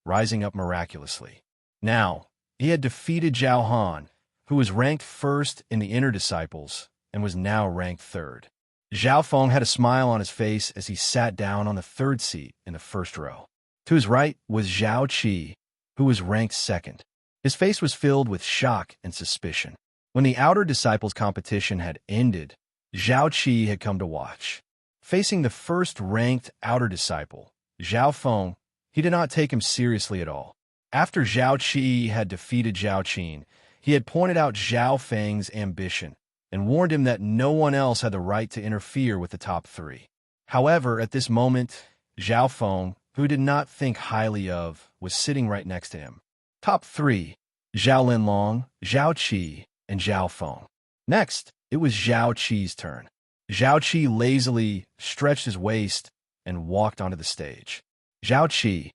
rising up miraculously. Now, he had defeated Zhao Han, who was ranked first in the inner disciples and was now ranked third. Zhao Feng had a smile on his face as he sat down on the third seat in the first row. To his right was Zhao Qi, who was ranked second. His face was filled with shock and suspicion. When the outer disciples competition had ended, Zhao Qi had come to watch. Facing the first-ranked outer disciple, Zhao Feng, he did not take him seriously at all. After Zhao Qi had defeated Zhao Qin, he had pointed out Zhao Feng's ambition and warned him that no one else had the right to interfere with the top three. However, at this moment, Zhao Feng, who he did not think highly of, was sitting right next to him. Top three: Zhao Linlong, Zhao Qi, and Zhao Feng. Next, it was Zhao Qi's turn. Zhao Qi lazily stretched his waist and walked onto the stage. Zhao Qi,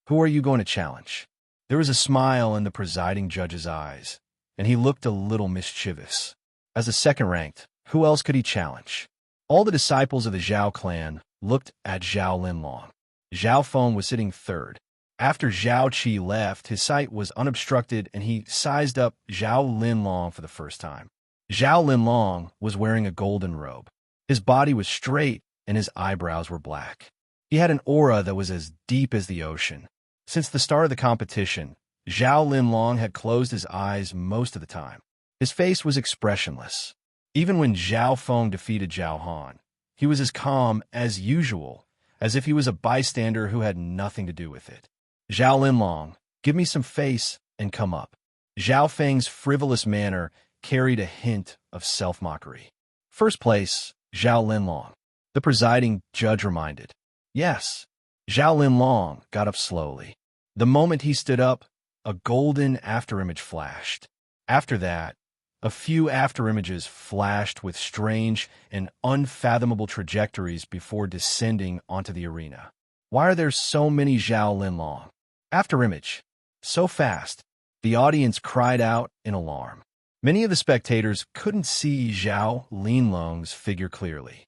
who are you going to challenge? There was a smile in the presiding judge's eyes, and he looked a little mischievous. As a second-ranked, who else could he challenge? All the disciples of the Zhao clan looked at Zhao Linlong. Zhao Feng was sitting third. After Zhao Qi left, his sight was unobstructed, and he sized up Zhao Linlong for the first time. Zhao Linlong was wearing a golden robe. His body was straight, and his eyebrows were black. He had an aura that was as deep as the ocean. Since the start of the competition, Zhao Linlong had closed his eyes most of the time. His face was expressionless. Even when Zhao Feng defeated Zhao Han, he was as calm as usual, as if he was a bystander who had nothing to do with it. Zhao Linlong, give me some face and come up. Zhao Feng's frivolous manner carried a hint of self-mockery. First place, Zhao Linlong. The presiding judge reminded. Yes. Zhao Linlong got up slowly. The moment he stood up, a golden afterimage flashed. After that, a few afterimages flashed with strange and unfathomable trajectories before descending onto the arena. Why are there so many Zhao Linlong? Afterimage. So fast. The audience cried out in alarm. Many of the spectators couldn't see Zhao Linlong's figure clearly.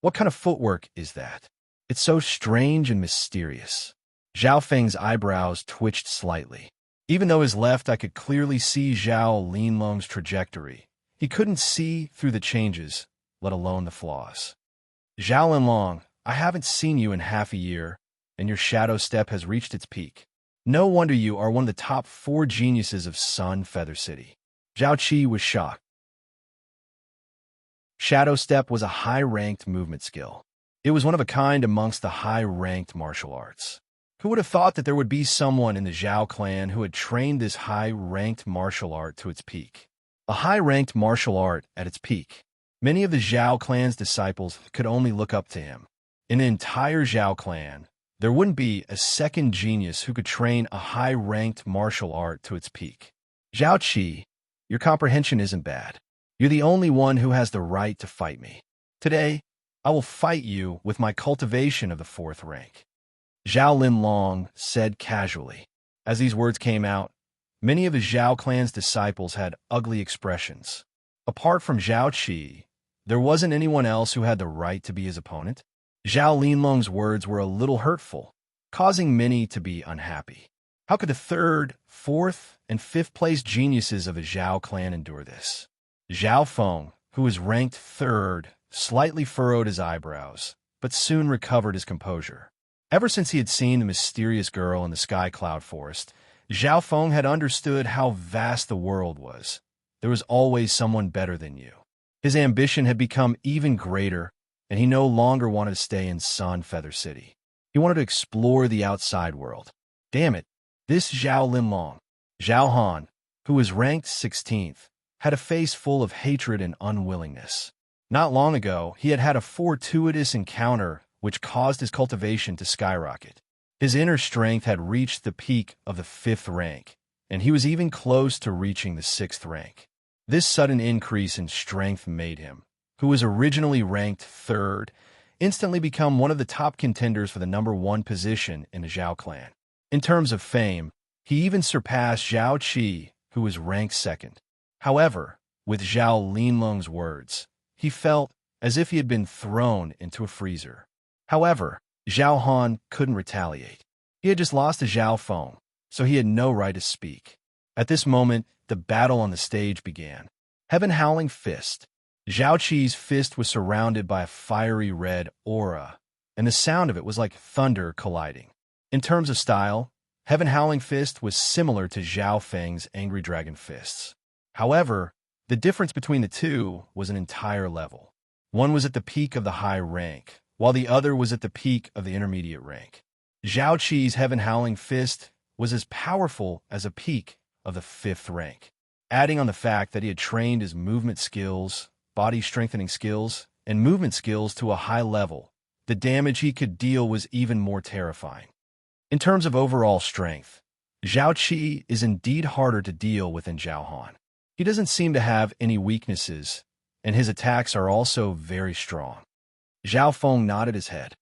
What kind of footwork is that? It's so strange and mysterious. Zhao Feng's eyebrows twitched slightly. Even though his left eye could clearly see Zhao Linlong's trajectory, he couldn't see through the changes, let alone the flaws. Zhao Linlong, I haven't seen you in half a year, and your shadow step has reached its peak. No wonder you are one of the top 4 geniuses of Sun Feather City. Zhao Qi was shocked. Shadow step was a high-ranked movement skill. It was one of a kind amongst the high-ranked martial arts. Who would have thought that there would be someone in the Zhao clan who had trained this high-ranked martial art to its peak? A high-ranked martial art at its peak. Many of the Zhao clan's disciples could only look up to him. In the entire Zhao clan, there wouldn't be a second genius who could train a high-ranked martial art to its peak. Zhao Qi, your comprehension isn't bad. You're the only one who has the right to fight me. Today, I will fight you with my cultivation of the 4th rank. Zhao Linlong said casually. As these words came out, many of the Zhao clan's disciples had ugly expressions. Apart from Zhao Qi, there wasn't anyone else who had the right to be his opponent. Zhao Linlong's words were a little hurtful, causing many to be unhappy. How could the 3rd, 4th, and 5th place geniuses of the Zhao clan endure this? Zhao Feng, who was ranked 3rd, slightly furrowed his eyebrows, but soon recovered his composure. Ever since he had seen the mysterious girl in the sky cloud forest, Zhao Feng had understood how vast the world was. There was always someone better than you. His ambition had become even greater, and he no longer wanted to stay in Sun Feather City. He wanted to explore the outside world. Damn it, this Zhao Linlong, Zhao Han, who was ranked 16th, had a face full of hatred and unwillingness. Not long ago, he had had a fortuitous encounter which caused his cultivation to skyrocket. His inner strength had reached the peak of the 5th rank, and he was even close to reaching the 6th rank. This sudden increase in strength made him, who was originally ranked 3rd, instantly become one of the top contenders for the number 1 position in the Zhao clan. In terms of fame, he even surpassed Zhao Qi, who was ranked 2nd. However, with Zhao Linlong's words, he felt as if he had been thrown into a freezer. However, Zhao Han couldn't retaliate. He had just lost to Zhao Feng, so he had no right to speak. At this moment, the battle on the stage began. Heaven Howling Fist. Zhao Qi's fist was surrounded by a fiery red aura, and the sound of it was like thunder colliding. In terms of style, Heaven Howling Fist was similar to Zhao Feng's Angry Dragon Fists. However, the difference between the two was an entire level. One was at the peak of the high rank, while the other was at the peak of the intermediate rank. Zhao Qi's Heaven Howling Fist was as powerful as a peak of the 5th rank. Adding on the fact that he had trained his movement skills, body strengthening skills, and movement skills to a high level, the damage he could deal was even more terrifying. In terms of overall strength, Zhao Qi is indeed harder to deal with than Zhao Han. He doesn't seem to have any weaknesses, and his attacks are also very strong. Zhao Feng nodded his head.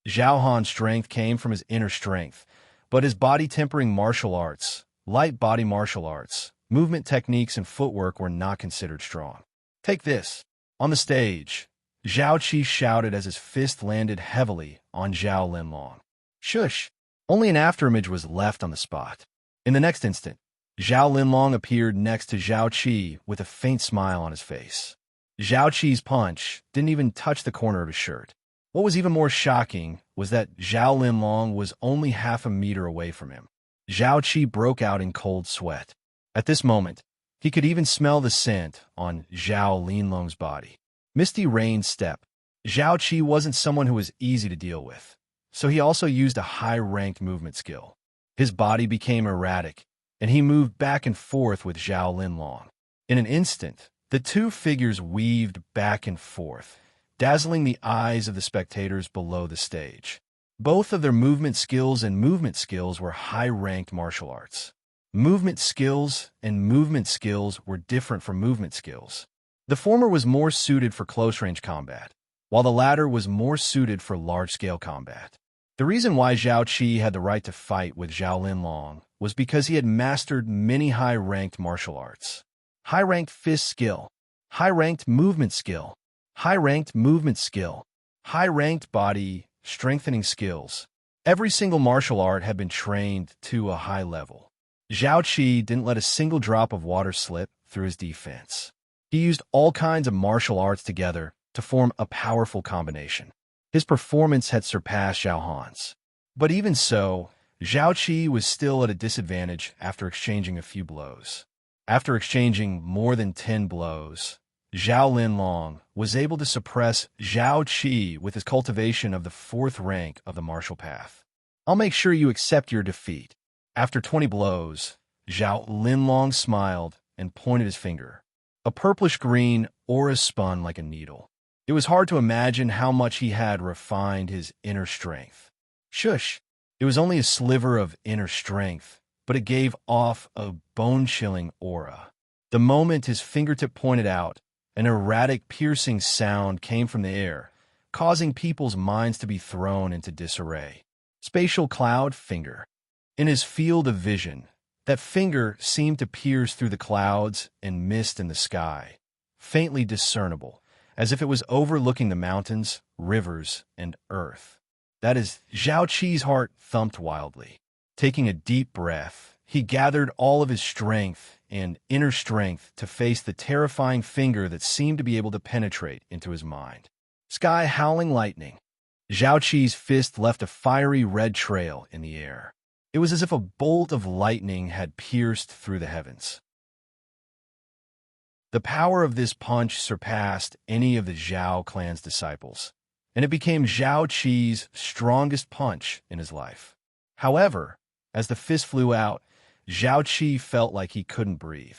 Zhao Han's strength came from his inner strength, but his body-tempering martial arts, light body martial arts, movement techniques, and footwork were not considered strong. Take this. On the stage, Zhao Qi shouted as his fist landed heavily on Zhao Linlong. Shush! Only an afterimage was left on the spot. In the next instant, Zhao Linlong appeared next to Zhao Qi with a faint smile on his face. Zhao Qi's punch didn't even touch the corner of his shirt. What was even more shocking was that Zhao Linlong was only half a meter away from him. Zhao Qi broke out in cold sweat. At this moment, he could even smell the scent on Zhao Linlong's body. Misty Rain Step. Zhao Qi wasn't someone who was easy to deal with, so he also used a high-ranked movement skill. His body became erratic, and he moved back and forth with Zhao Linlong. In an instant, the two figures weaved back and forth, dazzling the eyes of the spectators below the stage. Both of their movement skills were high-ranked martial arts. Movement skills were different from movement skills. The former was more suited for close-range combat, while the latter was more suited for large-scale combat. The reason why Zhao Qi had the right to fight with Zhao Linlong was because he had mastered many high-ranked martial arts. High-ranked fist skill, high-ranked movement skill, high-ranked movement skill, high-ranked body strengthening skills. Every single martial art had been trained to a high level. Zhao Qi didn't let a single drop of water slip through his defense. He used all kinds of martial arts together to form a powerful combination. His performance had surpassed Zhao Han's. But even so, Zhao Qi was still at a disadvantage after exchanging a few blows. After exchanging more than 10 blows, Zhao Linlong was able to suppress Zhao Qi with his cultivation of the 4th rank of the martial path. I'll make sure you accept your defeat. After 20 blows, Zhao Linlong smiled and pointed his finger. A purplish-green aura spun like a needle. It was hard to imagine how much he had refined his inner strength. Shush! It was only a sliver of inner strength, but it gave off a bone-chilling aura. The moment his fingertip pointed out, an erratic, piercing sound came from the air, causing people's minds to be thrown into disarray. Spatial Cloud Finger. In his field of vision, that finger seemed to pierce through the clouds and mist in the sky, faintly discernible, as if it was overlooking the mountains, rivers, and earth. That is, Zhao Qi's heart thumped wildly. Taking a deep breath, he gathered all of his strength and inner strength to face the terrifying finger that seemed to be able to penetrate into his mind. Sky Howling Lightning. Zhao Qi's fist left a fiery red trail in the air. It was as if a bolt of lightning had pierced through the heavens. The power of this punch surpassed any of the Zhao clan's disciples, and it became Zhao Qi's strongest punch in his life. However, as the fist flew out, Zhao Qi felt like he couldn't breathe.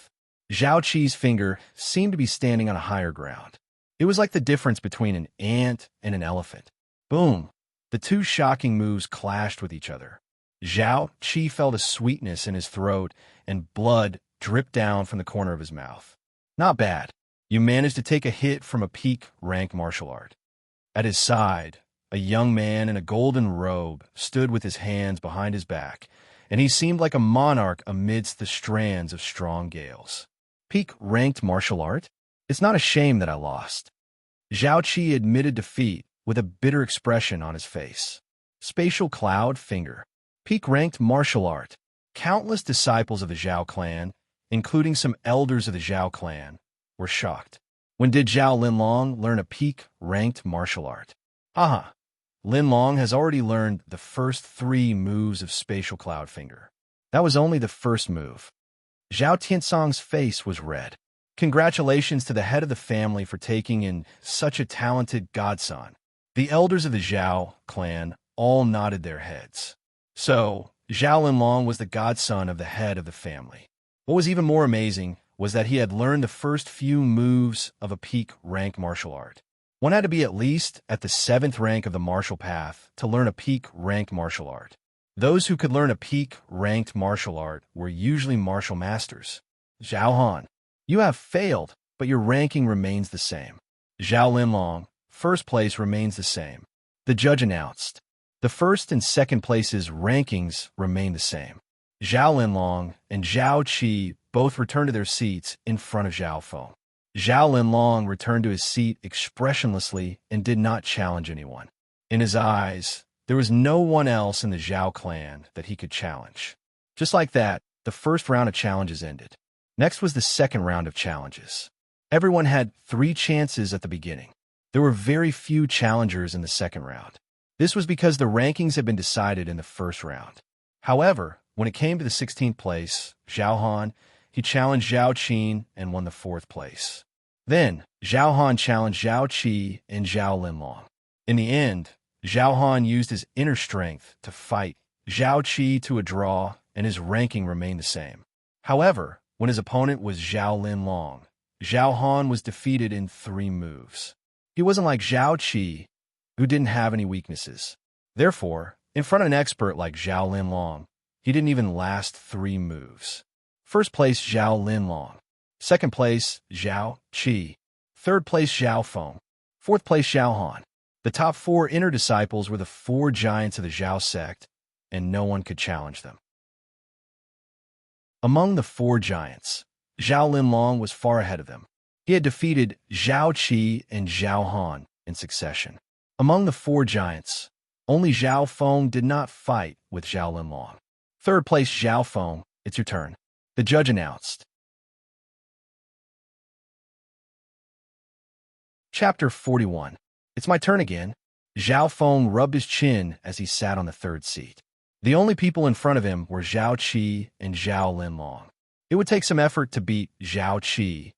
Zhao Qi's finger seemed to be standing on a higher ground. It was like the difference between an ant and an elephant. Boom! The two shocking moves clashed with each other. Zhao Qi felt a sweetness in his throat, and blood dripped down from the corner of his mouth. Not bad. You managed to take a hit from a peak-rank martial art. At his side, a young man in a golden robe stood with his hands behind his back, and he seemed like a monarch amidst the strands of strong gales. Peak-ranked martial art? It's not a shame that I lost. Zhao Qi admitted defeat with a bitter expression on his face. Spatial Cloud Finger. Peak-ranked martial art. Countless disciples of the Zhao clan, including some elders of the Zhao clan, were shocked. When did Zhao Linlong learn a peak-ranked martial art? Aha! Linlong has already learned the first 3 moves of Spatial Cloud Finger. That was only the first move. Zhao Tiansong's face was red. Congratulations to the head of the family for taking in such a talented godson. The elders of the Zhao clan all nodded their heads. So, Zhao Linlong was the godson of the head of the family. What was even more amazing was that he had learned the first few moves of a peak-rank martial art. One had to be at least at the 7th rank of the martial path to learn a peak-ranked martial art. Those who could learn a peak-ranked martial art were usually martial masters. Zhao Han, you have failed, but your ranking remains the same. Zhao Linlong, first place remains the same. The judge announced. The first and second places' rankings remain the same. Zhao Linlong and Zhao Qi both returned to their seats in front of Zhao Feng. Zhao Linlong returned to his seat expressionlessly and did not challenge anyone. In his eyes, there was no one else in the Zhao clan that he could challenge. Just like that, the first round of challenges ended. Next was the second round of challenges. Everyone had 3 chances at the beginning. There were very few challengers in the second round. This was because the rankings had been decided in the first round. However, when it came to the 16th place, Zhao Han, he challenged Zhao Qin and won the 4th place. Then, Zhao Han challenged Zhao Qi and Zhao Linlong. In the end, Zhao Han used his inner strength to fight Zhao Qi to a draw, and his ranking remained the same. However, when his opponent was Zhao Linlong, Zhao Han was defeated in 3 moves. He wasn't like Zhao Qi, who didn't have any weaknesses. Therefore, in front of an expert like Zhao Linlong, he didn't even last 3 moves. First place, Zhao Linlong. Second place, Zhao Qi. Third place, Zhao Feng. Fourth place, Zhao Han. The top 4 inner disciples were the 4 giants of the Zhao sect, and no one could challenge them. Among the 4 giants, Zhao Linlong was far ahead of them. He had defeated Zhao Qi and Zhao Han in succession. Among the 4 giants, only Zhao Feng did not fight with Zhao Linlong. Third place, Zhao Feng, it's your turn. The judge announced. Chapter 41. It's my turn again. Zhao Feng rubbed his chin as he sat on the 3rd seat. The only people in front of him were Zhao Qi and Zhao Linlong. It would take some effort to beat Zhao Qi,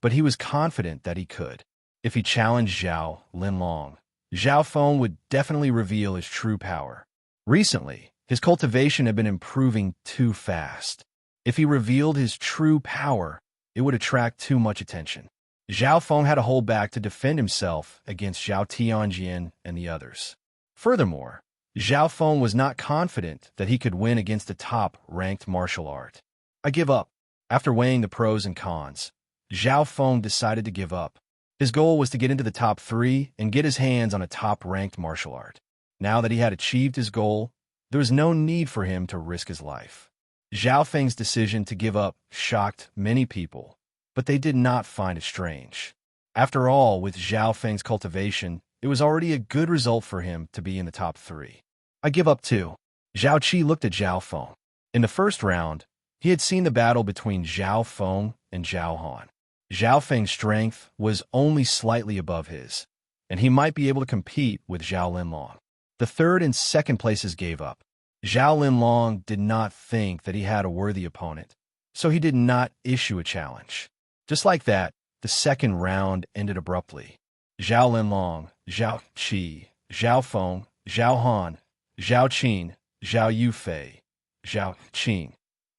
but he was confident that he could. If he challenged Zhao Linlong, Zhao Feng would definitely reveal his true power. Recently, his cultivation had been improving too fast. If he revealed his true power, it would attract too much attention. Zhao Feng had to hold back to defend himself against Zhao Tianjian and the others. Furthermore, Zhao Feng was not confident that he could win against a top-ranked martial art. I give up. After weighing the pros and cons, Zhao Feng decided to give up. His goal was to get into the top 3 and get his hands on a top-ranked martial art. Now that he had achieved his goal, there was no need for him to risk his life. Zhao Feng's decision to give up shocked many people, but they did not find it strange. After all, with Zhao Feng's cultivation, it was already a good result for him to be in the top 3. I give up too. Zhao Qi looked at Zhao Feng. In the first round, he had seen the battle between Zhao Feng and Zhao Han. Zhao Feng's strength was only slightly above his, and he might be able to compete with Zhao Linlong. The 3rd and 2nd places gave up. Zhao Linlong did not think that he had a worthy opponent, so he did not issue a challenge. Just like that, the 2nd round ended abruptly. Zhao Linlong, Zhao Qi, Zhao Feng, Zhao Han, Zhao Qin, Zhao Yufei, Zhao Qin.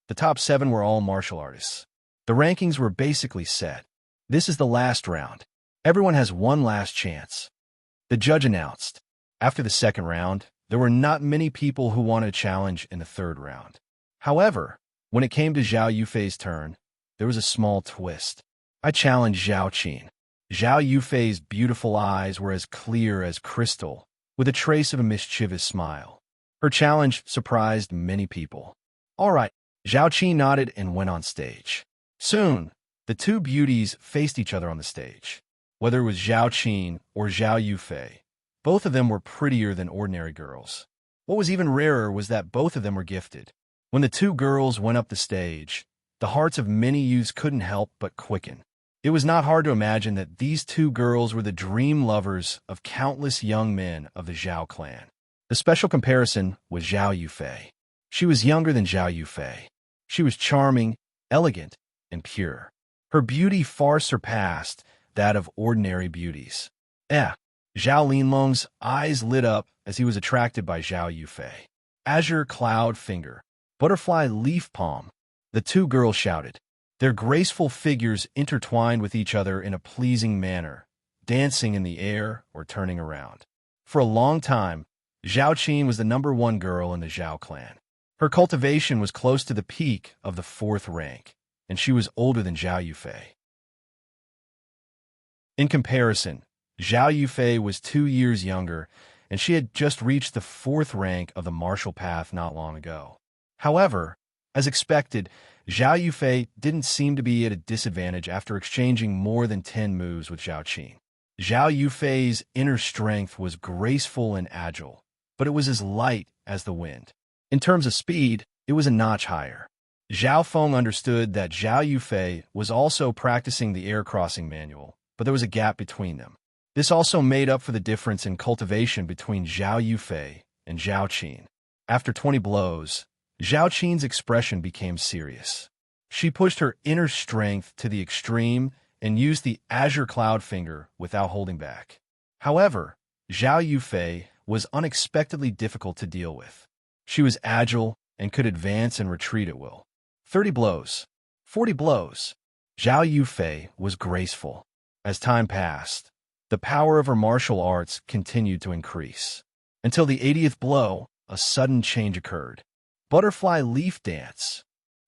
The top 7 were all martial artists. The rankings were basically set. This is the last round. Everyone has one last chance. The judge announced. After the 2nd round, there were not many people who wanted a challenge in the 3rd round. However, when it came to Zhao Yufei's turn, there was a small twist. I challenged Zhao Qin. Zhao Yufei's beautiful eyes were as clear as crystal, with a trace of a mischievous smile. Her challenge surprised many people. All right, Zhao Qin nodded and went on stage. Soon, The two beauties faced each other on the stage. Whether it was Zhao Qin or Zhao Yufei, both of them were prettier than ordinary girls. What was even rarer was that both of them were gifted. When the two girls went up the stage, the hearts of many youths couldn't help but quicken. It was not hard to imagine that these two girls were the dream lovers of countless young men of the Zhao clan. The special comparison was Zhao Yufei. She was younger than Zhao Yufei. She was charming, elegant, and pure. Her beauty far surpassed that of ordinary beauties. Zhao Linlong's eyes lit up as he was attracted by Zhao Yufei. Azure cloud finger, butterfly leaf palm. The two girls shouted. Their graceful figures intertwined with each other in a pleasing manner, dancing in the air or turning around. For a long time, Zhao Qin was the #1 girl in the Zhao clan. Her cultivation was close to the peak of the 4th rank, and she was older than Zhao Yufei. In comparison, Zhao Yufei was 2 years younger, and she had just reached the 4th rank of the martial path not long ago. However, as expected, Zhao Yufei didn't seem to be at a disadvantage after exchanging more than 10 moves with Zhao Qin. Zhao Yufei's inner strength was graceful and agile, but it was as light as the wind. In terms of speed, it was a notch higher. Zhao Feng understood that Zhao Yufei was also practicing the air crossing manual, but there was a gap between them. This also made up for the difference in cultivation between Zhao Yufei and Zhao Qin. After 20 blows, Zhao Qin's expression became serious. She pushed her inner strength to the extreme and used the Azure Cloud Finger without holding back. However, Zhao Yufei was unexpectedly difficult to deal with. She was agile and could advance and retreat at will. 30 blows, 40 blows. Zhao Yufei was graceful. As time passed, the power of her martial arts continued to increase. Until the 80th blow, a sudden change occurred. Butterfly leaf dance.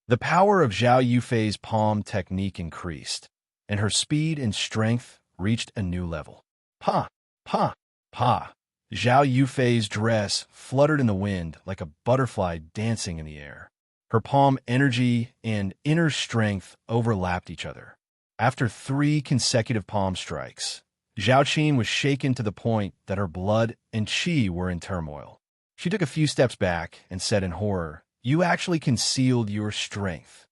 The power of Zhao Yufei's palm technique increased, and her speed and strength reached a new level. Pa, pa, pa. Zhao Yufei's dress fluttered in the wind like a butterfly dancing in the air. Her palm energy and inner strength overlapped each other. After 3 consecutive palm strikes, Zhao Qin was shaken to the point that her blood and qi were in turmoil. She took a few steps back and said in horror, "You actually concealed your strength."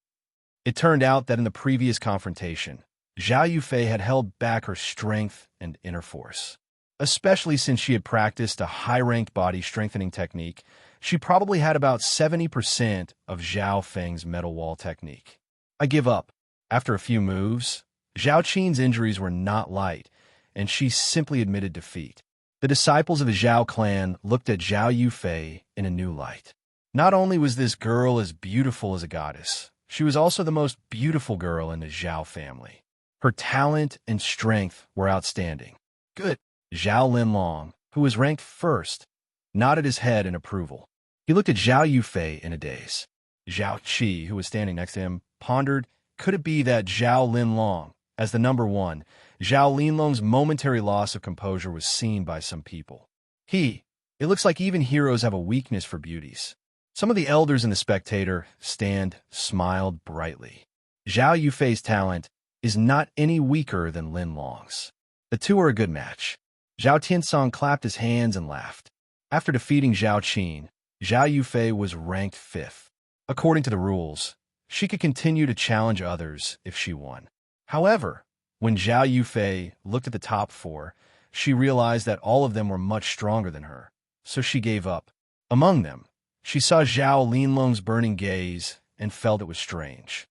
It turned out that in the previous confrontation, Zhao Yufei had held back her strength and inner force. Especially since she had practiced a high-ranked body strengthening technique, she probably had about 70% of Zhao Feng's metal wall technique. I give up. After a few moves, Zhao Qin's injuries were not light, and she simply admitted defeat. The disciples of the Zhao clan looked at Zhao Yufei in a new light. Not only was this girl as beautiful as a goddess, she was also the most beautiful girl in the Zhao family. Her talent and strength were outstanding. Good. Zhao Linlong, who was ranked first, nodded his head in approval. He looked at Zhao Yufei in a daze. Zhao Qi, who was standing next to him, pondered, could it be that Zhao Linlong, as the #1, Zhao Linlong's momentary loss of composure was seen by some people. It looks like even heroes have a weakness for beauties. Some of the elders in the spectator stand smiled brightly. Zhao Yufei's talent is not any weaker than Linlong's. The two are a good match. Zhao Tiansong clapped his hands and laughed. After defeating Zhao Qin, Zhao Yufei was ranked 5th. According to the rules, she could continue to challenge others if she won. However, when Zhao Yufei looked at the top 4, she realized that all of them were much stronger than her, so she gave up. Among them, she saw Zhao Linlong's burning gaze and felt it was strange.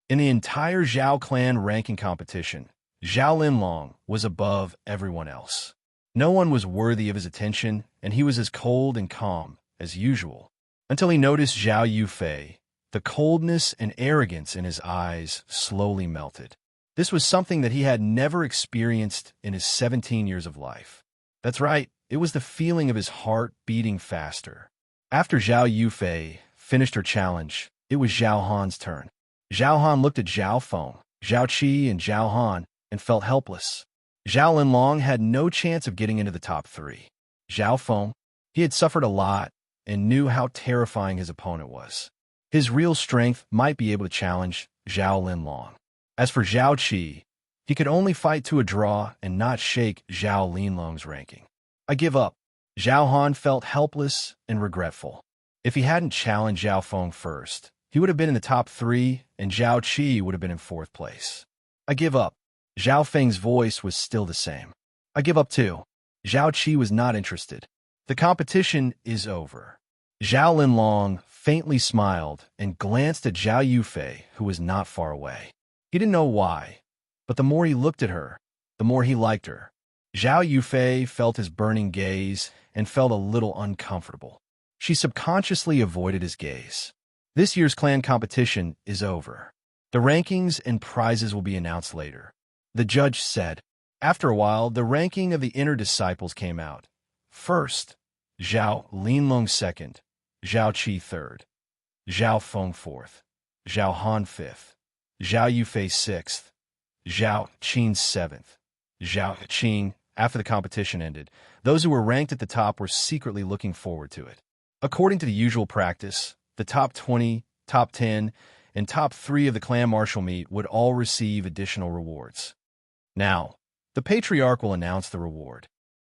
In the entire Zhao clan ranking competition, Zhao Linlong was above everyone else. No one was worthy of his attention, and he was as cold and calm as usual, until he noticed Zhao Yufei. The coldness and arrogance in his eyes slowly melted. This was something that he had never experienced in his 17 years of life. That's right, it was the feeling of his heart beating faster. After Zhao Yufei finished her challenge, it was Zhao Han's turn. Zhao Han looked at Zhao Feng, Zhao Qi, and Zhao Han and felt helpless. Zhao Linlong had no chance of getting into the top 3. Zhao Feng, he had suffered a lot and knew how terrifying his opponent was. His real strength might be able to challenge Zhao Linlong. As for Zhao Qi, he could only fight to a draw and not shake Zhao Linlong's ranking. I give up. Zhao Han felt helpless and regretful. If he hadn't challenged Zhao Feng first, he would have been in the top 3, and Zhao Qi would have been in 4th place. I give up. Zhao Feng's voice was still the same. I give up too. Zhao Qi was not interested. The competition is over. Zhao Linlong faintly smiled and glanced at Zhao Yufei, who was not far away. He didn't know why, but the more he looked at her, the more he liked her. Zhao Yufei felt his burning gaze and felt a little uncomfortable. She subconsciously avoided his gaze. This year's clan competition is over. The rankings and prizes will be announced later, the judge said. After a while, the ranking of the inner disciples came out. First, Zhao Linlong 2nd, Zhao Qi 3rd, Zhao Feng 4th, Zhao Han 5th, Zhao Yufei 6th, Zhao Qin 7th, Zhao Qing. After the competition ended, those who were ranked at the top were secretly looking forward to it. According to the usual practice, the top 20, top 10, and top 3 of the clan martial meet would all receive additional rewards. Now, the Patriarch will announce the reward.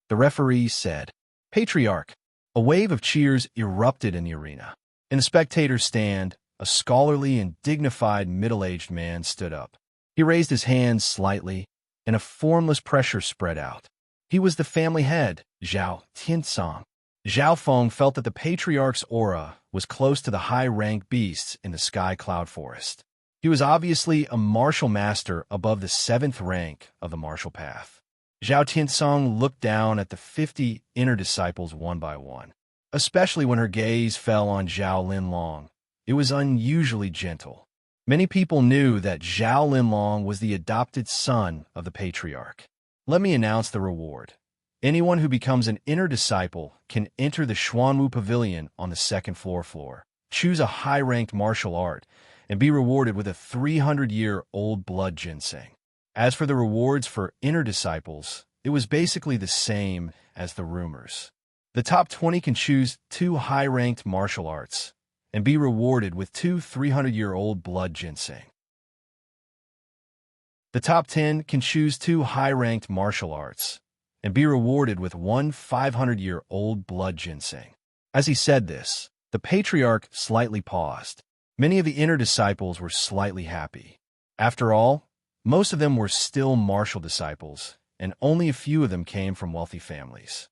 The referee said, Patriarch. A wave of cheers erupted in the arena. In the spectators' stand, a scholarly and dignified middle-aged man stood up. He raised his hands slightly, and a formless pressure spread out. He was the family head, Zhao Tiansong. Zhao Feng felt that the Patriarch's aura was close to the high-ranked beasts in the sky cloud forest. He was obviously a martial master above the 7th rank of the martial path. Zhao Tiansong looked down at the 50 inner disciples one by one, especially when her gaze fell on Zhao Linlong. It was unusually gentle. Many people knew that Zhao Linlong was the adopted son of the Patriarch. Let me announce the reward. Anyone who becomes an inner disciple can enter the Xuanwu Pavilion on the 2nd floor, choose a high-ranked martial art, and be rewarded with a 300-year-old blood ginseng. As for the rewards for inner disciples, it was basically the same as the rumors. The top 20 can choose 2 high-ranked martial arts and be rewarded with 2 300-year-old blood ginseng. The top 10 can choose 2 high-ranked martial arts and be rewarded with 1 500-year-old blood ginseng. As he said this, the Patriarch slightly paused. Many of the inner disciples were slightly happy. After all, most of them were still martial disciples, and only a few of them came from wealthy families.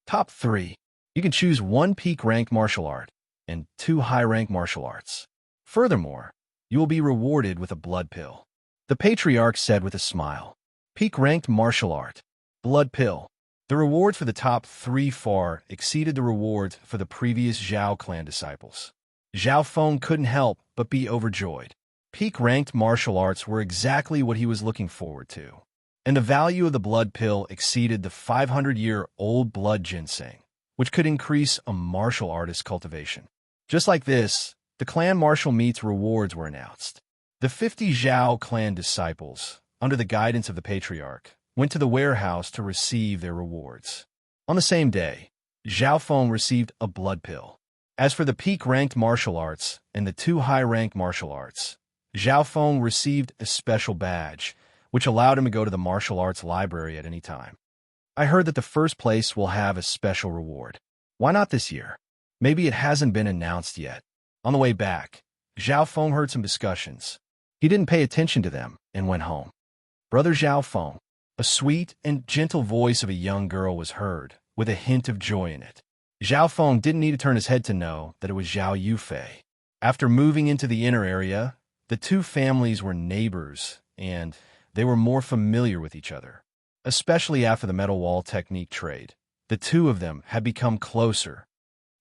Top 3. You can choose 1 peak-ranked martial art and 2 high-ranked martial arts. Furthermore, you will be rewarded with a blood pill. The Patriarch said with a smile. Peak-ranked martial art. Blood pill. The rewards for the top 3 far exceeded the rewards for the previous Zhao clan disciples. Zhao Feng couldn't help but be overjoyed. Peak-ranked martial arts were exactly what he was looking forward to. And the value of the blood pill exceeded the 500-year-old blood ginseng, which could increase a martial artist's cultivation. Just like this, the clan martial meet's rewards were announced. The 50 Zhao clan disciples, under the guidance of the Patriarch, went to the warehouse to receive their rewards. On the same day, Zhao Feng received a blood pill. As for the peak-ranked martial arts and the 2 high-ranked martial arts, Zhao Feng received a special badge, which allowed him to go to the martial arts library at any time. I heard that the first place will have a special reward. Why not this year? Maybe it hasn't been announced yet. On the way back, Zhao Feng heard some discussions. He didn't pay attention to them and went home. Brother Zhao Feng, a sweet and gentle voice of a young girl was heard, with a hint of joy in it. Zhao Feng didn't need to turn his head to know that it was Zhao Yufei. After moving into the inner area, the 2 families were neighbors, and they were more familiar with each other. Especially after the metal wall technique trade, the 2 of them had become closer.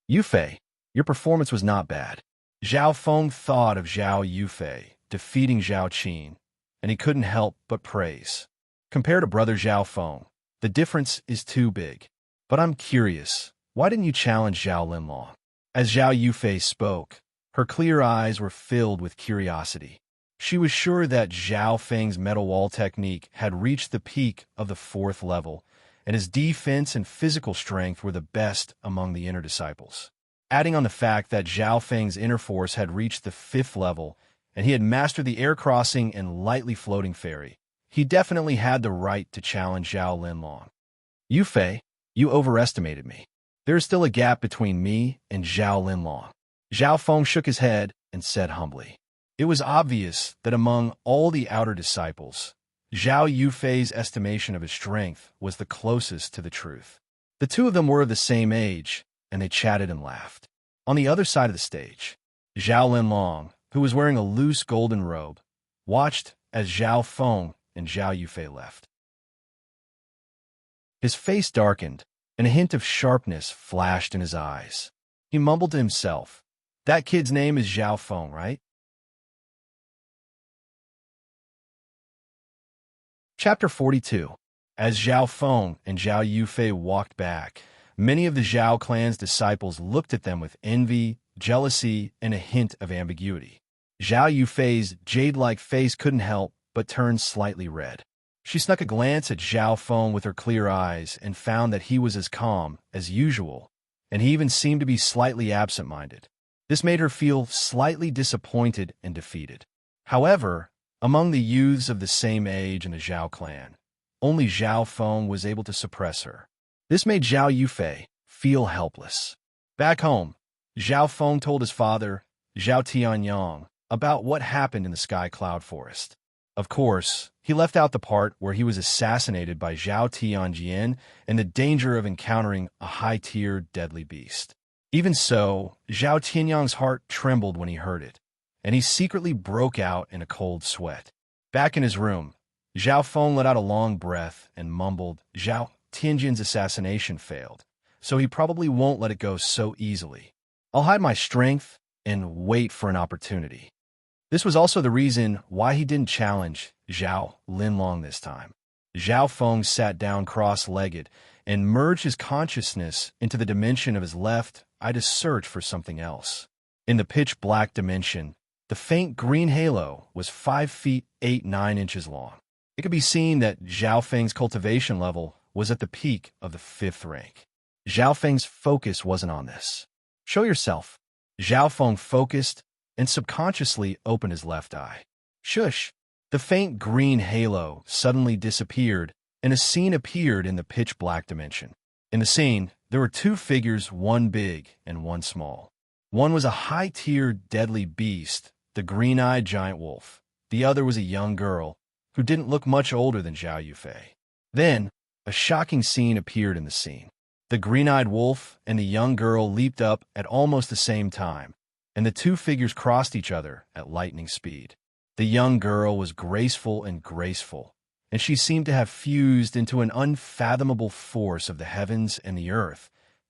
Yufei, your performance was not bad. Zhao Feng thought of Zhao Yufei defeating Zhao Qin, and he couldn't help but praise. Compared to brother Zhao Feng, the difference is too big. But I'm curious, why didn't you challenge Zhao Linlong? As Zhao Yufei spoke, her clear eyes were filled with curiosity. She was sure that Zhao Feng's metal wall technique had reached the peak of the 4th level, and his defense and physical strength were the best among the inner disciples. Adding on the fact that Zhao Feng's inner force had reached the 5th level, and he had mastered the air crossing and lightly floating fairy. He definitely had the right to challenge Zhao Linlong. Yufei, you overestimated me. There is still a gap between me and Zhao Linlong. Zhao Feng shook his head and said humbly. It was obvious that among all the outer disciples, Zhao Yufei's estimation of his strength was the closest to the truth. The two of them were of the same age, and they chatted and laughed. On the other side of the stage, Zhao Linlong, who was wearing a loose golden robe, watched as Zhao Feng and Zhao Yufei left. His face darkened, and a hint of sharpness flashed in his eyes. He mumbled to himself, "That kid's name is Zhao Feng, right?" Chapter 42. As Zhao Feng and Zhao Yufei walked back, many of the Zhao clan's disciples looked at them with envy, jealousy, and a hint of ambiguity. Zhao Yufei's jade-like face couldn't help but turn slightly red. She snuck a glance at Zhao Feng with her clear eyes and found that he was as calm as usual, and he even seemed to be slightly absent-minded. This made her feel slightly disappointed and defeated. However, among the youths of the same age in the Zhao clan, only Zhao Feng was able to suppress her. This made Zhao Yufei feel helpless. Back home, Zhao Feng told his father, Zhao Tianyang, about what happened in the Sky Cloud Forest. Of course, he left out the part where he was assassinated by Zhao Tianjian and the danger of encountering a high-tier deadly beast. Even so, Zhao Tianyang's heart trembled when he heard it, and he secretly broke out in a cold sweat. Back in his room, Zhao Feng let out a long breath and mumbled, Zhao Tianjian's assassination failed, so he probably won't let it go so easily. I'll hide my strength and wait for an opportunity. This was also the reason why he didn't challenge Zhao Linlong this time. Zhao Feng sat down cross-legged and merged his consciousness into the dimension of his left eye to search for something else. In the pitch-black dimension, the faint green halo was 5 feet 8-9 inches long. It could be seen that Zhao Feng's cultivation level was at the peak of the 5th rank. Zhao Feng's focus wasn't on this. Show yourself. Zhao Feng focused and subconsciously opened his left eye. Shush! The faint green halo suddenly disappeared, and a scene appeared in the pitch-black dimension. In the scene, there were two figures, one big and one small. One was a high-tier deadly beast, the green-eyed giant wolf. The other was a young girl, who didn't look much older than Zhao Yufei. Then, a shocking scene appeared in the scene. The green-eyed wolf and the young girl leaped up at almost the same time, and the two figures crossed each other at lightning speed. The young girl was graceful, and she seemed to have fused into an unfathomable force of the heavens and the earth,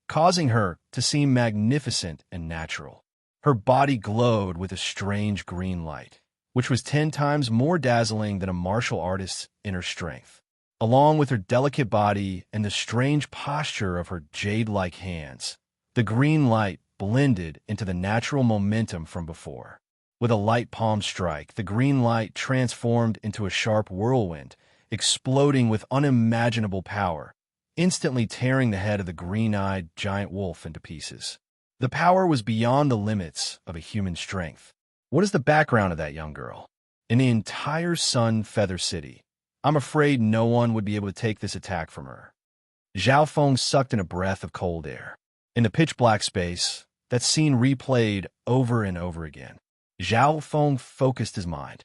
causing her to seem magnificent and natural. Her body glowed with a strange green light, which was 10 times more dazzling than a martial artist's inner strength. Along with her delicate body and the strange posture of her jade-like hands, the green light blended into the natural momentum from before. With a light palm strike, the green light transformed into a sharp whirlwind, exploding with unimaginable power, instantly tearing the head of the green-eyed giant wolf into pieces. The power was beyond the limits of a human strength. What is the background of that young girl? In the entire Sun Feather City, I'm afraid no one would be able to take this attack from her. Zhao Feng sucked in a breath of cold air. In the pitch-black space, that scene replayed over and over again. Zhao Feng focused his mind.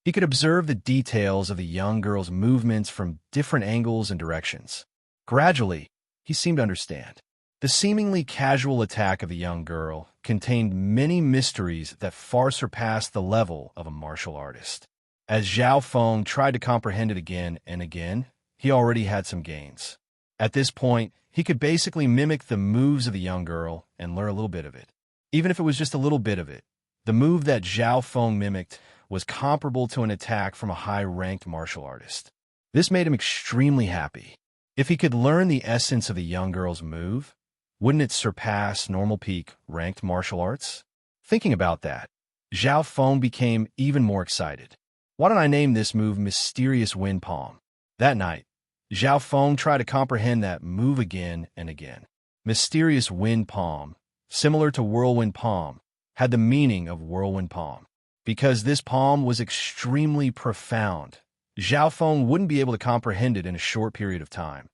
He could observe the details of the young girl's movements from different angles and directions. Gradually, he seemed to understand. The seemingly casual attack of the young girl contained many mysteries that far surpassed the level of a martial artist. As Zhao Feng tried to comprehend it again and again, he already had some gains. At this point, he could basically mimic the moves of the young girl and learn a little bit of it. Even if it was just a little bit of it, the move that Zhao Feng mimicked was comparable to an attack from a high-ranked martial artist. This made him extremely happy. If he could learn the essence of the young girl's move, wouldn't it surpass normal peak ranked martial arts? Thinking about that, Zhao Feng became even more excited. Why don't I name this move Mysterious Wind Palm? That night, Zhao Feng tried to comprehend that move again and again. Mysterious Wind Palm, similar to Whirlwind Palm, had the meaning of whirlwind palm. Because this palm was extremely profound, Zhao Feng wouldn't be able to comprehend it in a short period of time.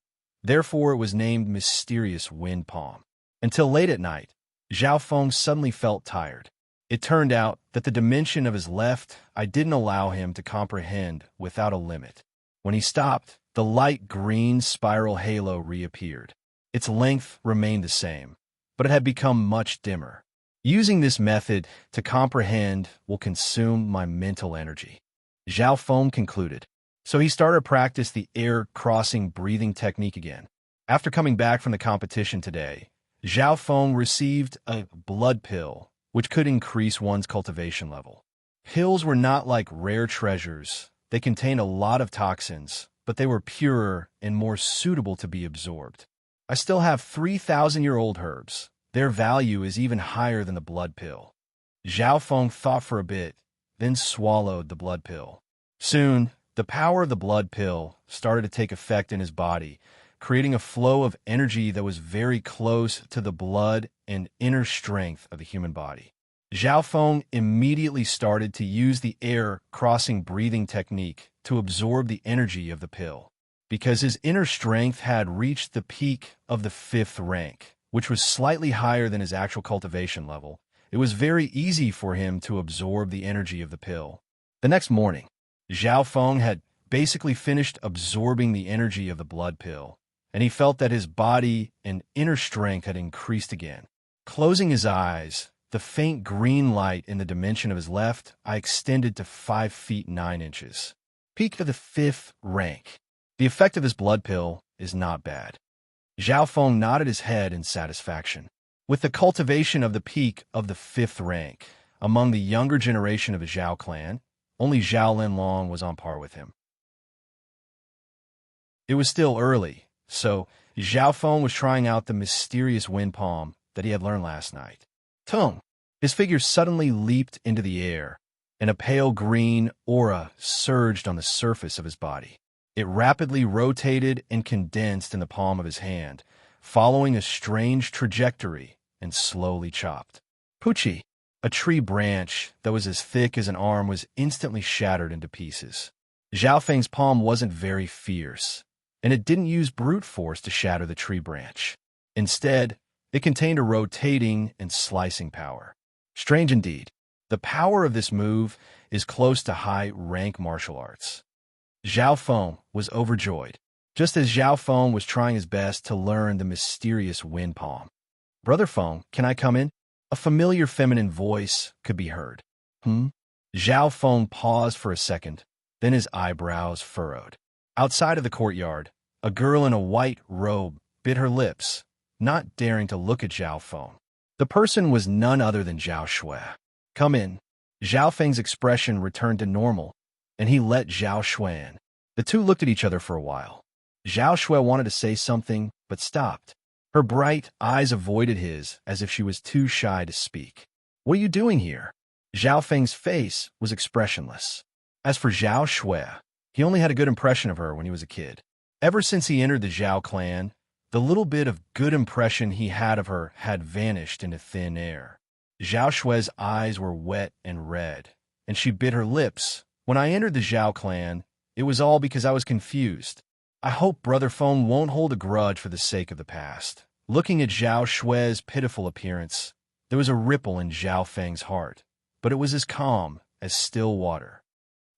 Therefore, it was named Mysterious Wind Palm. Until late at night, Zhao Feng suddenly felt tired. It turned out that the dimension of his left eye didn't allow him to comprehend without a limit. When he stopped, the light green spiral halo reappeared. Its length remained the same, but it had become much dimmer. Using this method to comprehend will consume my mental energy, Zhao Feng concluded. So he started to practice the air-crossing breathing technique again. After coming back from the competition today, Zhao Feng received a blood pill, which could increase one's cultivation level. Pills were not like rare treasures. They contained a lot of toxins, but they were purer and more suitable to be absorbed. I still have 3,000-year-old herbs. Their value is even higher than the blood pill. Zhao Feng thought for a bit, then swallowed the blood pill. Soon, the power of the blood pill started to take effect in his body, creating a flow of energy that was very close to the blood and inner strength of the human body. Zhao Feng immediately started to use the air-crossing breathing technique to absorb the energy of the pill. Because his inner strength had reached the peak of the 5th rank, which was slightly higher than his actual cultivation level, it was very easy for him to absorb the energy of the pill. The next morning, Zhao Feng had basically finished absorbing the energy of the blood pill, and he felt that his body and inner strength had increased again. Closing his eyes, the faint green light in the dimension of his left eye extended to 5 feet 9 inches. Peak of the 5th rank. The effect of this blood pill is not bad. Zhao Feng nodded his head in satisfaction. With the cultivation of the peak of the 5th rank, among the younger generation of the Zhao clan, only Zhao Linlong was on par with him. It was still early, so Zhao Feng was trying out the mysterious wind palm that he had learned last night. Tung! His figure suddenly leaped into the air, and a pale green aura surged on the surface of his body. It rapidly rotated and condensed in the palm of his hand, following a strange trajectory and slowly chopped. Pucci! A tree branch that was as thick as an arm was instantly shattered into pieces. Zhao Feng's palm wasn't very fierce, and it didn't use brute force to shatter the tree branch. Instead, it contained a rotating and slicing power. Strange indeed. The power of this move is close to high-rank martial arts. Zhao Feng was overjoyed, just as Zhao Feng was trying his best to learn the mysterious wind palm. Brother Feng, can I come in? A familiar feminine voice could be heard. Zhao Feng paused for a second, then his eyebrows furrowed. Outside of the courtyard, a girl in a white robe bit her lips, not daring to look at Zhao Feng. The person was none other than Zhao Shui. Come in. Zhao Feng's expression returned to normal, and he let Zhao Shui in. The two looked at each other for a while. Zhao Shui wanted to say something, but stopped. Her bright eyes avoided his as if she was too shy to speak. What are you doing here? Zhao Feng's face was expressionless. As for Zhao Shui, he only had a good impression of her when he was a kid. Ever since he entered the Zhao clan, the little bit of good impression he had of her had vanished into thin air. Zhao Shui's eyes were wet and red, and she bit her lips. When I entered the Zhao clan, it was all because I was confused. I hope Brother Feng won't hold a grudge for the sake of the past. Looking at Zhao Shui's pitiful appearance, there was a ripple in Zhao Feng's heart, but it was as calm as still water.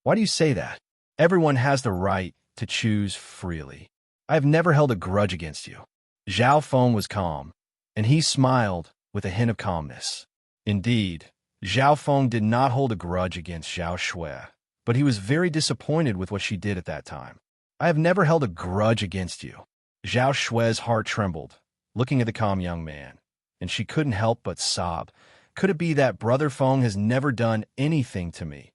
Why do you say that? Everyone has the right to choose freely. I have never held a grudge against you. Zhao Feng was calm, and he smiled with a hint of calmness. Indeed, Zhao Feng did not hold a grudge against Zhao Shui, but he was very disappointed with what she did at that time. I have never held a grudge against you. Zhao Shui's heart trembled, looking at the calm young man, and she couldn't help but sob. Could it be that Brother Feng has never done anything to me,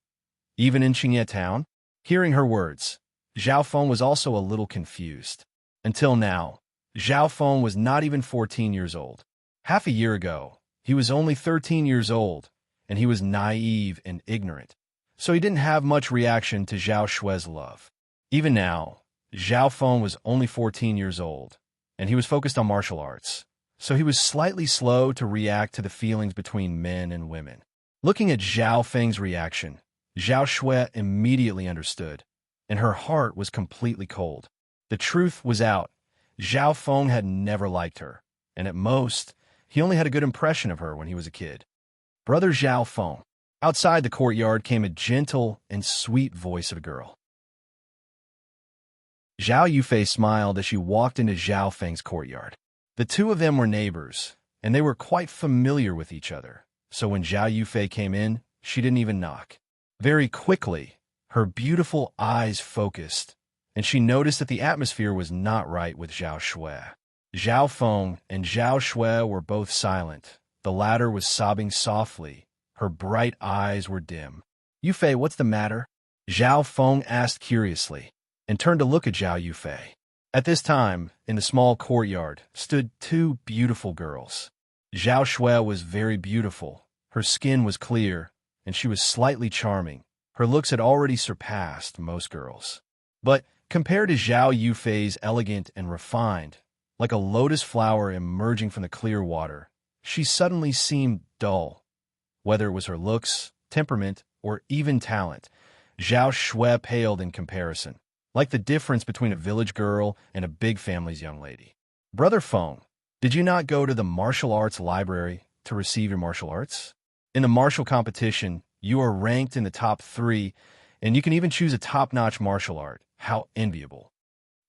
even in Qingye town? Hearing her words, Zhao Feng was also a little confused. Until now, Zhao Feng was not even 14 years old. Half a year ago, he was only 13 years old, and he was naive and ignorant, so he didn't have much reaction to Zhao Shui's love. Even now, Zhao Feng was only 14 years old, and he was focused on martial arts, so he was slightly slow to react to the feelings between men and women. Looking at Zhao Feng's reaction, Zhao Shui immediately understood, and her heart was completely cold. The truth was out. Zhao Feng had never liked her, and at most, he only had a good impression of her when he was a kid. Brother Zhao Feng. Outside the courtyard came a gentle and sweet voice of a girl. Zhao Yufei smiled as she walked into Zhao Feng's courtyard. The two of them were neighbors, and they were quite familiar with each other, so when Zhao Yufei came in, she didn't even knock. Very quickly, her beautiful eyes focused, and she noticed that the atmosphere was not right with Zhao Shui. Zhao Feng and Zhao Shui were both silent. The latter was sobbing softly. Her bright eyes were dim. "Yufei, what's the matter?" Zhao Feng asked curiously, and turned to look at Zhao Yufei. At this time, in the small courtyard, stood two beautiful girls. Zhao Shui was very beautiful. Her skin was clear, and she was slightly charming. Her looks had already surpassed most girls. But compared to Zhao Yufei's elegant and refined, like a lotus flower emerging from the clear water, she suddenly seemed dull. Whether it was her looks, temperament, or even talent, Zhao Shui paled in comparison, like the difference between a village girl and a big family's young lady. "Brother Feng, did you not go to the martial arts library to receive your martial arts? In the martial competition, you are ranked in the top 3, and you can even choose a top-notch martial art. How enviable."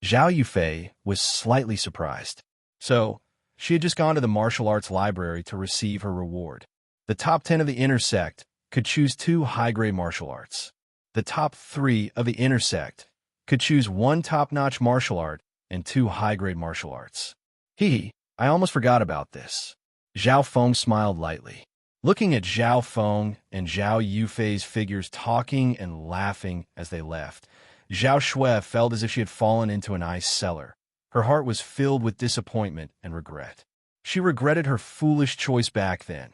Zhao Yufei was slightly surprised. So, she had just gone to the martial arts library to receive her reward. The top 10 of the inner sect could choose 2 high-grade martial arts. The top 3 of the inner sect could choose 1 top-notch martial art and 2 high-grade martial arts. I almost forgot about this. Zhao Feng smiled lightly. Looking at Zhao Feng and Zhao Yufei's figures talking and laughing as they left, Zhao Shui felt as if she had fallen into an ice cellar. Her heart was filled with disappointment and regret. She regretted her foolish choice back then.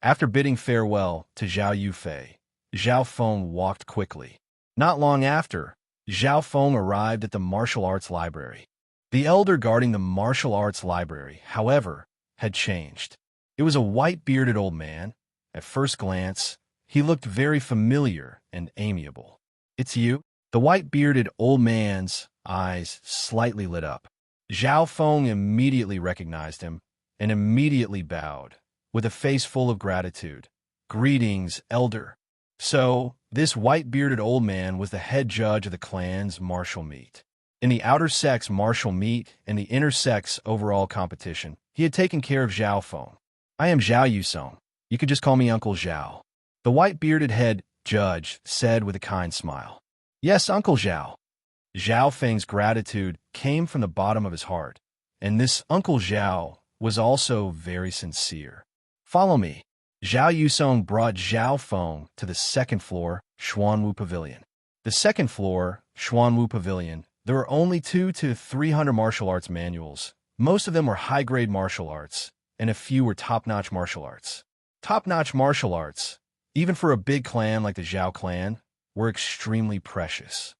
After bidding farewell to Zhao Yufei, Zhao Feng walked quickly. Not long after, Zhao Feng arrived at the martial arts library. The elder guarding the martial arts library, however, had changed. It was a white-bearded old man. At first glance, he looked very familiar and amiable. "It's you?" The white-bearded old man's eyes slightly lit up. Zhao Feng immediately recognized him and immediately bowed, with a face full of gratitude. "Greetings, elder." So, this white-bearded old man was the head judge of the clan's martial meet. In the outer sect's martial meet and the inner sect's overall competition, he had taken care of Zhao Feng. "I am Zhao Yusong. You could just call me Uncle Zhao," the white-bearded head judge said with a kind smile. "Yes, Uncle Zhao." Zhao Feng's gratitude came from the bottom of his heart, and this Uncle Zhao was also very sincere. "Follow me." Zhao Yusong brought Zhao Feng to the second floor, Xuanwu Pavilion. The second floor, Xuanwu Pavilion, there were only 200 to 300 martial arts manuals. Most of them were high-grade martial arts, and a few were top-notch martial arts. Top-notch martial arts, even for a big clan like the Zhao clan, were extremely precious.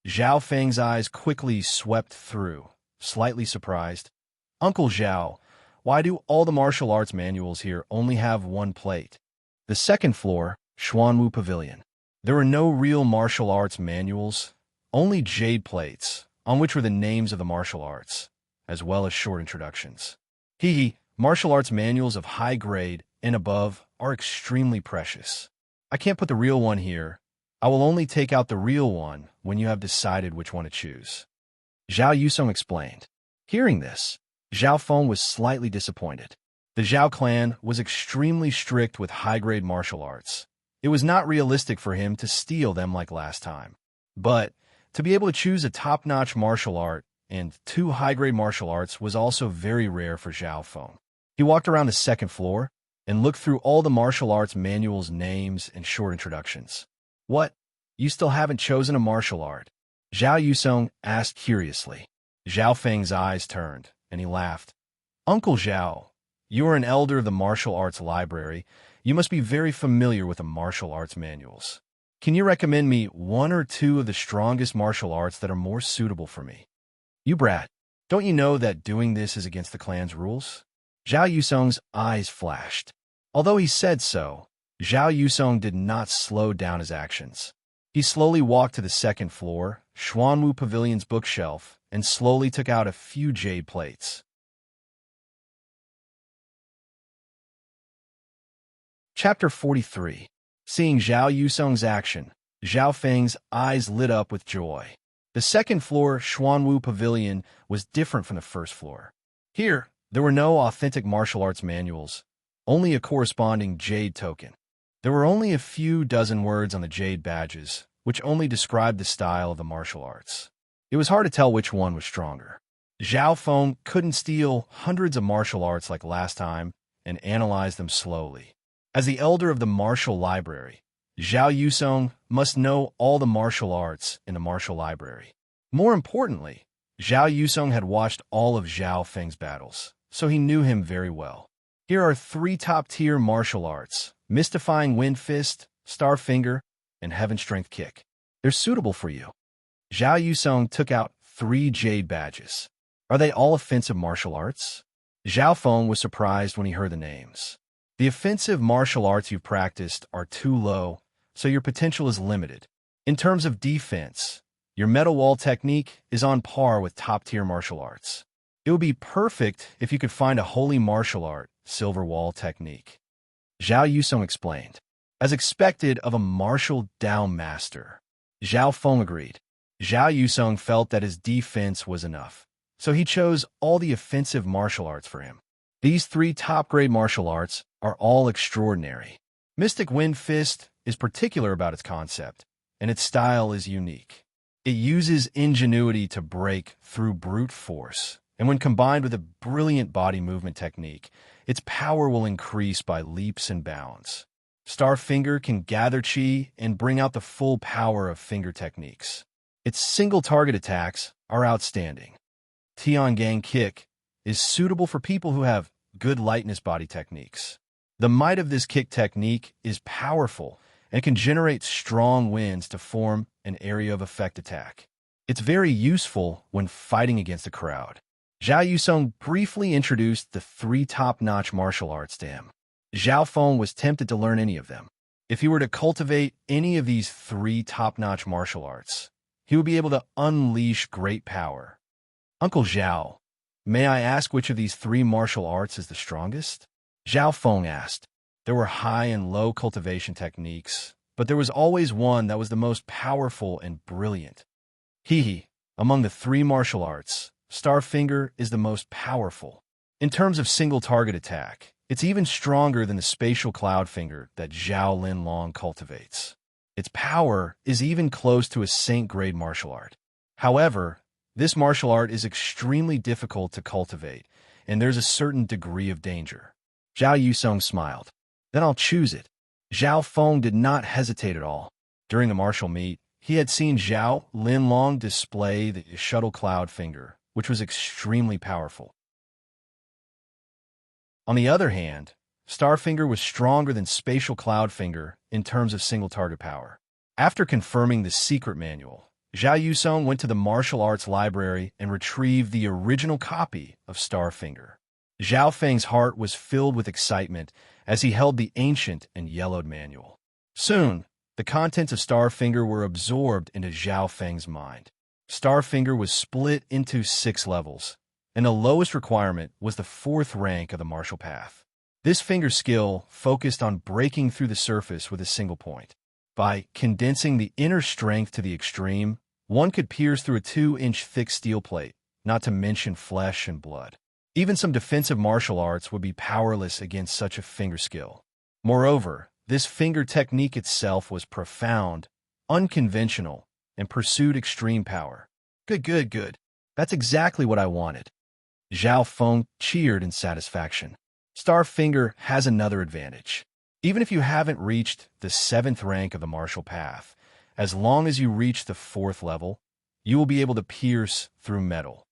Zhao Feng's eyes quickly swept through, slightly surprised. "Uncle Zhao, why do all the martial arts manuals here only have 1 plate?" The second floor, Xuanwu Pavilion. There were no real martial arts manuals, only jade plates, on which were the names of the martial arts, as well as short introductions. Martial arts manuals of high grade and above are extremely precious. I can't put the real one here. I will only take out the real one when you have decided which one to choose," Zhao Yusong explained. Hearing this, Zhao Feng was slightly disappointed. The Zhao clan was extremely strict with high-grade martial arts. It was not realistic for him to steal them like last time. But to be able to choose a top-notch martial art and 2 high-grade martial arts was also very rare for Zhao Feng. He walked around the second floor and looked through all the martial arts manuals' names and short introductions. "What? You still haven't chosen a martial art?" Zhao Yusong asked curiously. Zhao Feng's eyes turned, and he laughed. "Uncle Zhao, you are an elder of the martial arts library. You must be very familiar with the martial arts manuals. Can you recommend me 1 or 2 of the strongest martial arts that are more suitable for me?" "You brat. Don't you know that doing this is against the clan's rules? Zhao Yusong's eyes flashed. Although he said so, Zhao Yusong did not slow down his actions. He slowly walked to the second floor, Xuanwu Pavilion's bookshelf, and slowly took out a few jade plates. Chapter 43. Seeing Zhao Yusong's action, Zhao Feng's eyes lit up with joy. The second floor Xuanwu Pavilion was different from the first floor. Here, there were no authentic martial arts manuals, only a corresponding jade token. There were only a few dozen words on the jade badges, which only described the style of the martial arts. It was hard to tell which one was stronger. Zhao Feng couldn't steal hundreds of martial arts like last time and analyze them slowly. As the elder of the martial library, Zhao Yusong must know all the martial arts in the martial library. More importantly, Zhao Yusong had watched all of Zhao Feng's battles, so he knew him very well. Here are 3 top-tier martial arts: Mystifying Wind Fist, Star Finger, and Heaven Strength Kick. They're suitable for you. Zhao Yusong took out 3 jade badges. Are they all offensive martial arts? Zhao Feng was surprised when he heard the names. The offensive martial arts you've practiced are too low, so your potential is limited. In terms of defense, your metal wall technique is on par with top-tier martial arts. It would be perfect if you could find a holy martial art, silver wall technique. Zhao Yusong explained. As expected of a martial Dao master, Zhao Feng agreed. Zhao Yusong felt that his defense was enough, so he chose all the offensive martial arts for him. These 3 top-grade martial arts are all extraordinary. Mystic Wind Fist is particular about its concept, and its style is unique. It uses ingenuity to break through brute force, and when combined with a brilliant body movement technique, its power will increase by leaps and bounds. Star Finger can gather chi and bring out the full power of finger techniques. Its single-target attacks are outstanding. Tiangang Kick is suitable for people who have good lightness body techniques. The might of this kick technique is powerful and can generate strong winds to form an area of effect attack. It's very useful when fighting against a crowd. Zhao Yusong briefly introduced the 3 top-notch martial arts to him. Zhao Feng was tempted to learn any of them. If he were to cultivate any of these 3 top-notch martial arts, he would be able to unleash great power. Uncle Zhao, may I ask which of these 3 martial arts is the strongest? Zhao Feng asked. There were high and low cultivation techniques, but there was always one that was the most powerful and brilliant. Among the 3 martial arts, Star Finger is the most powerful. In terms of single target attack, it's even stronger than the spatial cloud finger that Zhao Linlong cultivates. Its power is even close to a saint-grade martial art. However, this martial art is extremely difficult to cultivate, and there's a certain degree of danger. Zhao Yusong smiled. Then I'll choose it. Zhao Feng did not hesitate at all. During the martial meet, he had seen Zhao Linlong display the shuttle cloud finger, which was extremely powerful. On the other hand, Starfinger was stronger than Spatial Cloud Finger in terms of single-target power. After confirming the secret manual, Zhao Yusong went to the martial arts library and retrieved the original copy of Starfinger. Zhao Feng's heart was filled with excitement as he held the ancient and yellowed manual. Soon, the contents of Starfinger were absorbed into Zhao Feng's mind. Starfinger was split into 6 levels, and the lowest requirement was the 4th rank of the martial path. This finger skill focused on breaking through the surface with a single point. By condensing the inner strength to the extreme, one could pierce through a 2-inch thick steel plate, not to mention flesh and blood. Even some defensive martial arts would be powerless against such a finger skill. Moreover, this finger technique itself was profound, unconventional, and pursued extreme power. Good. That's exactly what I wanted. Zhao Feng cheered in satisfaction. Starfinger has another advantage. Even if you haven't reached the 7th rank of the martial path, as long as you reach the 4th level, you will be able to pierce through metal.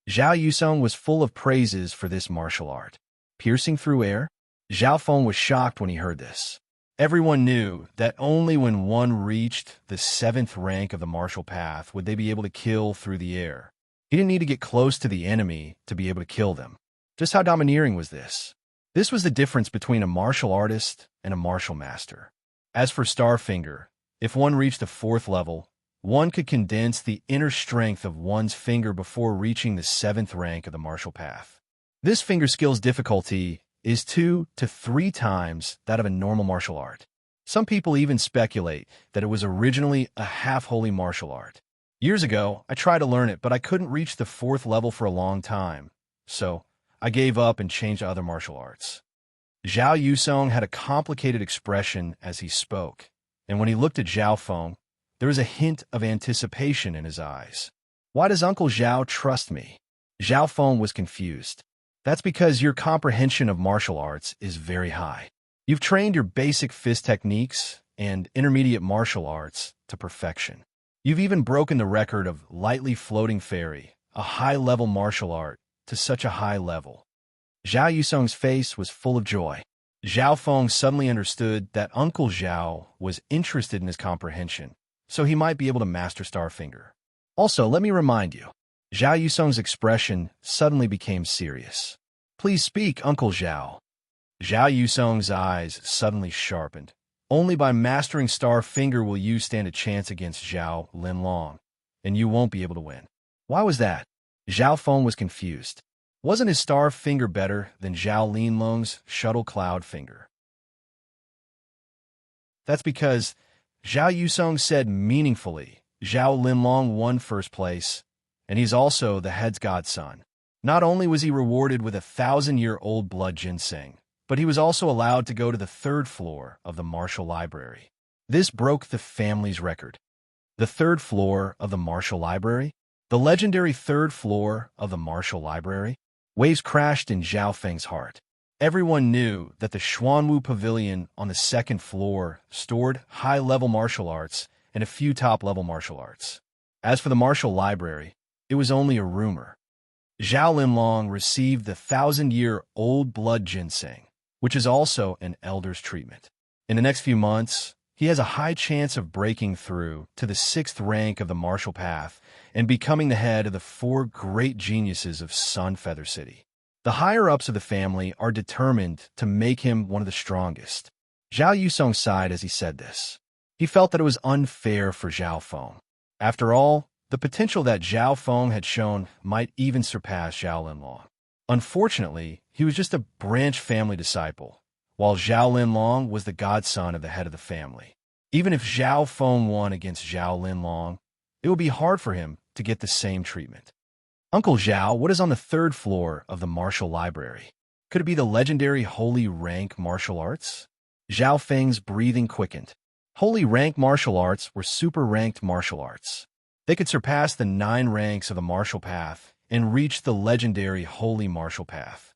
Zhao Yusong was full of praises for this martial art. Piercing through air? Zhao Feng was shocked when he heard this. Everyone knew that only when one reached the 7th rank of the martial path would they be able to kill through the air. He didn't need to get close to the enemy to be able to kill them. Just how domineering was this? This was the difference between a martial artist and a martial master. As for Starfinger, if one reached the 4th level, one could condense the inner strength of one's finger before reaching the 7th rank of the martial path. This finger skill's difficulty is 2 to 3 times that of a normal martial art. Some people even speculate that it was originally a half-holy martial art. Years ago, I tried to learn it, but I couldn't reach the 4th level for a long time, so I gave up and changed to other martial arts. Zhao Yusong had a complicated expression as he spoke, and when he looked at Zhao Feng, there was a hint of anticipation in his eyes. Why does Uncle Zhao trust me? Zhao Feng was confused. That's because your comprehension of martial arts is very high. You've trained your basic fist techniques and intermediate martial arts to perfection. You've even broken the record of lightly floating fairy, a high-level martial art, to such a high level. Zhao Yusong's face was full of joy. Zhao Feng suddenly understood that Uncle Zhao was interested in his comprehension, so he might be able to master Starfinger. Also, let me remind you, Zhao Yusong's expression suddenly became serious. Please speak, Uncle Zhao. Zhao Yusong's eyes suddenly sharpened. Only by mastering Starfinger will you stand a chance against Zhao Linlong, and you won't be able to win. Why was that? Zhao Feng was confused. Wasn't his Starfinger better than Zhao Linlong's Shuttle Cloud Finger? That's because Zhao Yusong said meaningfully, Zhao Linlong won first place, and he's also the head's godson. Not only was he rewarded with 1,000-year-old blood ginseng, but he was also allowed to go to the 3rd floor of the martial library. This broke the family's record. The 3rd floor of the martial library? The legendary 3rd floor of the martial library? Waves crashed in Zhao Feng's heart. Everyone knew that the Xuanwu Pavilion on the 2nd floor stored high-level martial arts and a few top-level martial arts. As for the martial library, it was only a rumor. Zhao Linlong received the 1,000-year-old blood ginseng, which is also an elder's treatment. In the next few months, he has a high chance of breaking through to the 6th rank of the martial path and becoming the head of the 4 great geniuses of Sunfeather City. The higher-ups of the family are determined to make him one of the strongest. Zhao Yusong sighed as he said this. He felt that it was unfair for Zhao Feng. After all, the potential that Zhao Feng had shown might even surpass Zhao Linlong. Unfortunately, he was just a branch family disciple, while Zhao Linlong was the godson of the head of the family. Even if Zhao Feng won against Zhao Linlong, it would be hard for him to get the same treatment. Uncle Zhao, what is on the 3rd floor of the martial library? Could it be the legendary Holy Rank martial arts? Zhao Feng's breathing quickened. Holy Rank martial arts were super-ranked martial arts. They could surpass the 9 ranks of the martial path and reach the legendary Holy Martial Path.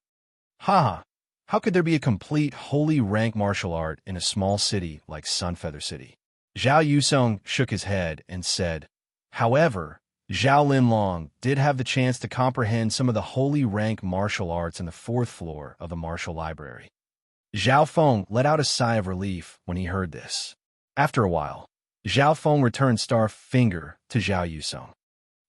Haha, how could there be a complete Holy Rank martial art in a small city like Sunfeather City? Zhao Yusong shook his head and said, however, Zhao Linlong did have the chance to comprehend some of the Holy Rank martial arts in the 4th floor of the martial library. Zhao Feng let out a sigh of relief when he heard this. After a while, Zhao Feng returned Starfinger to Zhao Yusong.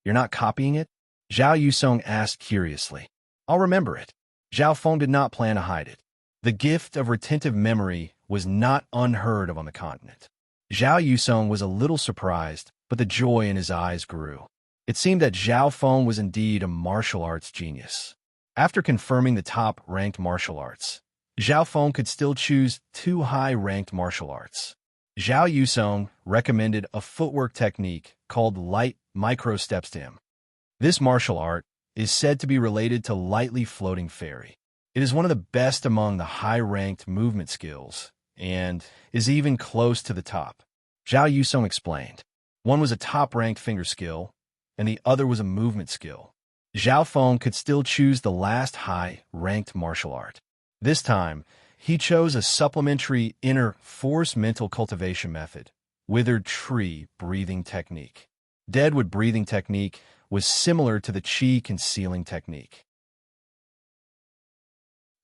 You're not copying it? Zhao Yusong asked curiously. I'll remember it. Zhao Feng did not plan to hide it. The gift of retentive memory was not unheard of on the continent. Zhao Yusong was a little surprised, but the joy in his eyes grew. It seemed that Zhao Feng was indeed a martial arts genius. After confirming the top-ranked martial arts, Zhao Feng could still choose 2 high-ranked martial arts. Zhao Yusong recommended a footwork technique called light micro-steps to him. This martial art is said to be related to lightly floating fairy. It is one of the best among the high-ranked movement skills and is even close to the top. Zhao Yusong explained. One was a top-ranked finger skill, and the other was a movement skill. Zhao Feng could still choose the last high-ranked martial art. This time, he chose a supplementary inner force mental cultivation method, withered tree breathing technique. Deadwood breathing technique was similar to the qi concealing technique.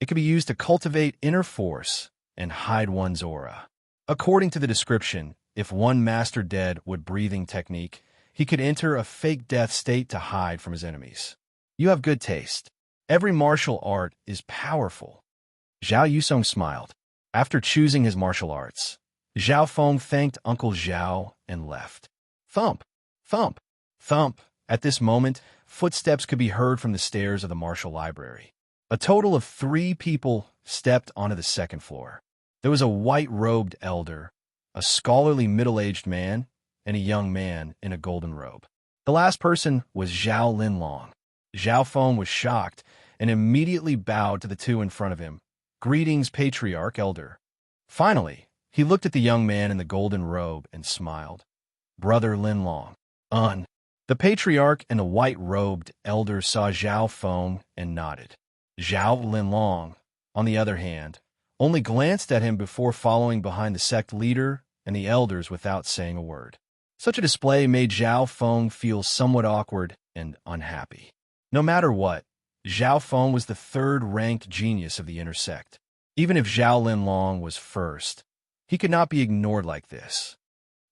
It could be used to cultivate inner force and hide one's aura. According to the description, if one mastered Deadwood breathing technique, he could enter a fake death state to hide from his enemies. You have good taste. Every martial art is powerful. Zhao Yusong smiled. After choosing his martial arts, Zhao Feng thanked Uncle Zhao and left. Thump, thump, thump. At this moment, footsteps could be heard from the stairs of the martial library. A total of 3 people stepped onto the second floor. There was a white-robed elder, a scholarly middle-aged man, and a young man in a golden robe. The last person was Zhao Linlong. Zhao Feng was shocked and immediately bowed to the two in front of him. Greetings, Patriarch Elder. Finally, he looked at the young man in the golden robe and smiled. Brother Linlong. The Patriarch and the white-robed elder saw Zhao Feng and nodded. Zhao Linlong, on the other hand, only glanced at him before following behind the sect leader and the elders without saying a word. Such a display made Zhao Feng feel somewhat awkward and unhappy. No matter what, Zhao Feng was the third-ranked genius of the inner sect. Even if Zhao Linlong was first, he could not be ignored like this.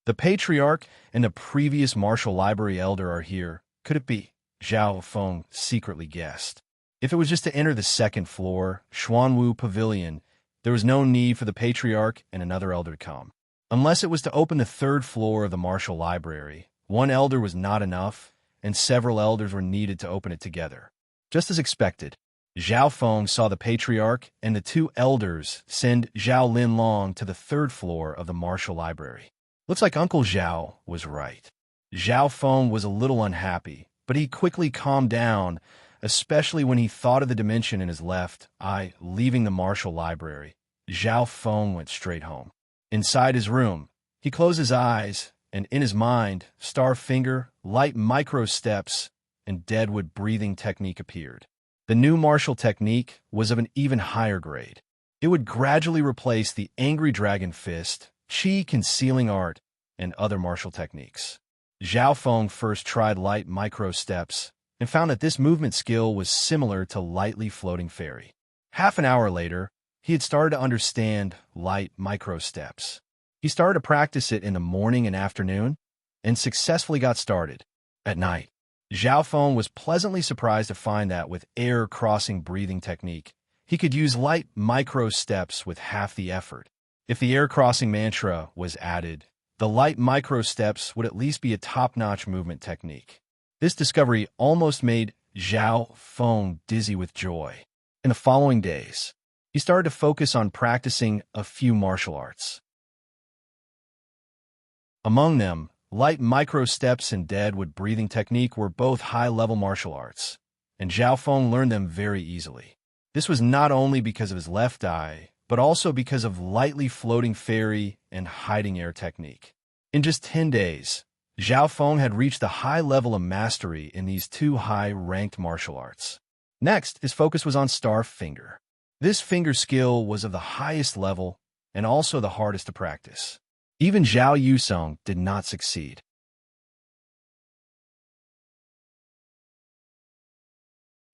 The Patriarch and the previous martial library elder are here. Could it be? Zhao Feng secretly guessed. If it was just to enter the second floor, Xuanwu Pavilion, there was no need for the Patriarch and another elder to come. Unless it was to open the third floor of the martial library, one elder was not enough, and several elders were needed to open it together. Just as expected, Zhao Feng saw the Patriarch and the 2 elders send Zhao Linlong to the third floor of the martial library. Looks like Uncle Zhao was right. Zhao Feng was a little unhappy, but he quickly calmed down, especially when he thought of the dimension in his left eye. Leaving the martial library, Zhao Feng went straight home. Inside his room, he closed his eyes, and in his mind, star finger, light micro steps, and deadwood breathing technique appeared. The new martial technique was of an even higher grade. It would gradually replace the angry dragon fist, chi concealing art, and other martial techniques. Zhao Feng first tried light micro steps and found that this movement skill was similar to lightly floating fairy. Half an hour later, he had started to understand light micro steps. He started to practice it in the morning and afternoon, and successfully got started. At night, Zhao Feng was pleasantly surprised to find that with air-crossing breathing technique, he could use light micro steps with half the effort. If the air-crossing mantra was added, the light micro steps would at least be a top-notch movement technique. This discovery almost made Zhao Feng dizzy with joy. In the following days, he started to focus on practicing a few martial arts. Among them, light micro steps and deadwood breathing technique were both high-level martial arts, and Zhao Feng learned them very easily. This was not only because of his left eye, but also because of lightly floating fairy and hiding air technique. In just 10 days, Zhao Feng had reached the high level of mastery in these 2 high-ranked martial arts. Next, his focus was on star finger. This finger skill was of the highest level and also the hardest to practice. Even Zhao Yusong did not succeed.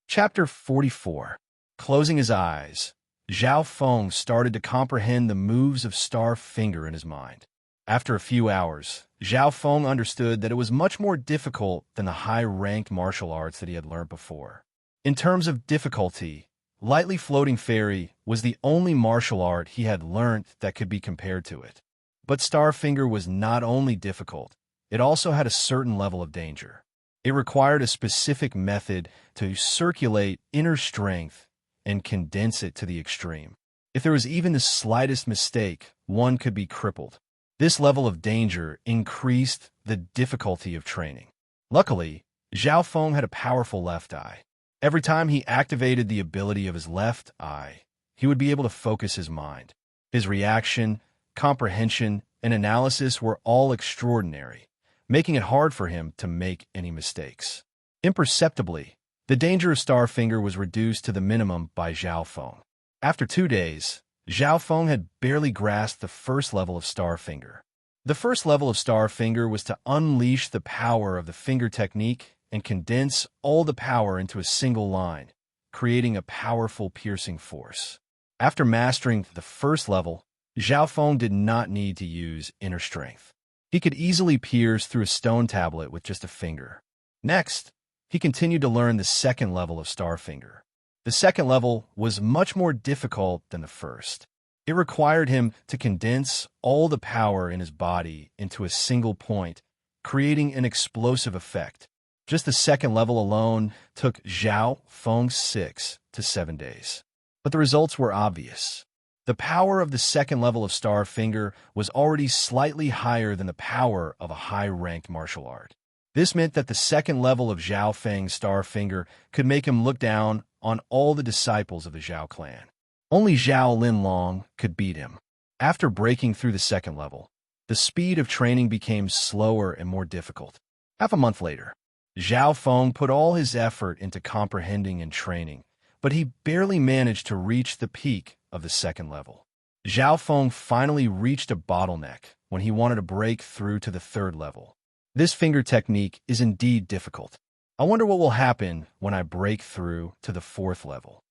Chapter 44. Closing his eyes, Zhao Feng started to comprehend the moves of star finger in his mind. After a few hours, Zhao Feng understood that it was much more difficult than the high-ranked martial arts that he had learned before. In terms of difficulty, lightly floating fairy was the only martial art he had learned that could be compared to it. But star finger was not only difficult, it also had a certain level of danger. It required a specific method to circulate inner strength and condense it to the extreme. If there was even the slightest mistake, one could be crippled. This level of danger increased the difficulty of training. Luckily, Zhao Feng had a powerful left eye. Every time he activated the ability of his left eye, he would be able to focus his mind. His reaction, comprehension, and analysis were all extraordinary, making it hard for him to make any mistakes. Imperceptibly, the danger of star finger was reduced to the minimum by Zhao Feng. After 2 days, Zhao Feng had barely grasped the first level of star finger. The first level of star finger was to unleash the power of the finger technique and condense all the power into a single line, creating a powerful piercing force. After mastering the first level, Zhao Feng did not need to use inner strength. He could easily pierce through a stone tablet with just a finger. Next, he continued to learn the second level of Starfinger. The second level was much more difficult than the first. It required him to condense all the power in his body into a single point, creating an explosive effect. Just the second level alone took Zhao Feng 6 to 7 days. But the results were obvious. The power of the second level of Starfinger was already slightly higher than the power of a high-ranked martial art. This meant that the second level of Zhao Feng's Starfinger could make him look down on all the disciples of the Zhao clan. Only Zhao Linlong could beat him. After breaking through the second level, the speed of training became slower and more difficult. Half a month later, Zhao Feng put all his effort into comprehending and training, but he barely managed to reach the peak of the second level. Zhao Feng finally reached a bottleneck when he wanted to break through to the third level. This finger technique is indeed difficult. I wonder what will happen when I break through to the fourth level.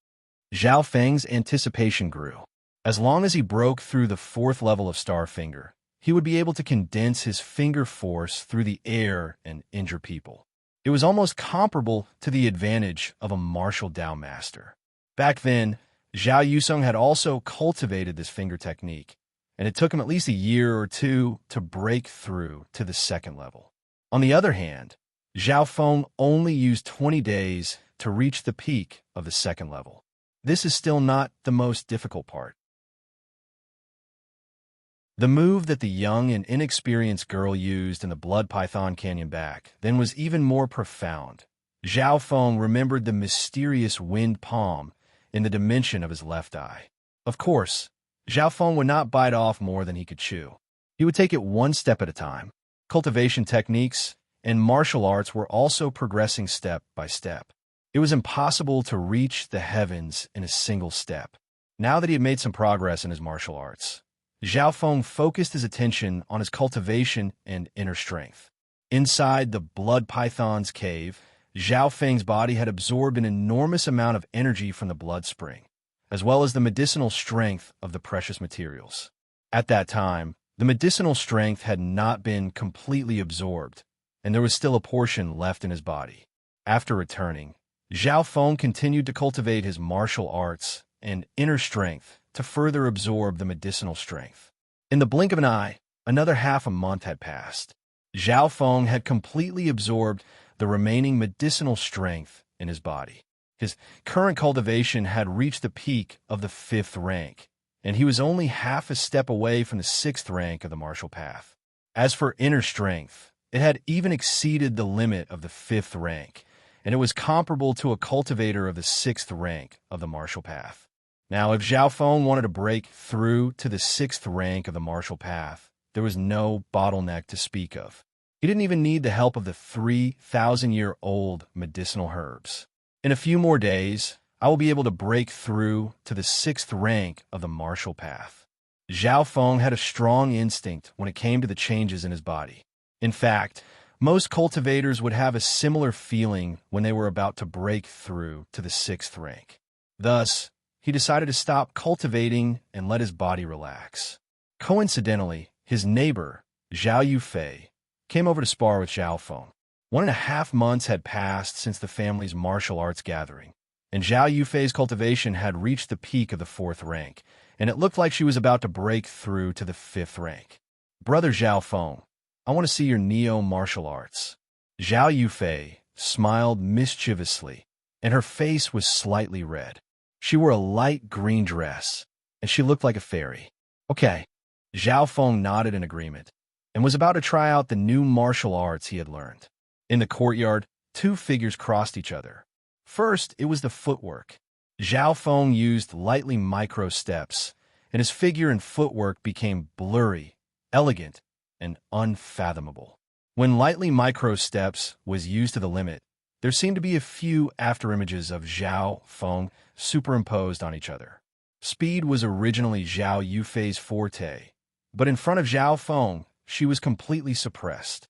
Zhao Feng's anticipation grew. As long as he broke through the fourth level of Starfinger, he would be able to condense his finger force through the air and injure people. It was almost comparable to the advantage of a martial Dao master. Back then, Zhao Yusung had also cultivated this finger technique, and it took him at least a year or two to break through to the second level. On the other hand, Zhao Feng only used 20 days to reach the peak of the second level. This is still not the most difficult part. The move that the young and inexperienced girl used in the Blood Python Canyon back then was even more profound. Zhao Feng remembered the mysterious wind palm in the dimension of his left eye. Of course, Zhao Feng would not bite off more than he could chew. He would take it one step at a time. Cultivation techniques and martial arts were also progressing step by step. It was impossible to reach the heavens in a single step. Now that he had made some progress in his martial arts, Zhao Feng focused his attention on his cultivation and inner strength. Inside the blood python's cave, Zhao Feng's body had absorbed an enormous amount of energy from the blood spring, as well as the medicinal strength of the precious materials. At that time, the medicinal strength had not been completely absorbed, and there was still a portion left in his body. After returning, Zhao Feng continued to cultivate his martial arts and inner strength to further absorb the medicinal strength. In the blink of an eye, another half a month had passed. Zhao Feng had completely absorbed the remaining medicinal strength in his body. His current cultivation had reached the peak of the 5th rank, and he was only half a step away from the 6th rank of the martial path. As for inner strength, it had even exceeded the limit of the 5th rank, and it was comparable to a cultivator of the 6th rank of the martial path. Now, if Zhao Feng wanted to break through to the 6th rank of the martial path, there was no bottleneck to speak of. He didn't even need the help of the 3,000-year-old medicinal herbs. In a few more days, I will be able to break through to the 6th rank of the martial path. Zhao Feng had a strong instinct when it came to the changes in his body. In fact, most cultivators would have a similar feeling when they were about to break through to the 6th rank. Thus, he decided to stop cultivating and let his body relax. Coincidentally, his neighbor, Zhao Yufei, came over to spar with Zhao Feng. 1.5 months had passed since the family's martial arts gathering, and Zhao Yufei's cultivation had reached the peak of the 4th rank, and it looked like she was about to break through to the 5th rank. Brother Zhao Feng, I want to see your neo-martial arts. Zhao Yufei smiled mischievously, and her face was slightly red. She wore a light green dress, and she looked like a fairy. Okay. Zhao Feng nodded in agreement, and was about to try out the new martial arts he had learned. In the courtyard, 2 figures crossed each other. First, it was the footwork. Zhao Feng used lightly micro steps, and his figure and footwork became blurry, elegant, and unfathomable. When lightly micro steps was used to the limit, there seemed to be a few afterimages of Zhao Feng superimposed on each other. Speed was originally Zhao Yufei's forte, but in front of Zhao Feng, she was completely suppressed.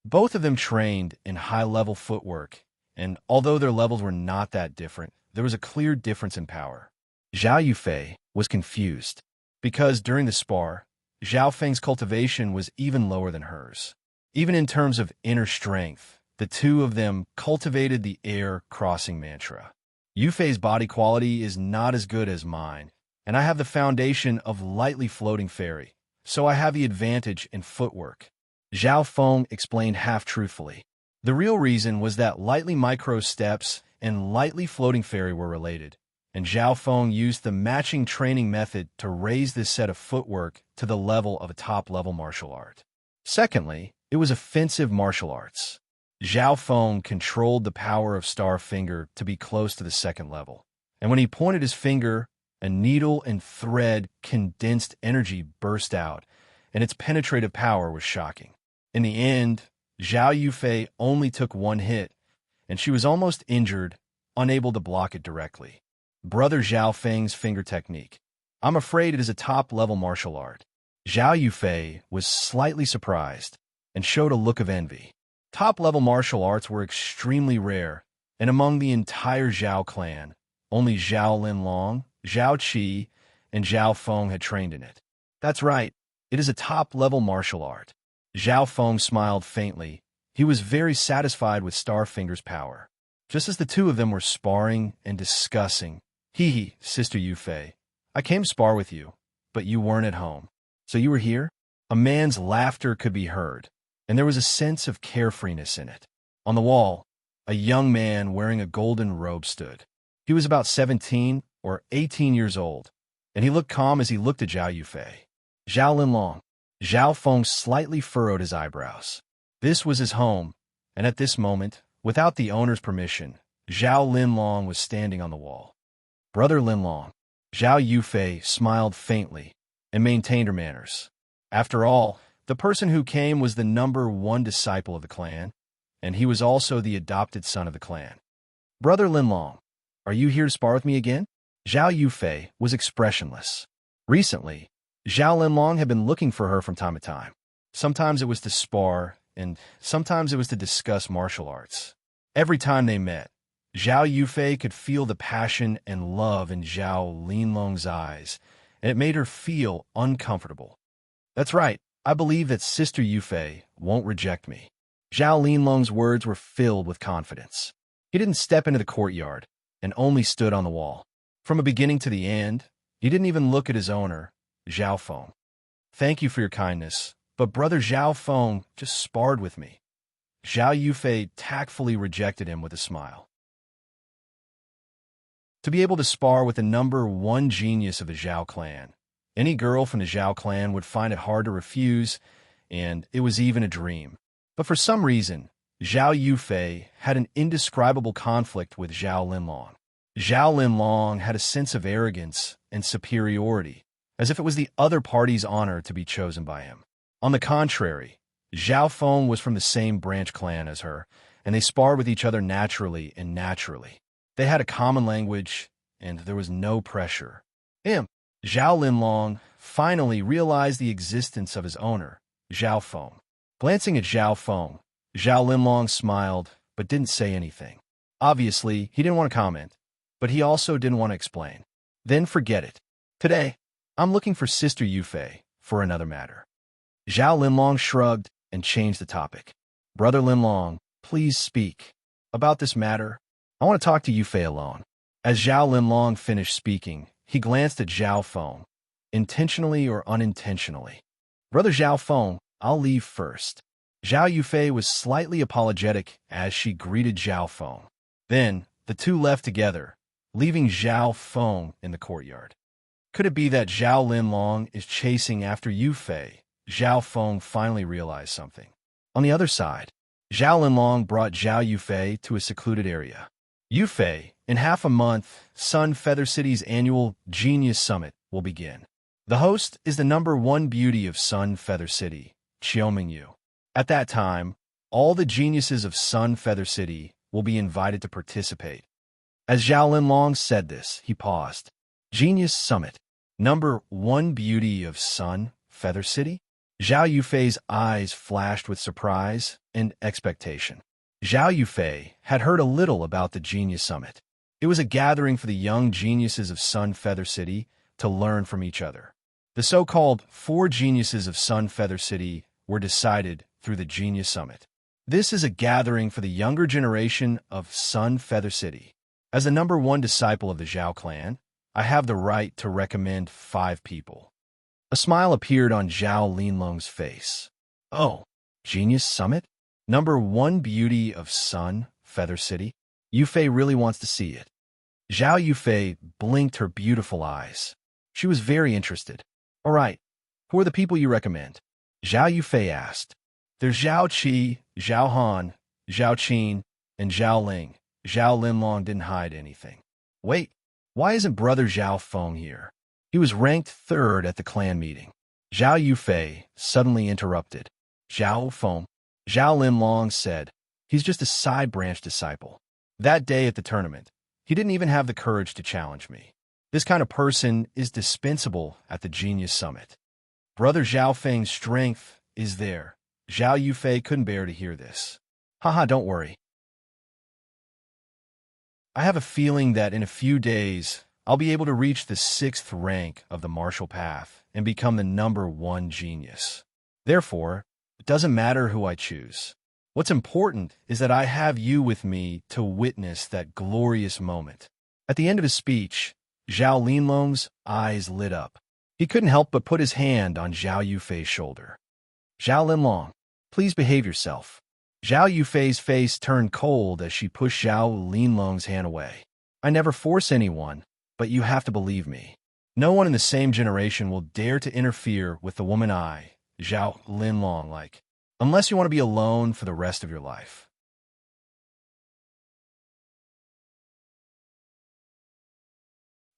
Both of them trained in high-level footwork, and although their levels were not that different, there was a clear difference in power. Zhao Yufei was confused, because during the spar, Zhao Feng's cultivation was even lower than hers. Even in terms of inner strength, the two of them cultivated the air-crossing mantra. Yufei's body quality is not as good as mine, and I have the foundation of lightly floating fairy, so I have the advantage in footwork. Zhao Feng explained half-truthfully. The real reason was that lightly micro steps and lightly floating fairy were related, and Zhao Feng used the matching training method to raise this set of footwork to the level of a top-level martial art. Secondly, it was offensive martial arts. Zhao Feng controlled the power of Star Finger to be close to the second level, and when he pointed his finger, a needle and thread condensed energy burst out, and its penetrative power was shocking. In the end, Zhao Yufei only took one hit, and she was almost injured, unable to block it directly. Brother Zhao Feng's finger technique. I'm afraid it is a top-level martial art. Zhao Yufei was slightly surprised and showed a look of envy. Top-level martial arts were extremely rare, and among the entire Zhao clan, only Zhao Linlong, Zhao Qi, and Zhao Feng had trained in it. That's right, it is a top-level martial art. Zhao Feng smiled faintly. He was very satisfied with Star Finger's power. Just as the two of them were sparring and discussing, "Hee, Sister Yufei, I came to spar with you, but you weren't at home. So you were here?" A man's laughter could be heard, and there was a sense of carefreeness in it. On the wall, a young man wearing a golden robe stood. He was about 17 or 18 years old, and he looked calm as he looked at Zhao Yufei. Zhao Linlong. Zhao Feng slightly furrowed his eyebrows. This was his home, and at this moment, without the owner's permission, Zhao Linlong was standing on the wall. Brother Linlong. Zhao Yufei smiled faintly and maintained her manners. After all, the person who came was the #1 disciple of the clan, and he was also the adopted son of the clan. Brother Linlong, are you here to spar with me again? Zhao Yufei was expressionless. Recently, Zhao Linlong had been looking for her from time to time. Sometimes it was to spar, and sometimes it was to discuss martial arts. Every time they met, Zhao Yufei could feel the passion and love in Zhao Linlong's eyes, and it made her feel uncomfortable. That's right, I believe that Sister Yufei won't reject me. Zhao Linlong's words were filled with confidence. He didn't step into the courtyard and only stood on the wall. From a beginning to the end, he didn't even look at his owner, Zhao Feng. Thank you for your kindness, but Brother Zhao Feng just sparred with me. Zhao Yufei tactfully rejected him with a smile. To be able to spar with the #1 genius of the Zhao clan, any girl from the Zhao clan would find it hard to refuse, and it was even a dream. But for some reason, Zhao Yufei had an indescribable conflict with Zhao Linlong. Zhao Linlong had a sense of arrogance and superiority, as if it was the other party's honor to be chosen by him. On the contrary, Zhao Feng was from the same branch clan as her, and they sparred with each other naturally and naturally. They had a common language, and there was no pressure. Zhao Linlong finally realized the existence of his owner, Zhao Feng. Glancing at Zhao Feng, Zhao Linlong smiled, but didn't say anything. Obviously, he didn't want to comment, but he also didn't want to explain. Then forget it. Today, I'm looking for Sister Yufei for another matter. Zhao Linlong shrugged and changed the topic. Brother Linlong, please speak. About this matter, I want to talk to Yufei alone. As Zhao Linlong finished speaking, he glanced at Zhao Feng, intentionally or unintentionally. Brother Zhao Feng, I'll leave first. Zhao Yufei was slightly apologetic as she greeted Zhao Feng. Then, the two left together, leaving Zhao Feng in the courtyard. Could it be that Zhao Linlong is chasing after Yufei? Zhao Feng finally realized something. On the other side, Zhao Linlong brought Zhao Yufei to a secluded area. Yufei, in half a month, Sun Feather City's annual Genius Summit will begin. The host is the #1 beauty of Sun Feather City, Xiaomingyu. At that time, all the geniuses of Sun Feather City will be invited to participate. As Zhao Linlong said this, he paused. Genius Summit, #1 beauty of Sun Feather City? Zhao Yufei's eyes flashed with surprise and expectation. Zhao Yufei had heard a little about the Genius Summit. It was a gathering for the young geniuses of Sun Feather City to learn from each other. The so-called four geniuses of Sun Feather City were decided through the Genius Summit. This is a gathering for the younger generation of Sun Feather City. As the number one disciple of the Zhao clan, I have the right to recommend 5 people. A smile appeared on Zhao Linlong's face. Oh, Genius Summit? Number one beauty of Sun Feather City? Yufei really wants to see it. Zhao Yufei blinked her beautiful eyes. She was very interested. All right, who are the people you recommend? Zhao Yufei asked. There's Zhao Qi, Zhao Han, Zhao Qin, and Zhao Ling. Zhao Linlong didn't hide anything. Wait, why isn't brother Zhao Feng here? He was ranked 3rd at the clan meeting. Zhao Yufei suddenly interrupted. Zhao Feng, Zhao Linlong said, he's just a side branch disciple. That day at the tournament, he didn't even have the courage to challenge me. This kind of person is dispensable at the Genius Summit. Brother Zhao Feng's strength is there. Zhao Yufei couldn't bear to hear this. Haha, don't worry. I have a feeling that in a few days, I'll be able to reach the 6th rank of the martial path and become the number 1 genius. Therefore, it doesn't matter who I choose. What's important is that I have you with me to witness that glorious moment. At the end of his speech, Zhao Linlong's eyes lit up. He couldn't help but put his hand on Zhao Yufei's shoulder. Zhao Linlong, please behave yourself. Zhao Yufei's face turned cold as she pushed Zhao Linlong's hand away. I never force anyone, but you have to believe me. No one in the same generation will dare to interfere with the woman I, Zhao Linlong, like, unless you want to be alone for the rest of your life.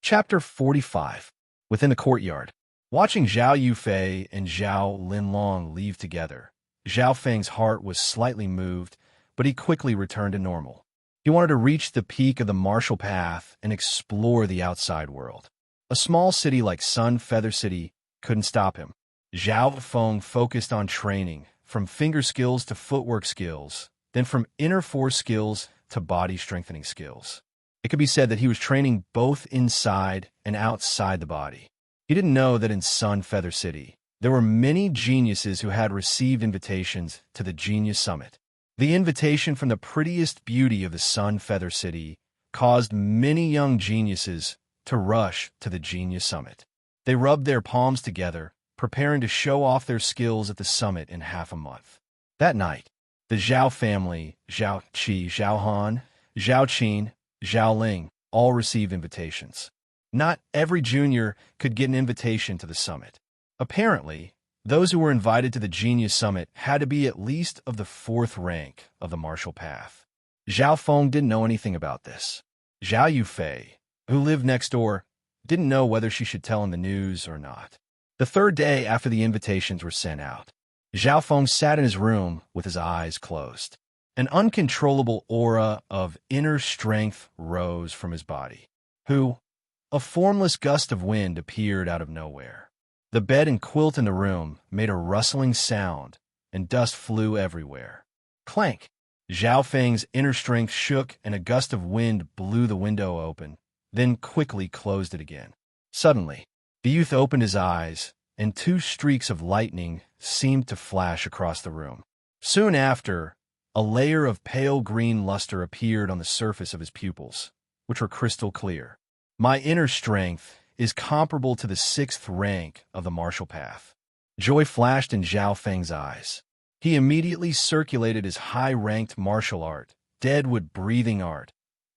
Chapter 45. Within the courtyard. Watching Zhao Yufei and Zhao Linlong leave together, Zhao Feng's heart was slightly moved, but he quickly returned to normal. He wanted to reach the peak of the martial path and explore the outside world. A small city like Sun Feather City couldn't stop him. Zhao Feng focused on training, from finger skills to footwork skills, then from inner force skills to body strengthening skills. It could be said that he was training both inside and outside the body. He didn't know that in Sun Feather City, there were many geniuses who had received invitations to the Genius Summit. The invitation from the prettiest beauty of the Sun Feather City caused many young geniuses to rush to the Genius Summit. They rubbed their palms together, preparing to show off their skills at the summit in half a month. That night, the Zhao family, Zhao Qi, Zhao Han, Zhao Qin, Zhao Ling, all received invitations. Not every junior could get an invitation to the summit. Apparently, those who were invited to the Genius Summit had to be at least of the 4th rank of the martial path. Zhao Feng didn't know anything about this. Zhao Yufei, who lived next door, didn't know whether she should tell him the news or not. The 3rd day after the invitations were sent out, Zhao Feng sat in his room with his eyes closed. An uncontrollable aura of inner strength rose from his body. A formless gust of wind appeared out of nowhere. The bed and quilt in the room made a rustling sound, and dust flew everywhere. Clank! Zhao Feng's inner strength shook, and a gust of wind blew the window open, then quickly closed it again. Suddenly, the youth opened his eyes, and 2 streaks of lightning seemed to flash across the room. Soon after, a layer of pale green luster appeared on the surface of his pupils, which were crystal clear. My inner strength is comparable to the 6th rank of the martial path. Joy flashed in Zhao Feng's eyes. He immediately circulated his high-ranked martial art, deadwood breathing art,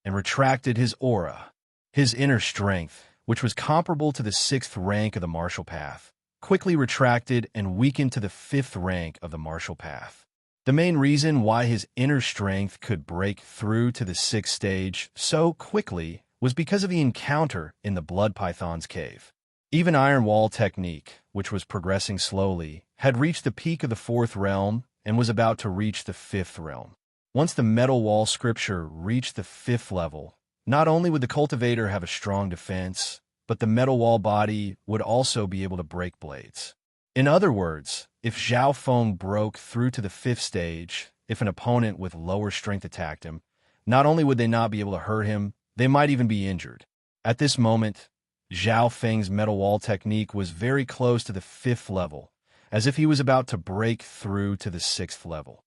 and retracted his aura. His inner strength, which was comparable to the 6th rank of the martial path, quickly retracted and weakened to the 5th rank of the martial path. The main reason why his inner strength could break through to the 6th stage so quickly was because of the encounter in the Blood Python's cave. Even Iron Wall technique, which was progressing slowly, had reached the peak of the 4th realm and was about to reach the 5th realm. Once the Metal Wall scripture reached the 5th level, not only would the cultivator have a strong defense, but the Metal Wall body would also be able to break blades. In other words, if Zhao Feng broke through to the 5th stage, if an opponent with lower strength attacked him, not only would they not be able to hurt him, they might even be injured. At this moment, Zhao Feng's metal wall technique was very close to the 5th level, as if he was about to break through to the 6th level.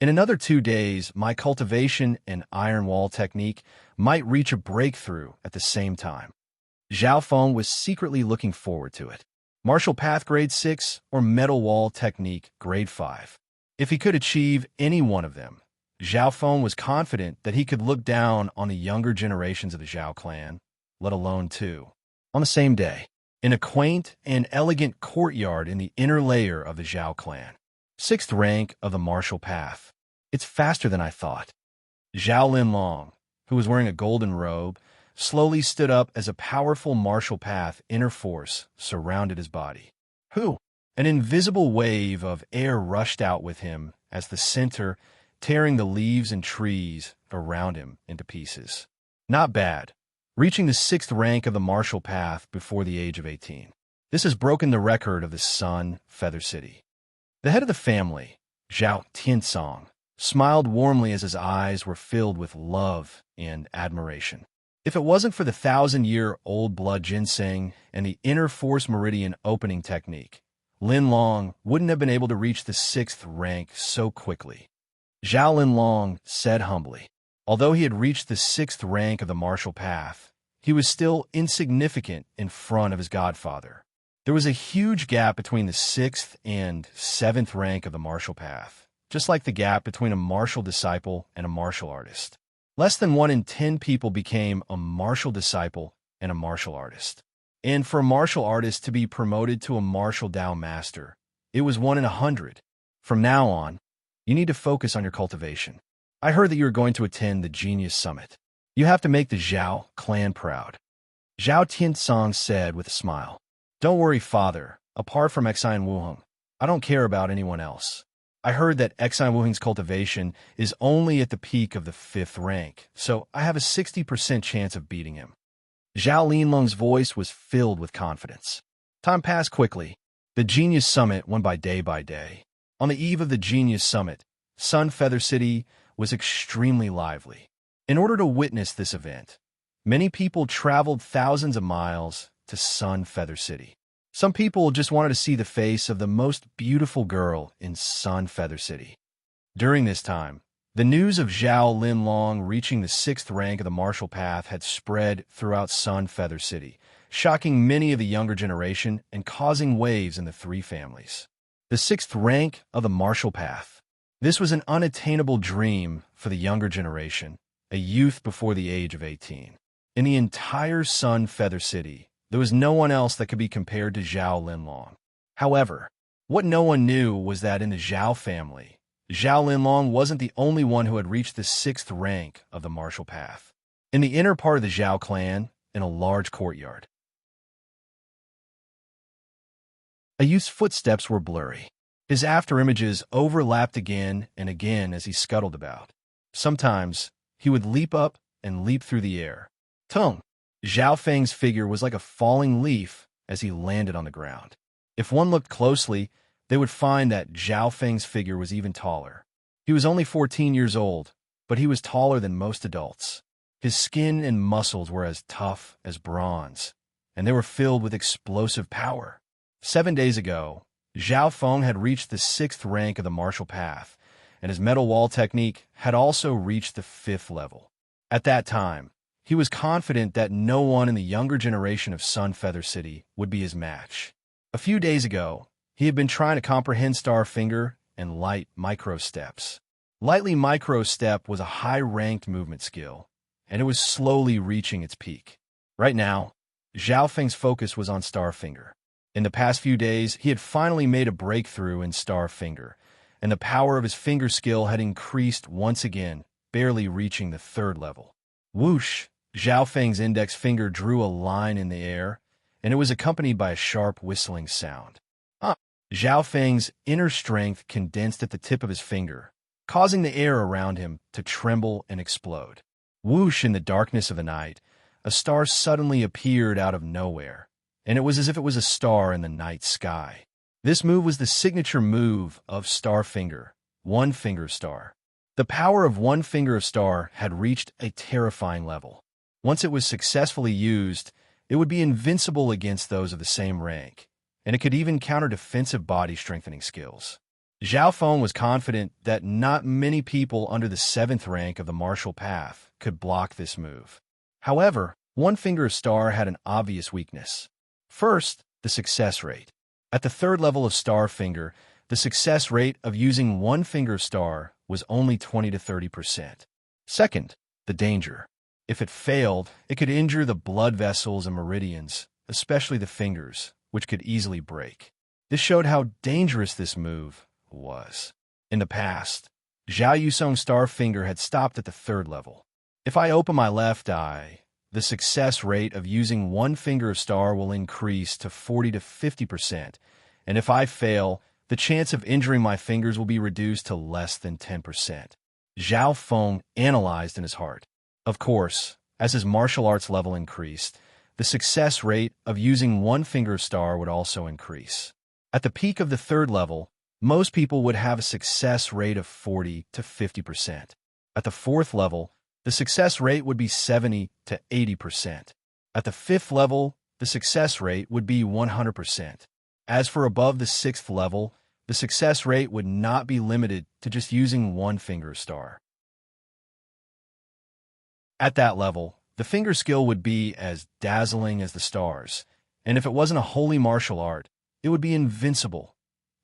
In another 2 days, my cultivation and iron wall technique might reach a breakthrough at the same time. Zhao Feng was secretly looking forward to it. Martial Path Grade 6 or Metal Wall Technique Grade 5. If he could achieve any one of them, Zhao Feng was confident that he could look down on the younger generations of the Zhao clan, let alone 2. On the same day, in a quaint and elegant courtyard in the inner layer of the Zhao clan. 6th rank of the martial path. It's faster than I thought. Zhao Linlong, who was wearing a golden robe, slowly stood up as a powerful martial path inner force surrounded his body. Who? An invisible wave of air rushed out with him as the center, tearing the leaves and trees around him into pieces. Not bad. Reaching the 6th rank of the martial path before the age of 18. This has broken the record of the Sun Feather City. The head of the family, Zhao Tiansong, smiled warmly as his eyes were filled with love and admiration. If it wasn't for the 1,000-year-old blood ginseng and the inner force meridian opening technique, Linlong wouldn't have been able to reach the 6th rank so quickly. Zhao Linlong said humbly. Although he had reached the 6th rank of the martial path, he was still insignificant in front of his godfather. There was a huge gap between the 6th and 7th rank of the martial path, just like the gap between a martial disciple and a martial artist. Less than 1 in 10 people became a martial disciple and a martial artist. And for a martial artist to be promoted to a martial Dao master, it was 1 in 100. From now on, you need to focus on your cultivation. I heard that you are going to attend the Genius Summit. You have to make the Zhao clan proud. Zhao Tiansong said with a smile. Don't worry, father. Apart from Xine Wuheng, I don't care about anyone else. I heard that Xine Wuheng's cultivation is only at the peak of the 5th rank, so I have a 60% chance of beating him. Zhao Linlong's voice was filled with confidence. Time passed quickly. The Genius Summit went by day. On the eve of the Genius Summit, Sun Feather City was extremely lively. In order to witness this event, many people traveled thousands of miles to Sun Feather City. Some people just wanted to see the face of the most beautiful girl in Sun Feather City. During this time, the news of Zhao Linlong reaching the 6th rank of the martial path had spread throughout Sun Feather City, shocking many of the younger generation and causing waves in the 3 families. The 6th rank of the martial path. This was an unattainable dream for the younger generation, a youth before the age of 18. In the entire Sun Feather City, there was no one else that could be compared to Zhao Linlong. However, what no one knew was that in the Zhao family, Zhao Linlong wasn't the only one who had reached the 6th rank of the martial path. In the inner part of the Zhao clan, in a large courtyard, a youth's footsteps were blurry. His afterimages overlapped again and again as he scuttled about. Sometimes, he would leap up and leap through the air. Tung! Zhao Feng's figure was like a falling leaf as he landed on the ground. If one looked closely, they would find that Zhao Feng's figure was even taller. He was only 14 years old, but he was taller than most adults. His skin and muscles were as tough as bronze, and they were filled with explosive power. 7 days ago, Zhao Feng had reached the 6th rank of the martial path, and his metal wall technique had also reached the 5th level. At that time, he was confident that no one in the younger generation of Sun Feather City would be his match. A few days ago, he had been trying to comprehend Star Finger and Light Micro Steps. Lightly Micro Step was a high-ranked movement skill, and it was slowly reaching its peak. Right now, Zhao Feng's focus was on Star Finger. In the past few days, he had finally made a breakthrough in Star Finger, and the power of his finger skill had increased once again, barely reaching the 3rd level. Whoosh! Zhao Feng's index finger drew a line in the air, and it was accompanied by a sharp whistling sound. Zhao Feng's inner strength condensed at the tip of his finger, causing the air around him to tremble and explode. Whoosh! In the darkness of the night, a star suddenly appeared out of nowhere, and it was as if it was a star in the night sky. This move was the signature move of Star Finger, One Finger Star. The power of One Finger of Star had reached a terrifying level. Once it was successfully used, it would be invincible against those of the same rank, and it could even counter defensive body-strengthening skills. Zhao Feng was confident that not many people under the 7th rank of the martial path could block this move. However, One Finger Star had an obvious weakness. First, the success rate. At the 3rd level of Star Finger, the success rate of using One Finger Star was only 20 to 30%. Second, the danger. If it failed, it could injure the blood vessels and meridians, especially the fingers, which could easily break. This showed how dangerous this move was. In the past, Zhao Yusong's Star Finger had stopped at the 3rd level. If I open my left eye, the success rate of using One Finger Star will increase to 40 to 50%, and if I fail, the chance of injuring my fingers will be reduced to less than 10%. Zhao Feng analyzed in his heart. Of course, as his martial arts level increased, the success rate of using One Finger Star would also increase. At the peak of the 3rd level, most people would have a success rate of 40 to 50%. At the 4th level, the success rate would be 70 to 80%. At the 5th level, the success rate would be 100%. As for above the 6th level, the success rate would not be limited to just using One Finger Star. At that level, the finger skill would be as dazzling as the stars, and if it wasn't a holy martial art, it would be invincible.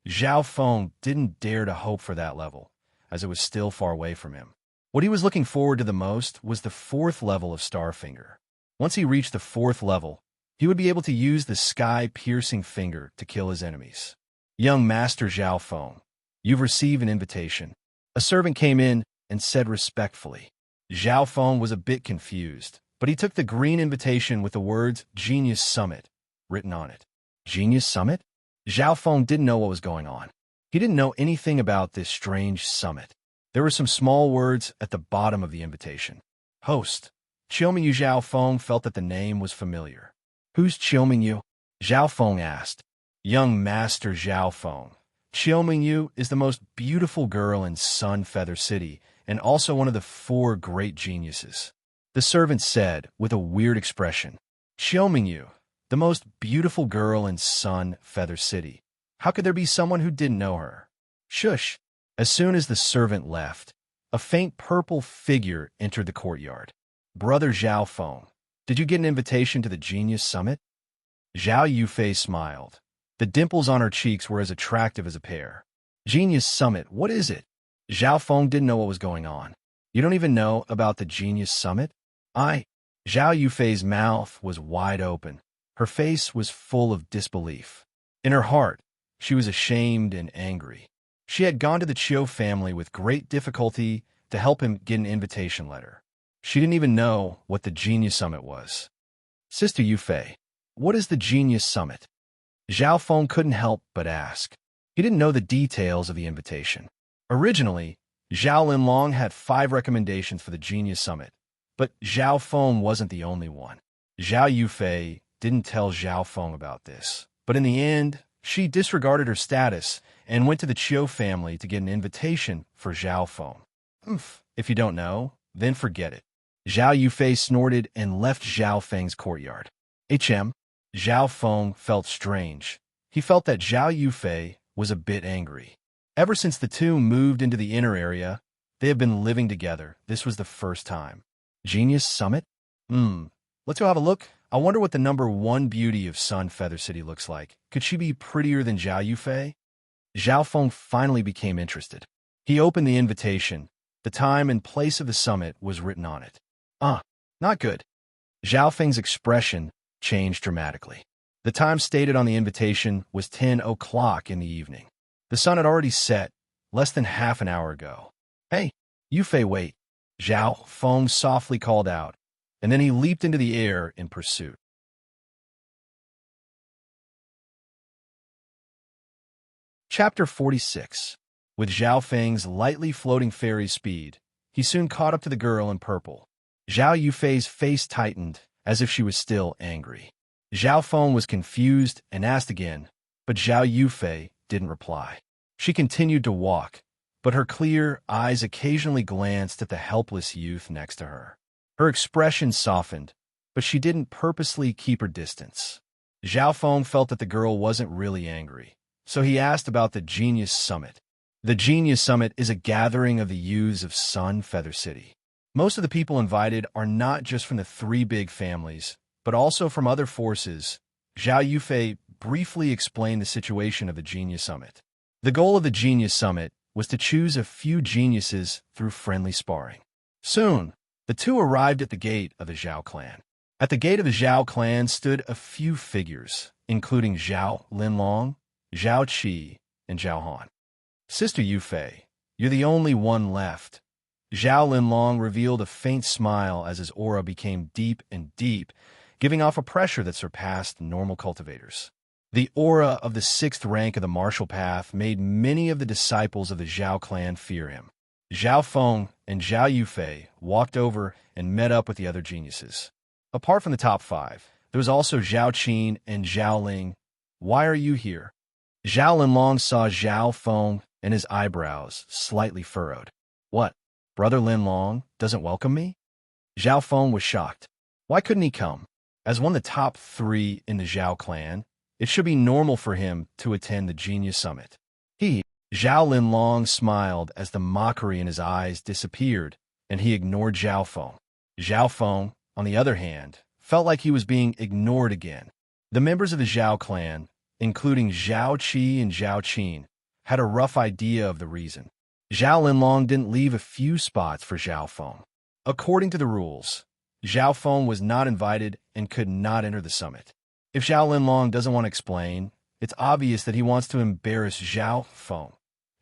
Zhao Feng didn't dare to hope for that level, as it was still far away from him. What he was looking forward to the most was the 4th level of Star Finger. Once he reached the 4th level, he would be able to use the sky-piercing finger to kill his enemies. Young Master Zhao Feng, you've received an invitation. A servant came in and said respectfully. Zhao Feng was a bit confused, but he took the green invitation with the words Genius Summit written on it. Genius Summit? Zhao Feng didn't know what was going on. He didn't know anything about this strange summit. There were some small words at the bottom of the invitation. Host. Qiumingyu. Zhao Feng felt that the name was familiar. Who's Qiumingyu? Zhao Feng asked. Young Master Zhao Feng. Qiumingyu is the most beautiful girl in Sun Feather City, and also one of the 4 great geniuses. The servant said with a weird expression. Qiumingyu, the most beautiful girl in Sun Feather City. How could there be someone who didn't know her? Shush. As soon as the servant left, a faint purple figure entered the courtyard. Brother Zhao Feng, did you get an invitation to the Genius Summit? Zhao Yufei smiled. The dimples on her cheeks were as attractive as a pear. Genius Summit, what is it? Zhao Feng didn't know what was going on. You don't even know about the Genius Summit? Zhao Yufei's mouth was wide open. Her face was full of disbelief. In her heart, she was ashamed and angry. She had gone to the Chiu family with great difficulty to help him get an invitation letter. She didn't even know what the Genius Summit was. Sister Yufei, what is the Genius Summit? Zhao Feng couldn't help but ask. He didn't know the details of the invitation. Originally, Zhao Linlong had 5 recommendations for the Genius Summit, but Zhao Feng wasn't the only one. Zhao Yufei didn't tell Zhao Feng about this, but in the end, she disregarded her status and went to the Chiu family to get an invitation for Zhao Feng. If you don't know, then forget it. Zhao Yufei snorted and left Zhao Feng's courtyard. Zhao Feng felt strange. He felt that Zhao Yufei was a bit angry. Ever since the two moved into the inner area, they have been living together. This was the first time. Genius Summit? Let's go have a look. I wonder what the number 1 beauty of Sun Feather City looks like. Could she be prettier than Zhao Yufei? Zhao Feng finally became interested. He opened the invitation. The time and place of the summit was written on it. Not good. Zhao Feng's expression changed dramatically. The time stated on the invitation was 10 o'clock in the evening. The sun had already set less than half an hour ago. Hey, Yufei, wait. Zhao Feng softly called out, and then he leaped into the air in pursuit. Chapter 46. With Zhao Feng's lightly floating fairy speed, he soon caught up to the girl in purple. Zhao Yufei's face tightened, as if she was still angry. Zhao Feng was confused and asked again, but Zhao Yufei didn't reply. She continued to walk, but her clear eyes occasionally glanced at the helpless youth next to her. Her expression softened, but she didn't purposely keep her distance. Zhao Feng felt that the girl wasn't really angry, so he asked about the Genius Summit. The Genius Summit is a gathering of the youths of Sun Feather City. Most of the people invited are not just from the three big families, but also from other forces. Zhao Yufei briefly explained the situation of the Genius Summit. The goal of the Genius Summit was to choose a few geniuses through friendly sparring. Soon, the two arrived at the gate of the Zhao clan. At the gate of the Zhao clan stood a few figures, including Zhao Linlong, Zhao Qi, and Zhao Han. Sister Yufei, you're the only one left. Zhao Linlong revealed a faint smile as his aura became deep and deep, giving off a pressure that surpassed normal cultivators. The aura of the 6th rank of the martial path made many of the disciples of the Zhao clan fear him. Zhao Feng and Zhao Yufei walked over and met up with the other geniuses. Apart from the top 5, there was also Zhao Qin and Zhao Ling. Why are you here? Zhao Linlong saw Zhao Feng and his eyebrows slightly furrowed. What? Brother Linlong doesn't welcome me? Zhao Feng was shocked. Why couldn't he come? As one of the top 3 in the Zhao clan, it should be normal for him to attend the Genius Summit. Zhao Linlong smiled as the mockery in his eyes disappeared, and he ignored Zhao Feng. Zhao Feng, on the other hand, felt like he was being ignored again. The members of the Zhao clan, including Zhao Qi and Zhao Qin, had a rough idea of the reason. Zhao Linlong didn't leave a few spots for Zhao Feng. According to the rules, Zhao Feng was not invited and could not enter the summit. If Zhao Linlong doesn't want to explain, it's obvious that he wants to embarrass Zhao Feng.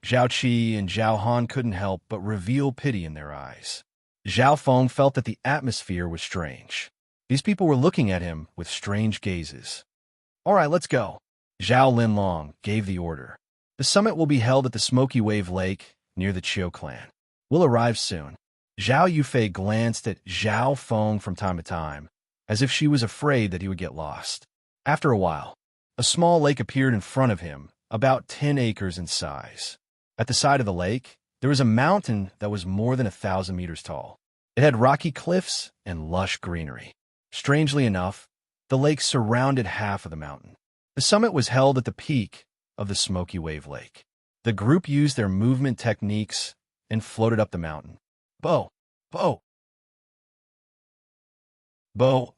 Zhao Qi and Zhao Han couldn't help but reveal pity in their eyes. Zhao Feng felt that the atmosphere was strange. These people were looking at him with strange gazes. All right, let's go. Zhao Linlong gave the order. The summit will be held at the Smoky Wave Lake near the Qiu clan. We'll arrive soon. Zhao Yufei glanced at Zhao Feng from time to time, as if she was afraid that he would get lost. After a while, a small lake appeared in front of him, about 10 acres in size. At the side of the lake, there was a mountain that was more than 1,000 meters tall. It had rocky cliffs and lush greenery. Strangely enough, the lake surrounded half of the mountain. The summit was held at the peak of the Smoky Wave Lake. The group used their movement techniques and floated up the mountain. Bo.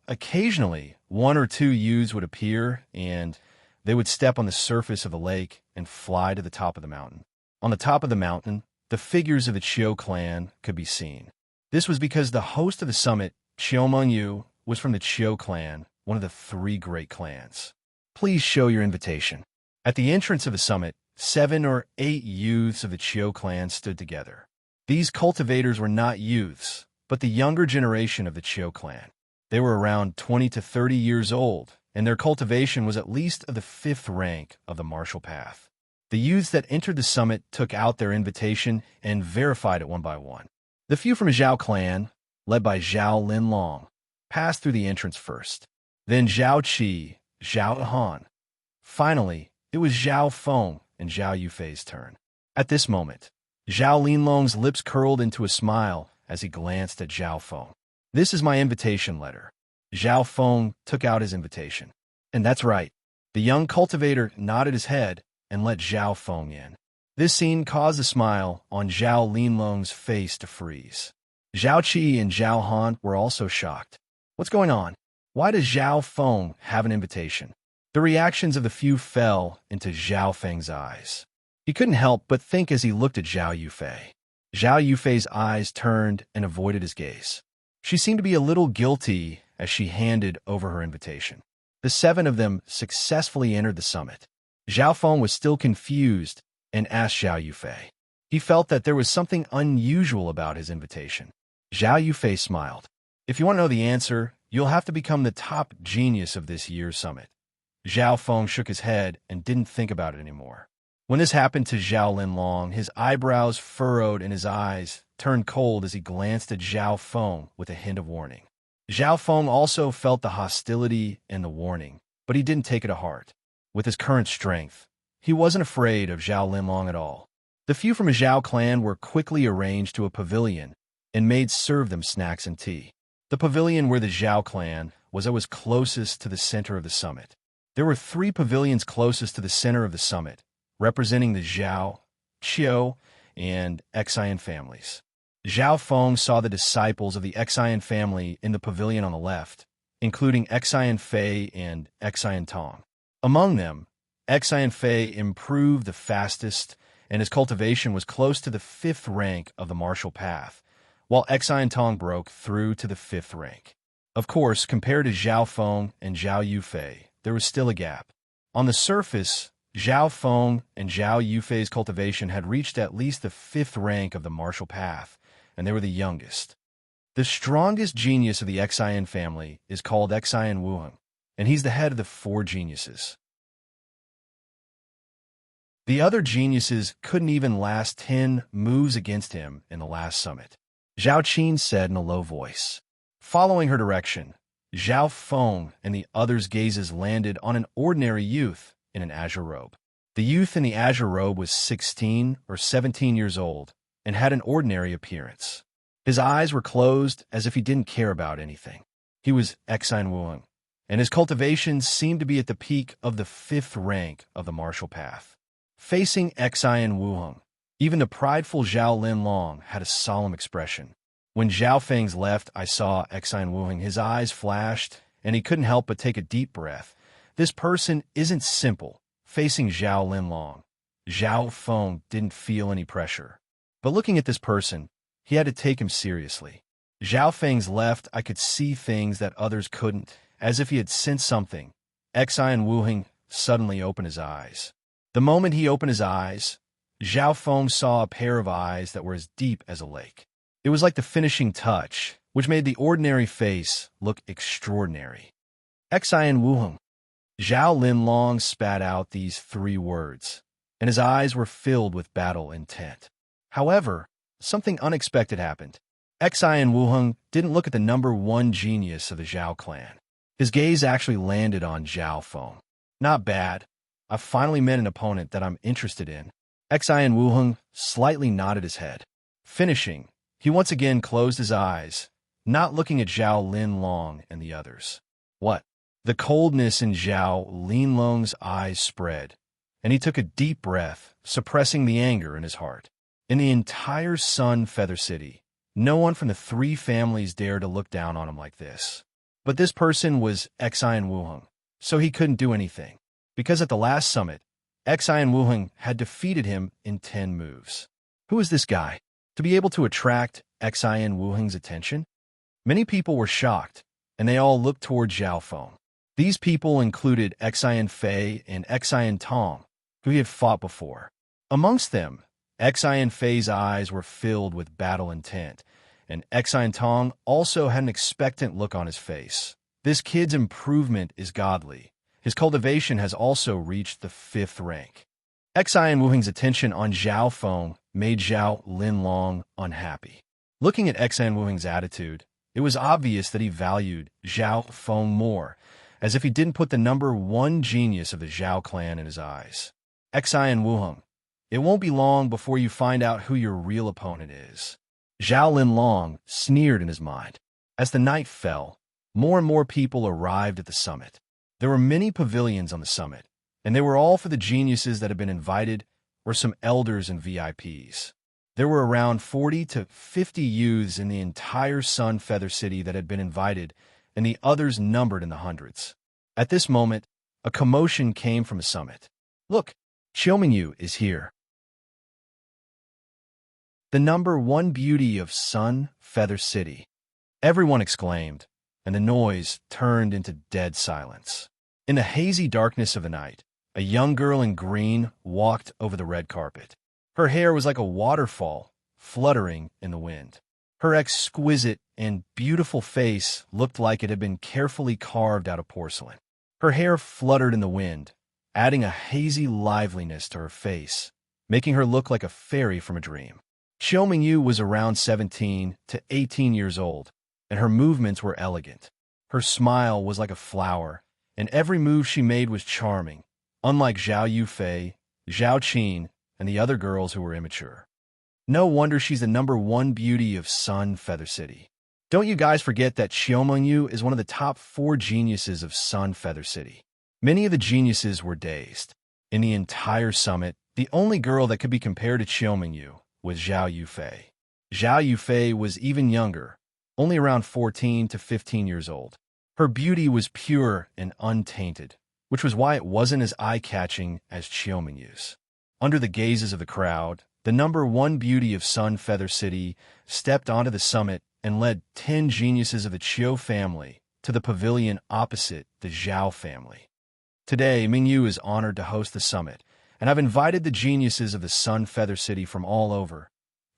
Occasionally, 1 or 2 youths would appear, and they would step on the surface of the lake and fly to the top of the mountain. On the top of the mountain, the figures of the Qiu clan could be seen. This was because the host of the summit, Qiu Mengyu, was from the Qiu clan, one of the 3 great clans. Please show your invitation. At the entrance of the summit, 7 or 8 youths of the Qiu clan stood together. These cultivators were not youths, but the younger generation of the Qiu clan. They were around 20 to 30 years old, and their cultivation was at least of the 5th rank of the martial path. The youths that entered the summit took out their invitation and verified it one by one. The few from the Zhao clan, led by Zhao Linlong, passed through the entrance first. Then Zhao Qi, Zhao Han. Finally, it was Zhao Feng and Zhao Yufei's turn. At this moment, Zhao Linlong's lips curled into a smile as he glanced at Zhao Feng. This is my invitation letter. Zhao Feng took out his invitation. And that's right. The young cultivator nodded his head and let Zhao Feng in. This scene caused a smile on Zhao Linlong's face to freeze. Zhao Qi and Zhao Han were also shocked. What's going on? Why does Zhao Feng have an invitation? The reactions of the few fell into Zhao Feng's eyes. He couldn't help but think as he looked at Zhao Yufei. Zhao Yufei's eyes turned and avoided his gaze. She seemed to be a little guilty as she handed over her invitation. The 7 of them successfully entered the summit. Zhao Feng was still confused and asked Zhao Yufei. He felt that there was something unusual about his invitation. Zhao Yufei smiled. If you want to know the answer, you'll have to become the top genius of this year's summit. Zhao Feng shook his head and didn't think about it anymore. When this happened to Zhao Linlong, his eyebrows furrowed and his eyes turned cold as he glanced at Zhao Feng with a hint of warning. Zhao Feng also felt the hostility and the warning, but he didn't take it to heart. With his current strength, he wasn't afraid of Zhao Linlong at all. The few from his Zhao clan were quickly arranged to a pavilion and maids served them snacks and tea. The pavilion where the Zhao clan was closest to the center of the summit. There were 3 pavilions closest to the center of the summit, representing the Zhao, Qiu, and Xian families. Zhao Feng saw the disciples of the Xian family in the pavilion on the left, including Xian Fei and Xian Tong. Among them, Xian Fei improved the fastest, and his cultivation was close to the 5th rank of the martial path, while Xian Tong broke through to the 5th rank. Of course, compared to Zhao Feng and Zhao Yufei, there was still a gap. On the surface, Zhao Feng and Zhao Yufei's cultivation had reached at least the 5th rank of the martial path, and they were the youngest. The strongest genius of the Xian family is called Xian Wuheng, and he's the head of the 4 geniuses. The other geniuses couldn't even last 10 moves against him in the last summit. Zhao Qin said in a low voice. Following her direction, Zhao Feng and the others' gazes landed on an ordinary youth in an azure robe. The youth in the azure robe was 16 or 17 years old and had an ordinary appearance. His eyes were closed as if he didn't care about anything. He was Xian Wuheng, and his cultivation seemed to be at the peak of the 5th rank of the martial path. Facing Xian Wuheng, even the prideful Zhao Linlong had a solemn expression. When Zhao Feng's left, I saw Xian Wuheng. His eyes flashed, and he couldn't help but take a deep breath. This person isn't simple. Facing Zhao Linlong, Zhao Feng didn't feel any pressure. But looking at this person, he had to take him seriously. Zhao Feng's left, I could see things that others couldn't, as if he had sensed something. Xian Wuheng suddenly opened his eyes. The moment he opened his eyes, Zhao Feng saw a pair of eyes that were as deep as a lake. It was like the finishing touch, which made the ordinary face look extraordinary. Xian Wuheng. Zhao Linlong spat out these 3 words, and his eyes were filled with battle intent. However, something unexpected happened. Xian Wuheng didn't look at the number 1 genius of the Zhao clan. His gaze actually landed on Zhao Feng. Not bad. I've finally met an opponent that I'm interested in. Xian Wuheng slightly nodded his head. Finishing, he once again closed his eyes, not looking at Zhao Linlong and the others. What? The coldness in Zhao Linlong's eyes spread, and he took a deep breath, suppressing the anger in his heart. In the entire Sun Feather City, no one from the 3 families dared to look down on him like this. But this person was Xian Wuheng, so he couldn't do anything, because at the last summit, Xian Wuheng had defeated him in 10 moves. Who is this guy? To be able to attract Xian Wuheng's attention? Many people were shocked, and they all looked toward Zhao Feng. These people included Xian Fei and Xian Tong, who he had fought before. Amongst them, Xian Fei's eyes were filled with battle intent, and Xian Tong also had an expectant look on his face. This kid's improvement is godly. His cultivation has also reached the 5th rank. Xian Wuheng's attention on Zhao Feng made Zhao Linlong unhappy. Looking at Xian Wuheng's attitude, it was obvious that he valued Zhao Feng more, as if he didn't put the number 1 genius of the Zhao clan in his eyes. Xian Wuheng, it won't be long before you find out who your real opponent is. Zhao Linlong sneered in his mind. As the night fell, more and more people arrived at the summit. There were many pavilions on the summit, and they were all for the geniuses that had been invited or some elders and VIPs. There were around 40 to 50 youths in the entire Sun Feather City that had been invited, and the others numbered in the hundreds. At this moment, a commotion came from the summit. Look, Xiaomingyu is here. The number 1 beauty of Sun Feather City. Everyone exclaimed, and the noise turned into dead silence. In the hazy darkness of the night, a young girl in green walked over the red carpet. Her hair was like a waterfall, fluttering in the wind. Her exquisite and beautiful face looked like it had been carefully carved out of porcelain. Her hair fluttered in the wind, adding a hazy liveliness to her face, making her look like a fairy from a dream. Xiaomingyu was around 17 to 18 years old, and her movements were elegant. Her smile was like a flower, and every move she made was charming, unlike Zhao Yufei, Zhao Qin, and the other girls who were immature. No wonder she's the number 1 beauty of Sun Feather City. Don't you guys forget that Xiaomengyu is one of the top 4 geniuses of Sun Feather City. Many of the geniuses were dazed. In the entire summit, the only girl that could be compared to Xiaomengyu was Zhao Yufei. Zhao Yufei was even younger, only around 14 to 15 years old. Her beauty was pure and untainted, which was why it wasn't as eye-catching as Xiaomengyu's. Under the gazes of the crowd, the #1 beauty of Sun Feather City stepped onto the summit and led 10 geniuses of the Qiu family to the pavilion opposite the Zhao family. Today, Mingyu is honored to host the summit, and I've invited the geniuses of the Sun Feather City from all over.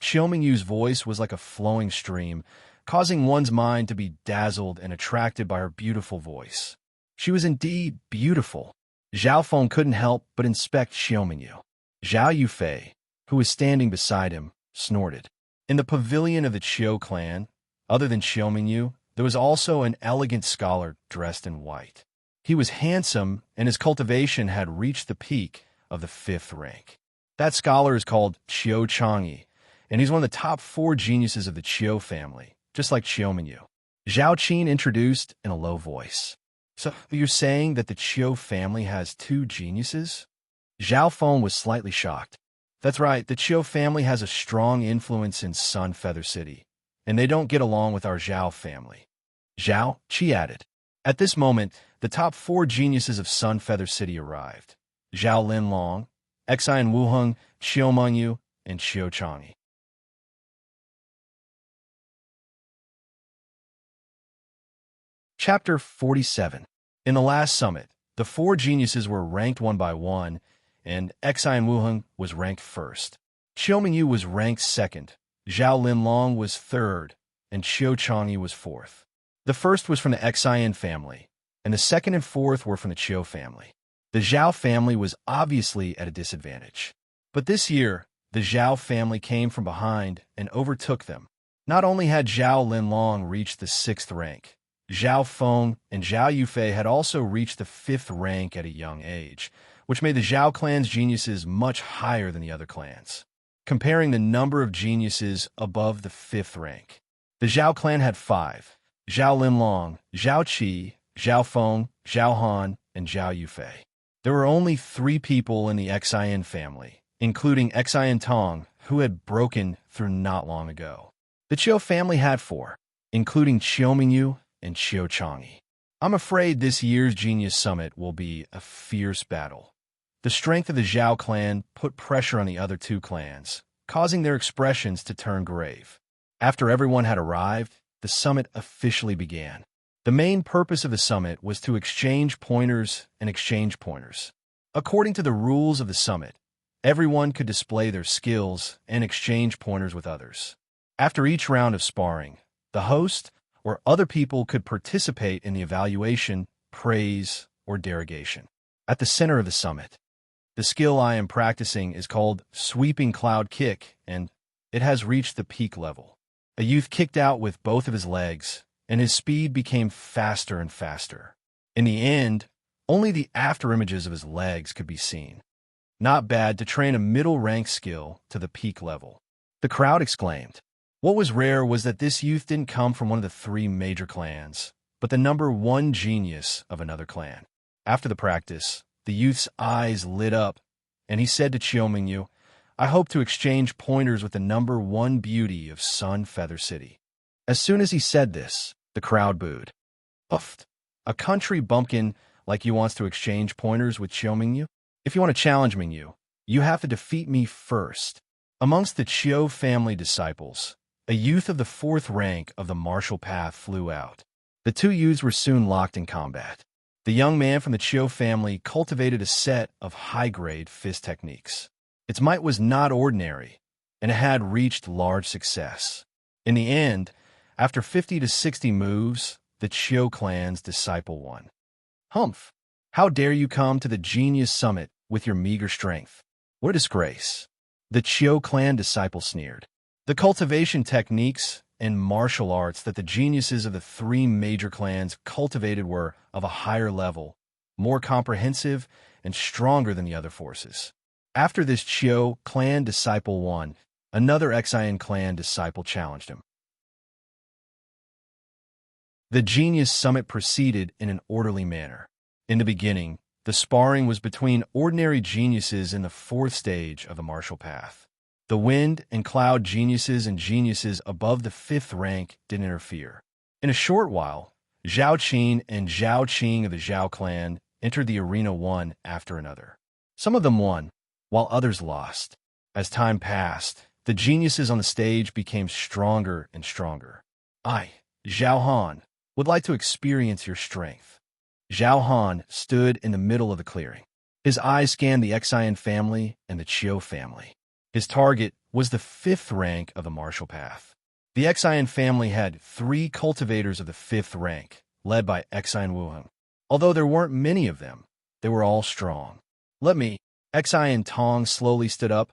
Xiaomengyu's voice was like a flowing stream, causing one's mind to be dazzled and attracted by her beautiful voice. She was indeed beautiful. Zhao Feng couldn't help but inspect Xiaomengyu. Zhao Yufei, who was standing beside him, snorted. In the pavilion of the Qiu clan, other than Xiaomengyu, there was also an elegant scholar dressed in white. He was handsome, and his cultivation had reached the peak of the 5th rank. That scholar is called Qiu Changyi, and he's one of the top 4 geniuses of the Qiu family, just like Xiaomengyu. Zhao Qin introduced in a low voice. So you're saying that the Qiu family has 2 geniuses? Zhao Feng was slightly shocked. That's right, the Qiu family has a strong influence in Sun Feather City, and they don't get along with our Zhao family. Zhao Qi added. At this moment, the top 4 geniuses of Sun Feather City arrived. Zhao Linlong, Xian Wuheng, Xiaomengyu, and Qiu Changyi. Chapter 47. In the last summit, the 4 geniuses were ranked one by one, and Xian Wuheng was ranked first. Xiaomengyu was ranked second, Zhao Linlong was third, and Qiu Changyi was fourth. The first was from the Xian family, and the second and fourth were from the Qiu family. The Zhao family was obviously at a disadvantage. But this year, the Zhao family came from behind and overtook them. Not only had Zhao Linlong reached the 6th rank, Zhao Feng and Zhao Yufei had also reached the 5th rank at a young age, which made the Zhao clan's geniuses much higher than the other clans. Comparing the number of geniuses above the 5th rank, the Zhao clan had 5: Zhao Linlong, Zhao Qi, Zhao Feng, Zhao Han, and Zhao Yufei. There were only 3 people in the Xian family, including Xian Tong, who had broken through not long ago. The Qiu family had 4, including Xiaomengyu and Qiu Changyi. I'm afraid this year's Genius Summit will be a fierce battle. The strength of the Zhao clan put pressure on the other 2 clans, causing their expressions to turn grave. After everyone had arrived, the summit officially began. The main purpose of the summit was to exchange pointers and exchange pointers. According to the rules of the summit, everyone could display their skills and exchange pointers with others. After each round of sparring, the host or other people could participate in the evaluation, praise, or derogation. At the center of the summit, the skill I am practicing is called Sweeping Cloud Kick, and it has reached the peak level. A youth kicked out with both of his legs, and his speed became faster and faster. In the end, only the afterimages of his legs could be seen. Not bad to train a middle-rank skill to the peak level. The crowd exclaimed. What was rare was that this youth didn't come from one of the 3 major clans, but the #1 genius of another clan. After the practice, the youth's eyes lit up, and he said to Xiaomengyu, I hope to exchange pointers with the #1 beauty of Sun Feather City. As soon as he said this, the crowd booed. Uffed. A country bumpkin like you wants to exchange pointers with Xiaomengyu? If you want to challenge Mingyu, you have to defeat me first. Amongst the Qiu family disciples, a youth of the 4th rank of the martial path flew out. The 2 youths were soon locked in combat. The young man from the Qiu family cultivated a set of high-grade fist techniques. Its might was not ordinary, and it had reached large success. In the end, after 50 to 60 moves, the Qiu clan's disciple won. Humph! How dare you come to the Genius Summit with your meager strength? What a disgrace! The Qiu clan disciple sneered. The cultivation techniques and martial arts that the geniuses of the 3 major clans cultivated were of a higher level, more comprehensive, and stronger than the other forces. After this Qiu clan disciple won, another Xian clan disciple challenged him. The Genius Summit proceeded in an orderly manner. In the beginning, the sparring was between ordinary geniuses in the fourth stage of the martial path. The wind and cloud geniuses and geniuses above the fifth rank didn't interfere. In a short while, Zhao Qin and Zhao Qing of the Zhao clan entered the arena one after another. Some of them won, while others lost. As time passed, the geniuses on the stage became stronger and stronger. I, Zhao Han, would like to experience your strength. Zhao Han stood in the middle of the clearing. His eyes scanned the Xian family and the Qiu family. His target was the fifth rank of the martial path. The Xian family had 3 cultivators of the fifth rank, led by Xian Wuheng. Although there weren't many of them, they were all strong. Let me. Xian Tong slowly stood up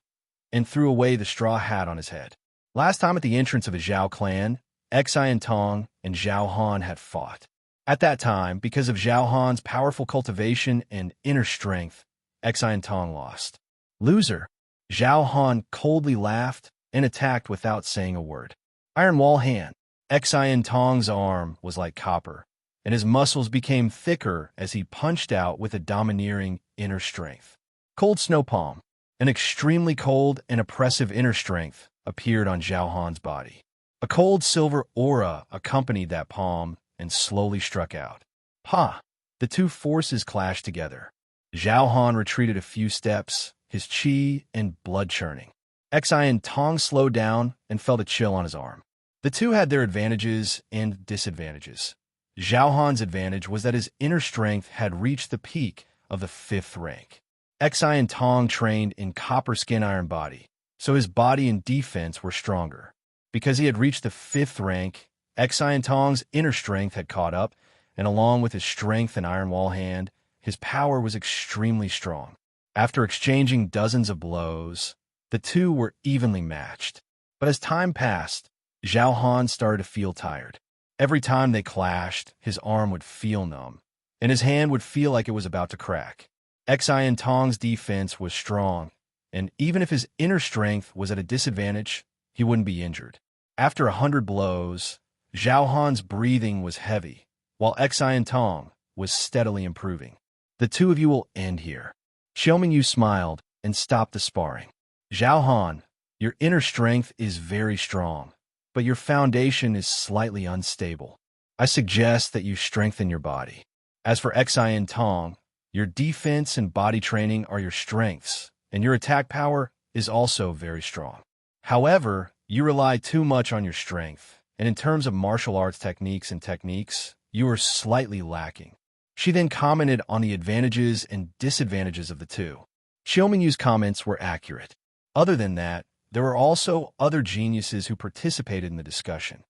and threw away the straw hat on his head. Last time at the entrance of the Zhao clan, Xian Tong and Zhao Han had fought. At that time, because of Zhao Han's powerful cultivation and inner strength, Xian Tong lost. Loser! Zhao Han coldly laughed and attacked without saying a word. Iron Wall Hand. Xian Tong's arm was like copper, and his muscles became thicker as he punched out with a domineering inner strength. Cold Snow Palm. An extremely cold and oppressive inner strength appeared on Zhao Han's body. A cold silver aura accompanied that palm and slowly struck out. Ha! The two forces clashed together. Zhao Han retreated a few steps, his chi and blood churning. Xian Tong slowed down and felt a chill on his arm. The two had their advantages and disadvantages. Zhao Han's advantage was that his inner strength had reached the peak of the fifth rank. Xian Tong trained in copper skin iron body, so his body and defense were stronger. Because he had reached the fifth rank, Xian Tong's inner strength had caught up, and along with his strength and iron wall hand, his power was extremely strong. After exchanging dozens of blows, the two were evenly matched. But as time passed, Zhao Han started to feel tired. Every time they clashed, his arm would feel numb, and his hand would feel like it was about to crack. Xian Tong's defense was strong, and even if his inner strength was at a disadvantage, he wouldn't be injured. After 100 blows, Zhao Han's breathing was heavy, while Xian Tong was steadily improving. The two of you will end here. Xiao Mingyu smiled and stopped the sparring. Zhao Han, your inner strength is very strong, but your foundation is slightly unstable. I suggest that you strengthen your body. As for Xian Tong, your defense and body training are your strengths, and your attack power is also very strong. However, you rely too much on your strength, and in terms of martial arts techniques, you are slightly lacking. She then commented on the advantages and disadvantages of the two. Xiao Mingyu's comments were accurate. Other than that, there were also other geniuses who participated in the discussion.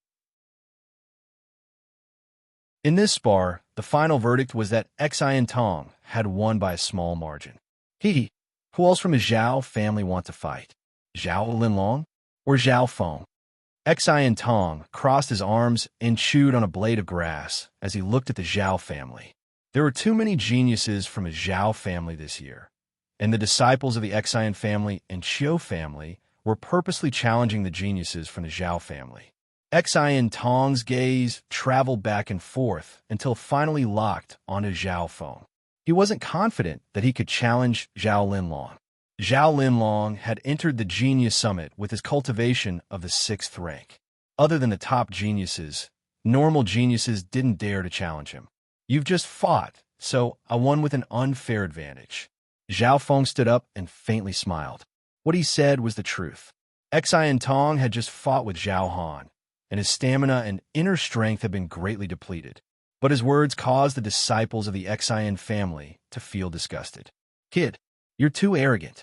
In this spar, the final verdict was that Xian Tong had won by a small margin. Who else from his Zhao family want to fight? Zhao Linlong or Zhao Feng? Xian Tong crossed his arms and chewed on a blade of grass as he looked at the Zhao family. There were too many geniuses from his Zhao family this year, and the disciples of the Xian family and Qiu family were purposely challenging the geniuses from the Zhao family. Xian Tong's gaze traveled back and forth until finally locked onto Zhao Feng. He wasn't confident that he could challenge Zhao Linlong. Zhao Linlong had entered the Genius Summit with his cultivation of the sixth rank. Other than the top geniuses, normal geniuses didn't dare to challenge him. You've just fought, so I won with an unfair advantage. Zhao Feng stood up and faintly smiled. What he said was the truth. Xian Tong had just fought with Zhao Han, and his stamina and inner strength had been greatly depleted. But his words caused the disciples of the Xian family to feel disgusted. Kid, you're too arrogant.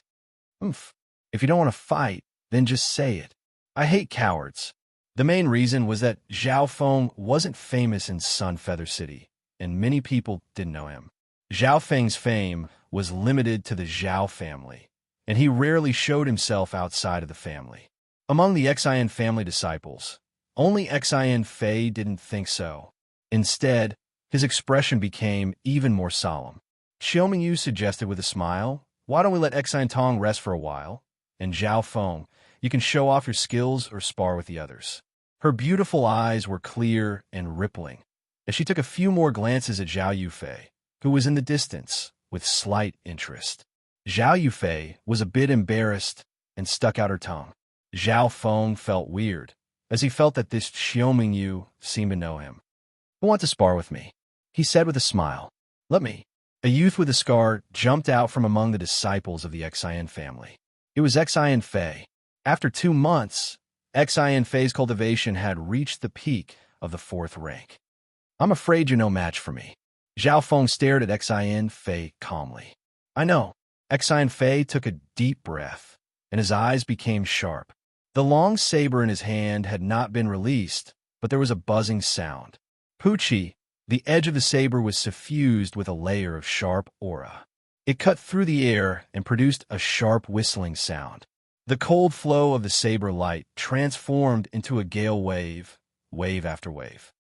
If you don't want to fight, then just say it. I hate cowards. The main reason was that Zhao Feng wasn't famous in Sunfeather City, and many people didn't know him. Zhao Feng's fame was limited to the Zhao family, and he rarely showed himself outside of the family. Among the Xian family disciples, only Xian Fei didn't think so. Instead, his expression became even more solemn. Xiao Mingyu suggested with a smile, why don't we let Xian Tong rest for a while? And Zhao Feng, you can show off your skills or spar with the others. Her beautiful eyes were clear and rippling, as she took a few more glances at Zhao Yufei, who was in the distance, with slight interest. Zhao Yufei was a bit embarrassed and stuck out her tongue. Zhao Feng felt weird, as he felt that this Xiaoming Yu seemed to know him. "Who want to spar with me?" he said with a smile. "Let me." A youth with a scar jumped out from among the disciples of the Xian family. It was Xian Fei. After 2 months, Xian Fei's cultivation had reached the peak of the 4th rank. "I'm afraid you're no match for me." Zhao Feng stared at Xian Fei calmly. "I know." Xian Fei took a deep breath, and his eyes became sharp. The long saber in his hand had not been released, but there was a buzzing sound. Pucci, the edge of the saber was suffused with a layer of sharp aura. It cut through the air and produced a sharp whistling sound. The cold flow of the saber light transformed into a gale wave, wave after wave.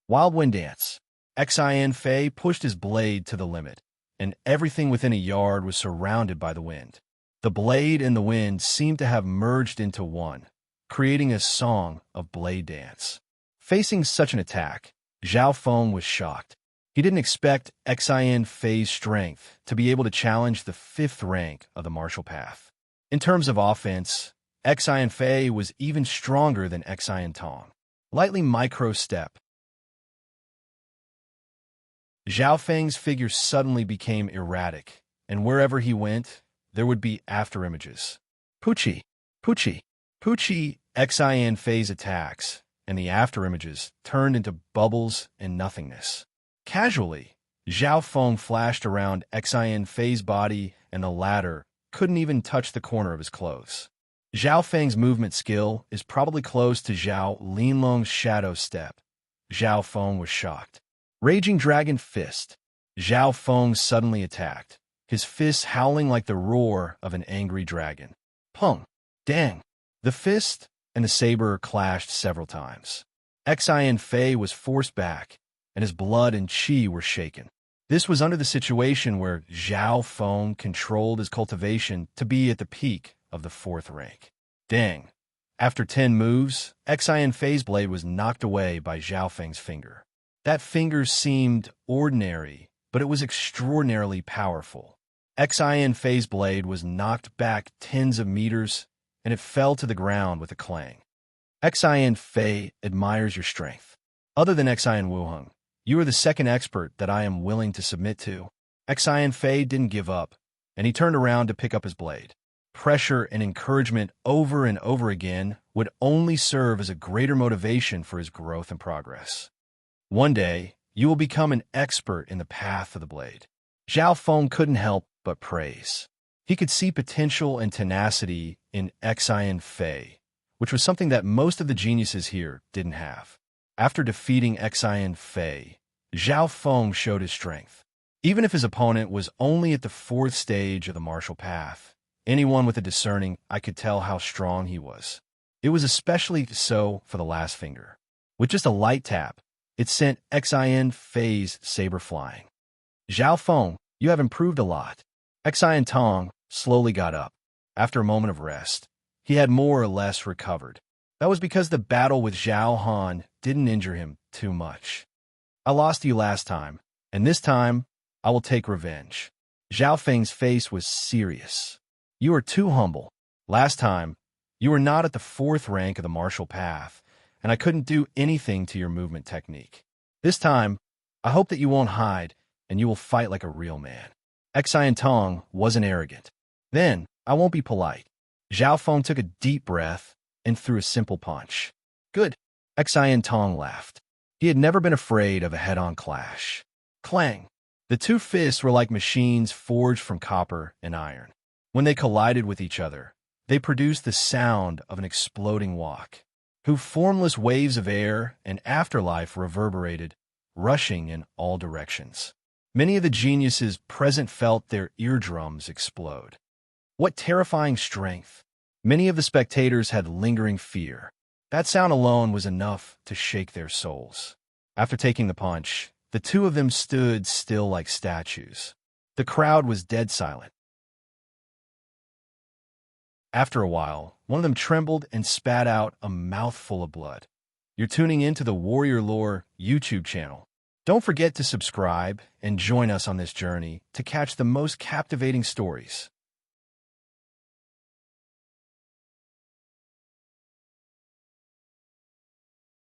Wild wind dance. Xian Fei pushed his blade to the limit, and everything within a yard was surrounded by the wind. The blade and the wind seemed to have merged into one, creating a song of blade dance. Facing such an attack, Zhao Feng was shocked. He didn't expect Xian Fei's strength to be able to challenge the 5th rank of the martial path. In terms of offense, Xian Fei was even stronger than Xian Tong. Lightly micro-step. Zhao Feng's figure suddenly became erratic, and wherever he went, there would be afterimages. Pucci, Pucci, Pucci, Xian Fei's attacks, and the afterimages turned into bubbles and nothingness. Casually, Zhao Feng flashed around Xian Fei's body, and the latter couldn't even touch the corner of his clothes. Zhao Feng's movement skill is probably close to Zhao Linlong's shadow step. Zhao Feng was shocked. Raging Dragon Fist. Zhao Feng suddenly attacked, his fists howling like the roar of an angry dragon. Pung! Dang! The fist and the saber clashed several times. Xian Fei was forced back, and his blood and qi were shaken. This was under the situation where Zhao Feng controlled his cultivation to be at the peak of the 4th rank. Dang! After 10 moves, Xian Fei's blade was knocked away by Zhao Feng's finger. That finger seemed ordinary, but it was extraordinarily powerful. Xian Fei's blade was knocked back tens of meters, and it fell to the ground with a clang. Xian Fei admires your strength. Other than Xian Wuheng, you are the 2nd expert that I am willing to submit to. Xian Fei didn't give up, and he turned around to pick up his blade. Pressure and encouragement over and over again would only serve as a greater motivation for his growth and progress. One day, you will become an expert in the path of the blade. Zhao Feng couldn't help but praise. He could see potential and tenacity in Xian Fei, which was something that most of the geniuses here didn't have. After defeating Xian Fei, Zhao Feng showed his strength. Even if his opponent was only at the 4th stage of the martial path, anyone with a discerning eye could tell how strong he was. It was especially so for the last finger. With just a light tap, it sent Xian Fei's saber flying. Zhao Feng, you have improved a lot. Xian Tong slowly got up. After a moment of rest, he had more or less recovered. That was because the battle with Zhao Han didn't injure him too much. I lost you last time, and this time, I will take revenge. Zhao Feng's face was serious. You are too humble. Last time, you were not at the 4th rank of the martial path, and I couldn't do anything to your movement technique. This time, I hope that you won't hide, and you will fight like a real man. Xian Tong wasn't arrogant. Then, I won't be polite. Zhao Feng took a deep breath and threw a simple punch. Good. Xian Tong laughed. He had never been afraid of a head-on clash. Clang! The 2 fists were like machines forged from copper and iron. When they collided with each other, they produced the sound of an exploding wok, whose formless waves of air and afterlife reverberated, rushing in all directions. Many of the geniuses present felt their eardrums explode. What terrifying strength! Many of the spectators had lingering fear. That sound alone was enough to shake their souls. After taking the punch, the 2 of them stood still like statues. The crowd was dead silent. After a while, one of them trembled and spat out a mouthful of blood. You're tuning into the Warrior Lore YouTube channel. Don't forget to subscribe and join us on this journey to catch the most captivating stories.